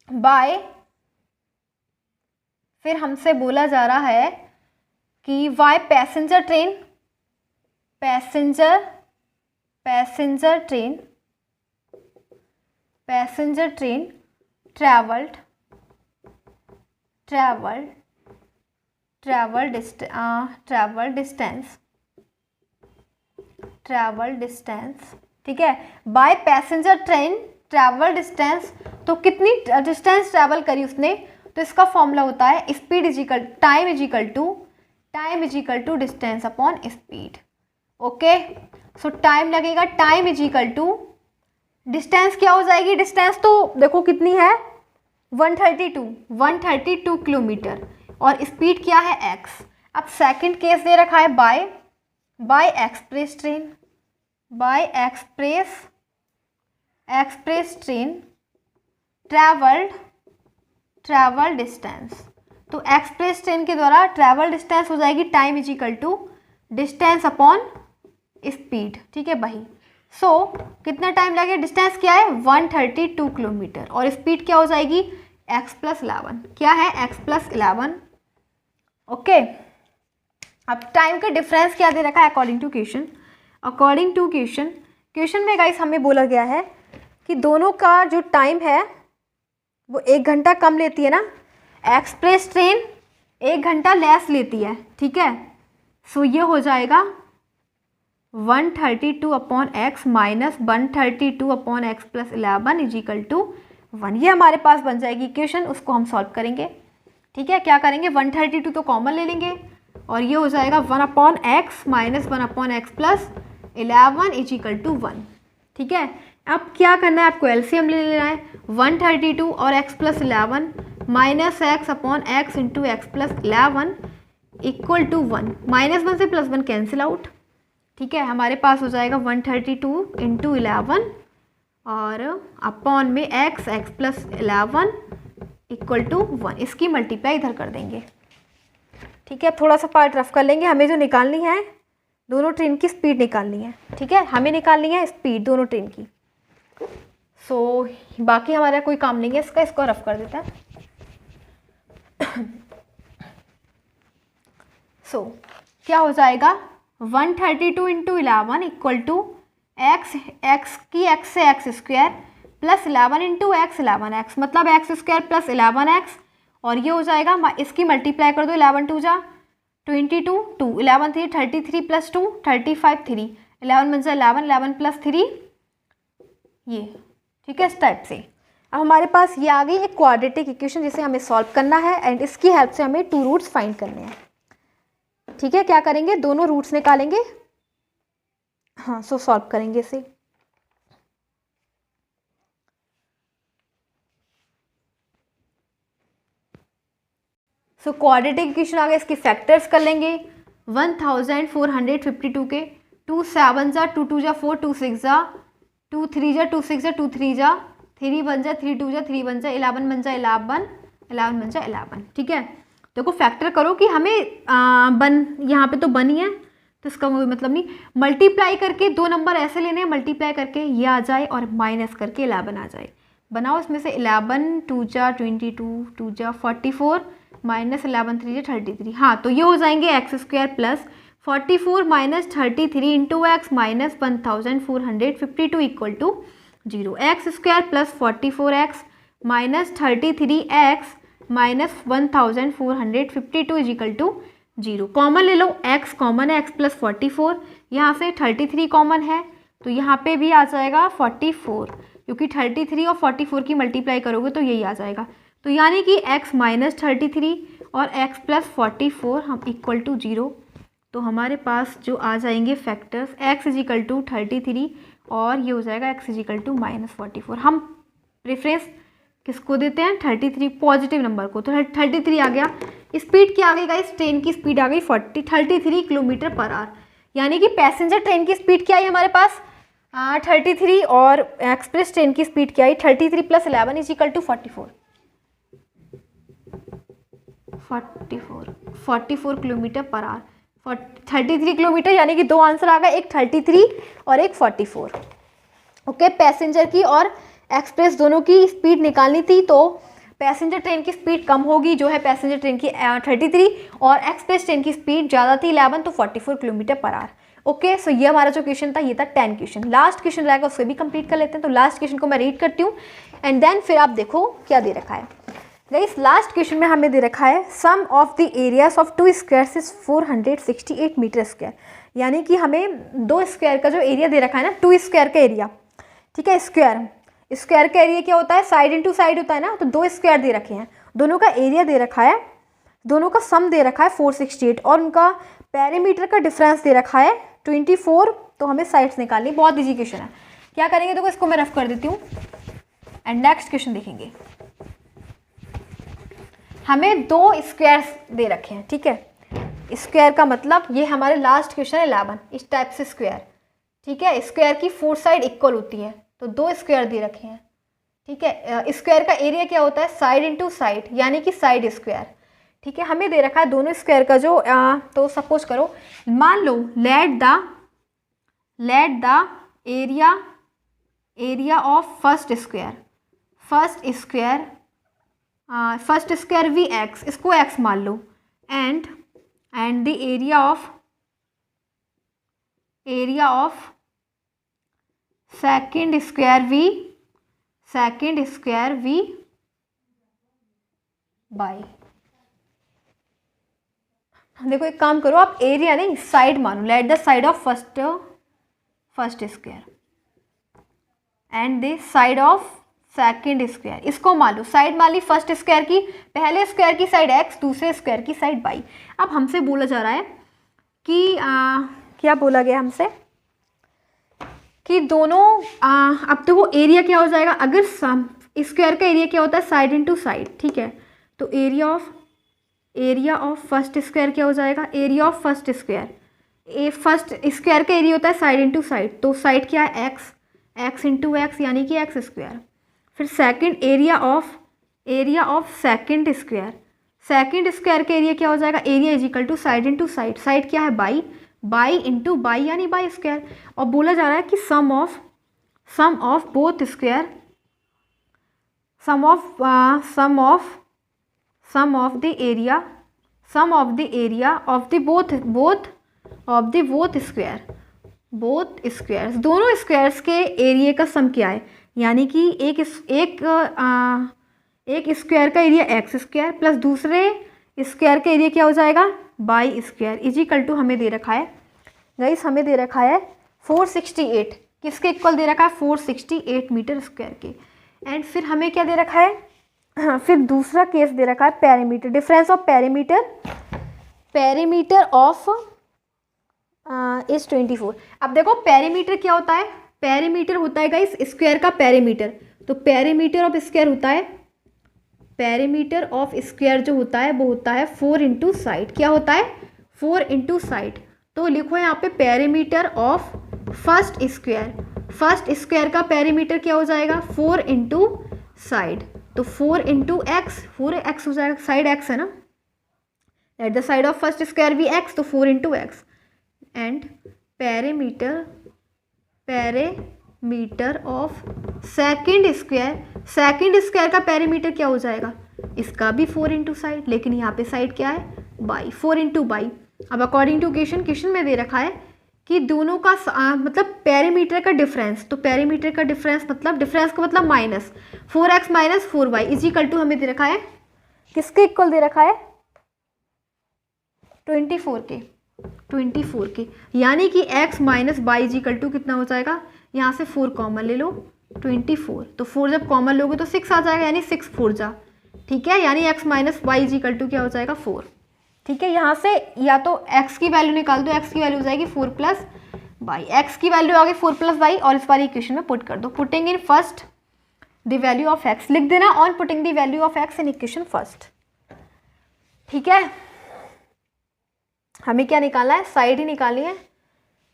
बाय, फिर हमसे बोला जा रहा है कि y passenger train travel distance, ठीक है, by passenger train travel distance, तो कितनी डिस्टेंस ट्रैवल करी उसने, तो इसका फॉर्मूला होता है speed time is equal to distance upon speed. Okay, so time लगेगा, time is equal to distance क्या हो जाएगी, डिस्टेंस तो देखो कितनी है 132 किलोमीटर और स्पीड क्या है x। अब सेकंड केस दे रखा है by express train travel distance, तो एक्सप्रेस ट्रेन के द्वारा ट्रैवल डिस्टेंस हो जाएगी time is equal to distance upon speed, ठीक है भाई। सो कितना टाइम लगेगा, डिस्टेंस क्या है 132 किलोमीटर और स्पीड क्या हो जाएगी x प्लस 11, क्या है x प्लस 11। ओके, अब टाइम का डिफरेंस क्या दे रखा है अकॉर्डिंग टू क्वेश्चन में गाइस हमें बोला गया है कि दोनों का जो टाइम है वो 1 घंटा कम लेती है ना, एक्सप्रेस ट्रेन 1 घंटा लेस लेती है, ठीक है। सो ये हो जाएगा 132 upon x minus 132 upon x plus 11 is equal to 1। ये हमारे पास बन जाएगी इक्वेशन, उसको हम सॉल्व करेंगे, ठीक है। क्या करेंगे 132 तो कॉमन ले लेंगे और ये हो जाएगा 1 upon x minus 1 upon x plus 11 is equal to 1, ठीक है। अब क्या करना है, आपको एलसीएम ले लेना है 132 और x plus 11 minus x upon x into x plus 11 equal to 1। -1 से +1 कैंसिल आउट, ठीक है। हमारे पास हो जाएगा 132 इंटू 11 और अपॉन में एक्स प्लस 11 इक्वल टू 1, इसकी मल्टीप्लाई इधर कर देंगे। ठीक है, अब थोड़ा सा पार्ट रफ कर लेंगे। हमें जो निकालनी है, दोनों ट्रेन की स्पीड निकालनी है। ठीक है, हमें निकालनी है स्पीड दोनों ट्रेन की। सो बाकी हमारा कोई काम नहीं है इसका, इसको रफ कर देता है। सो क्या हो जाएगा, 132 इंटू 11 इक्वल टू एक्स की एक्स से x square plus 11 into x 11x, मतलब एक्स स्क्वायर प्लस 11x, और ये हो जाएगा इसकी मल्टीप्लाई कर दो, 11 टू जा 22, 2 11 3 33 प्लस 2 35 3 11 बन जाए 11 प्लस 3 ये। ठीक है, इस टाइप से अब हमारे पास ये आ गई एक क्वाड्रेटिक इक्वेशन जिसे हमें सॉल्व करना है, एंड इसकी हेल्प से हमें 2 रूट्स फाइंड करने हैं। ठीक है, क्या करेंगे, दोनों रूट्स निकालेंगे। हाँ, सो सॉल्व करेंगे इसे। सो क्वाड्रेटिक इक्वेशन आ गया, इसके फैक्टर्स कर लेंगे। 1452 के 2 7 जा 2 2 जा 4 2 6 जा 2 3 जा 2 6 जा 2 3 जा 3 बन जा 3 2 जा 3 बन जा 11 बन जा 11 बन जा 11। ठीक है, देखो फैक्टर करो कि हमें यहाँ पे तो बनी है तो इसका कोई मतलब नहीं। मल्टीप्लाई करके 2 नंबर ऐसे लेने हैं, मल्टीप्लाई करके ये आ जाए और माइनस करके 11 आ जाए। बनाओ इसमें से 11 2 जा 22 2 जा 44 माइनस 11 3 जा 33। हाँ, तो ये हो जाएंगे x square plus 44 minus 33 into x minus 1452 equal to 0। X square plus 44x minus 33x minus 1452 is equal to 0। Common ले लो, x कॉमन है, x प्लस 44, यहाँ से 33 कॉमन है तो यहाँ पे भी आ जाएगा 44, क्योंकि 33 और 44 की मल्टीप्लाई करोगे तो यही आ जाएगा। तो यानी कि x माइनस 33 और x प्लस 44 हम इक्वल टू 0। तो हमारे पास जो आ जाएंगे factors, x is equal to 33 और ये हो जाएगा x is equal to minus 44। हम प्रेफरेंस किसको देते हैं, 33 पॉजिटिव नंबर को, तो 33 आ गया। स्पीड क्या आ गई गाइस, ट्रेन की स्पीड आ गई 33 किलोमीटर पर आवर, यानी कि पैसेंजर ट्रेन की स्पीड क्या आई हमारे पास 33 और एक्सप्रेस ट्रेन की स्पीड क्या आई 33 plus 11 is equal to 44 kilometre per hour. 33 kilometre, यानी कि 2 आंसर आ गए, एक 33 और एक 44। ओके, पैसेंजर की और एक्सप्रेस दोनों की स्पीड निकालनी थी, तो पैसेंजर ट्रेन की स्पीड कम होगी जो है पैसेंजर ट्रेन की 33, और एक्सप्रेस ट्रेन की स्पीड ज़्यादा थी 11, तो 44 किलोमीटर पर आवर। ओके, सो ये हमारा जो क्वेश्चन था ये था 10 क्वेश्चन। लास्ट क्वेश्चन रहेगा उसको भी कंप्लीट कर लेते हैं। तो लास्ट क्वेश्चन को मैं रीड करती हूँ एंड देन फिर आप देखो क्या दे रखा है। गाइस, लास्ट क्वेश्चन में हमें दे रखा है sum of the areas of 2 squares is 468 metre square, यानी कि हमें 2 स्क्वायर का जो एरिया दे रखा है ना, 2 स्क्वायर का एरिया। ठीक है, स्क्वायर का एरिया क्या होता है, साइड इंटू साइड होता है ना, तो 2 स्क्वायर दे रखे हैं, दोनों का एरिया दे रखा है, दोनों का सम दे रखा है 468 और उनका पेरीमीटर का डिफरेंस दे रखा है 24। तो हमें साइड्स निकालनी, बहुत इजी क्वेश्चन है। क्या करेंगे, देखो इसको मैं रफ कर देती हूँ एंड नेक्स्ट क्वेश्चन देखेंगे। हमें 2 स्क्वायर्स दे रखे हैं। ठीक है, स्क्वायर का मतलब ये हमारे लास्ट क्वेश्चन है 11, इस टाइप से स्क्वायर। ठीक है, स्क्वायर की 4 साइड इक्वल होती है, तो 2 स्क्वायर दे रखे हैं। ठीक है, स्क्वायर का एरिया क्या होता है, साइड इंटू साइड, यानी कि साइड स्क्वायर। ठीक है, हमें दे रखा है दोनों स्क्वायर का जो तो सपोज करो, मान लो let the area of first square be x, इसको एक्स मान लो, and the area of second square be y. देखो एक काम करो, आप एरिया नहीं साइड मानो, let the side of first square and the side of second square, इसको मान लो साइड मान ली फर्स्ट स्क्वायर की, पहले स्क्वायर की साइड x, दूसरे स्क्वायर की साइड y। अब हमसे बोला जा रहा है कि क्या बोला गया हमसे कि दोनों अब तो वो एरिया क्या हो जाएगा, अगर स्क्वायर का एरिया क्या होता है, साइड इंटू साइड। ठीक है, तो एरिया ऑफ फर्स्ट स्क्वायर क्या हो जाएगा, एरिया ऑफ फर्स्ट स्क्वायर का एरिया होता है साइड इंटू साइड, तो साइड क्या है x इंटू एक्स, यानी कि एक्स स्क्वायर। फिर second area area of second square, second square का एरिया क्या हो जाएगा, area is equal to side into side, side क्या है बाई, बाई इंटू बाई यानी बाई स्क्वायर, और बोला जा रहा है कि sum of both square, sum of the area of the both square, both squares, दोनों स्क्वायर्स के एरिया का सम क्या है, यानी कि एक स्क्वायर का एरिया एक्स स्क्वायर प्लस दूसरे स्क्वायर का एरिया क्या हो जाएगा, y square, is equal to हमें दे रखा है गाइस, हमें दे रखा है 468, किसके इक्वल दे रखा है, 468 मीटर स्क्वायर के। एंड फिर हमें क्या दे रखा है, फिर दूसरा केस दे रखा है perimeter, difference of perimeter of is 24। अब देखो पेरीमीटर क्या होता है, पेरीमीटर होता है गाइस स्क्वायर का पेरीमीटर, तो पेरीमीटर ऑफ स्क्वायर होता है, पेरीमीटर ऑफ स्क्वायर जो होता है वो होता है 4 इंटू साइड, क्या होता है 4 इंटू साइड, तो लिखो यहाँ पे पेरीमीटर ऑफ फर्स्ट स्क्वायर का पेरीमीटर क्या हो जाएगा 4 इंटू साइड, तो 4 इंटू एक्स, 4x हो जाएगा, साइड x है ना, at the side of first square भी x, तो 4 into x, and perimeter of second square का पेरीमीटर क्या हो जाएगा, इसका भी 4 इंटू साइड, लेकिन यहाँ पे साइड क्या है बाई, 4 इंटू बाई। अब अकॉर्डिंग टू क्वेश्चन में दे रखा है कि दोनों का मतलब पेरीमीटर का डिफरेंस, तो पेरीमीटर का डिफरेंस का मतलब minus 4x minus 4y is equal to हमें दे रखा है, किसके इक्वल दे रखा है 24 के, यानी कि x minus y is equal to कितना हो जाएगा, यहाँ से 4 कॉमन ले लो 24, तो 4 जब कॉमन लोगे तो 6 आ जाएगा, यानी 6 4 जा, ठीक है, यानी x minus y is equal to क्या हो जाएगा 4, ठीक है। यहाँ से या तो x की वैल्यू निकाल दो, x की वैल्यू हो जाएगी 4 प्लस बाई, x की वैल्यू आ गई 4 प्लस बाई, और इस बार इक्वेशन में पुट कर दो, putting in first the value of x, लिख देना on putting the value of x in equation first, ठीक है। हमें क्या निकालना है, साइड ही निकालनी है,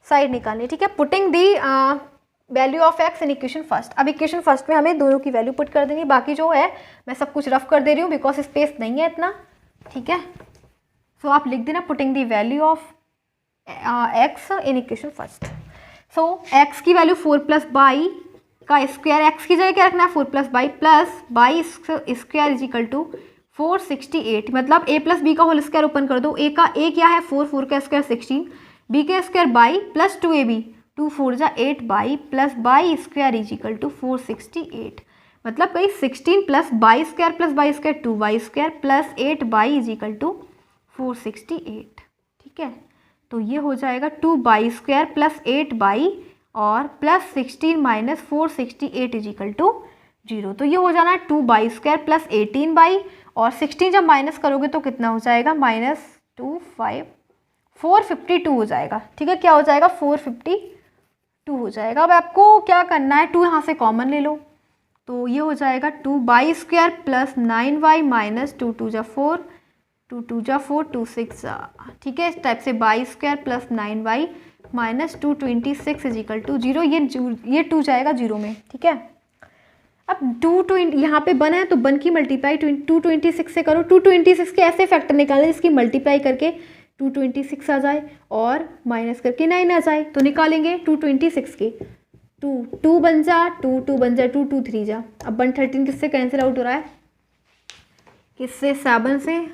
साइड निकालनी है, ठीक है, putting the value of x in equation first. अब इक्वेशन फर्स्ट में हमें दोनों की वैल्यू पुट कर देंगे, बाकी जो है मैं सब कुछ रफ कर दे रही हूँ बिकॉज स्पेस नहीं है इतना, ठीक है। सो आप लिख देना putting the value of x in equation first. So x की वैल्यू 4 प्लस बाई का स्क्वायर, x की जगह क्या रखना है 4 plus y plus y square is equal to 468, मतलब a प्लस बी का होल स्क्वायर ओपन कर दो, a क्या है 4 का स्क्वायर 16, b का स्क्वायर बाई प्लस 2ab 2 4 जा 8 y plus y square is equal to 468, मतलब भाई 16 plus y square 2 y square plus 8 y is equal to 468, ठीक है। तो ये हो जाएगा 2 बाई स्क्वायर प्लस 8 बाई और plus 16 minus 468 is equal to 0, तो ये हो जाना 2 बाई स्क्वायर प्लस 18 बाई और 16 जब माइनस करोगे तो कितना हो जाएगा माइनस 452 हो जाएगा, ठीक है, क्या हो जाएगा 452 हो जाएगा। अब आपको क्या करना है, 2 यहाँ से कॉमन ले लो, तो ये हो जाएगा 2 y square plus 9y minus 2 2 जा 4 2 2 जा 4 2 6 जा, ठीक है, इस टाइप से y square plus 9y minus 226 is equal to 0, ये 2 जाएगा 0 में, ठीक है। अब 220 यहाँ पे बन है तो बन की मल्टीप्लाई 226 से करो, 226 के ऐसे फैक्टर निकालें जिसकी मल्टीप्लाई करके 226 आ जाए और माइनस करके 9 आ जाए, तो निकालेंगे 226 के 2 बन जा 2 बन जा 2 3 जा। अब 113 किससे कैंसिल आउट हो रहा है, किससे 7 से,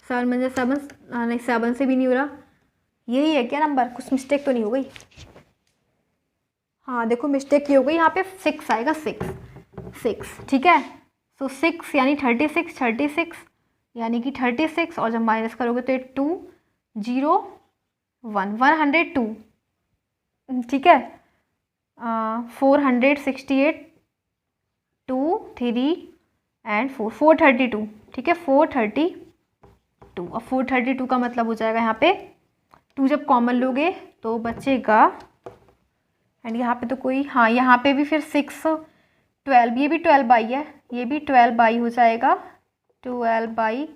7 बन जा 7, नहीं 7 से भी नहीं हो रहा, यही है क्या नंबर, कुछ मिस्टेक तो नहीं हो गई, हाँ देखो मिस्टेक ये हो गई, यहाँ पे 6 आएगा 6, ठीक है। सो 6 यानी 36 यानी कि 36 और जब माइनस करोगे तो 2 0 1 102, ठीक है, 468 2 3 एंड 4 432, ठीक है 432, अब 432 का मतलब हो जाएगा यहाँ पे 2 जब कॉमन लोगे तो बचेगा, एंड यहाँ पे तो कोई, हाँ यहाँ पे भी फिर 6 12, ये भी 12 बाई है, ये भी 12 बाई हो जाएगा 12 बाई,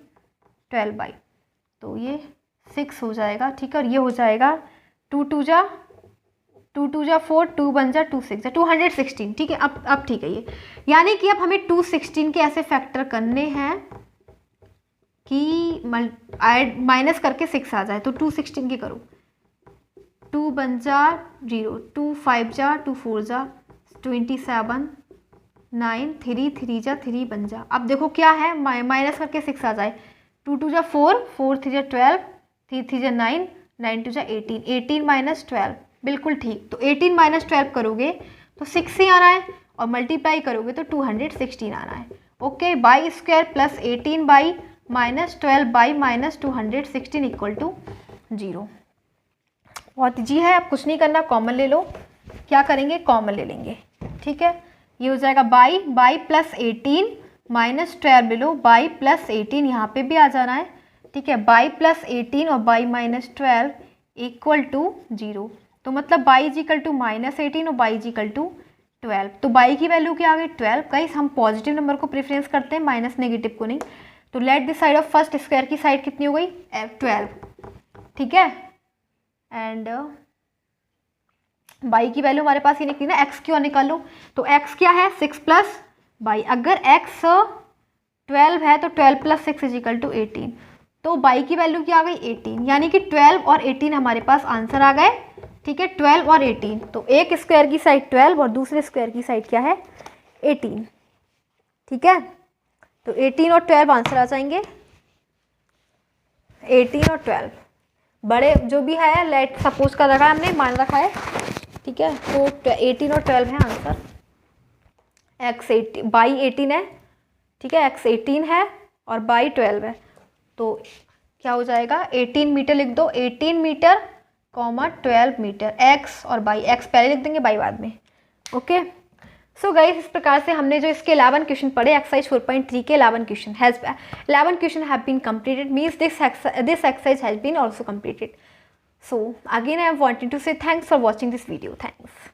तो ये 6 हो जाएगा, ठीक है, और ये हो जाएगा 2 2 जा 2 2 जा 4, 2 बन जा 2 6 जा 216, ठीक है। अब ठीक है ये, यानी कि अब हमें 216 के ऐसे फैक्टर करने हैं कि माइनस करके 6 आ जाए। तो 216 के करो, 2 बन जा 0, 2 5 जा 2 4 जा 27, 9 3 3 जा 3 बन जा। अब देखो क्या है, माइनस करके 6 आ जाए। 2 2 जा 4, 4 3 जा 12, 3 3 जा 9, 9 2 जा 18, 18 माइनस 12, बिल्कुल ठीक। तो 18 माइनस 12 करोगे तो 6 ही आना है, और मल्टीप्लाई करोगे तो 216 आना है। Okay, y square plus 18 y minus 12 y minus 216 equal to 0। बहुत ईजी है, अब कुछ नहीं करना, कॉमन ले लो। क्या करेंगे, कॉमन ले लेंगे, ठीक है। ये हो जाएगा बाई प्लस 18 माइनस 12 ले लो, बाई प्लस 18 यहाँ पे भी आ जाना है, ठीक है। बाई प्लस 18 और बाई माइनस 12 इक्वल टू 0। तो मतलब y is equal to minus 18 और बाई इज इक्वल टू 12। तो बाई की वैल्यू क्या आ गई 12। गाइस हम पॉजिटिव नंबर को प्रेफरेंस करते हैं, माइनस नेगेटिव को नहीं। तो let this side of first square की साइड कितनी हो गई 12, ठीक है। एंड बाई की वैल्यू हमारे पास ये निकली ना, एक्स क्यों निकालो। तो एक्स क्या है 6 प्लस बाई। अगर एक्स 12 है तो 12 प्लस 6 इज इक्वल टू 18। तो बाई की वैल्यू क्या आ गई 18, यानी कि 12 और 18 हमारे पास आंसर आ गए, ठीक है। 12 और 18, तो एक स्क्वायर की साइड 12 और दूसरे स्क्वायर की साइड क्या है 18, ठीक है। तो 18 और 12 आंसर आ जाएंगे, 18 और 12 बड़े जो भी है, लेट सपोज का रखा है हमने, मान रखा है, ठीक है। तो 18 और 12 है आंसर। एक्स 18 बाई 18 है, ठीक है, एक्स 18 है और बाई 12 है। तो क्या हो जाएगा 18 मीटर लिख दो, 18 मीटर कॉमा 12 मीटर, एक्स और बाई, एक्स पहले लिख देंगे बाई बाद में। ओके, सो गाइस इस प्रकार से हमने जो इसके 11 क्वेश्चन पढ़े, एक्सरसाइज 4.3 के 11 question have been completed, means this exercise has been also completed. So again I am wanting to say thanks for watching this video, thanks.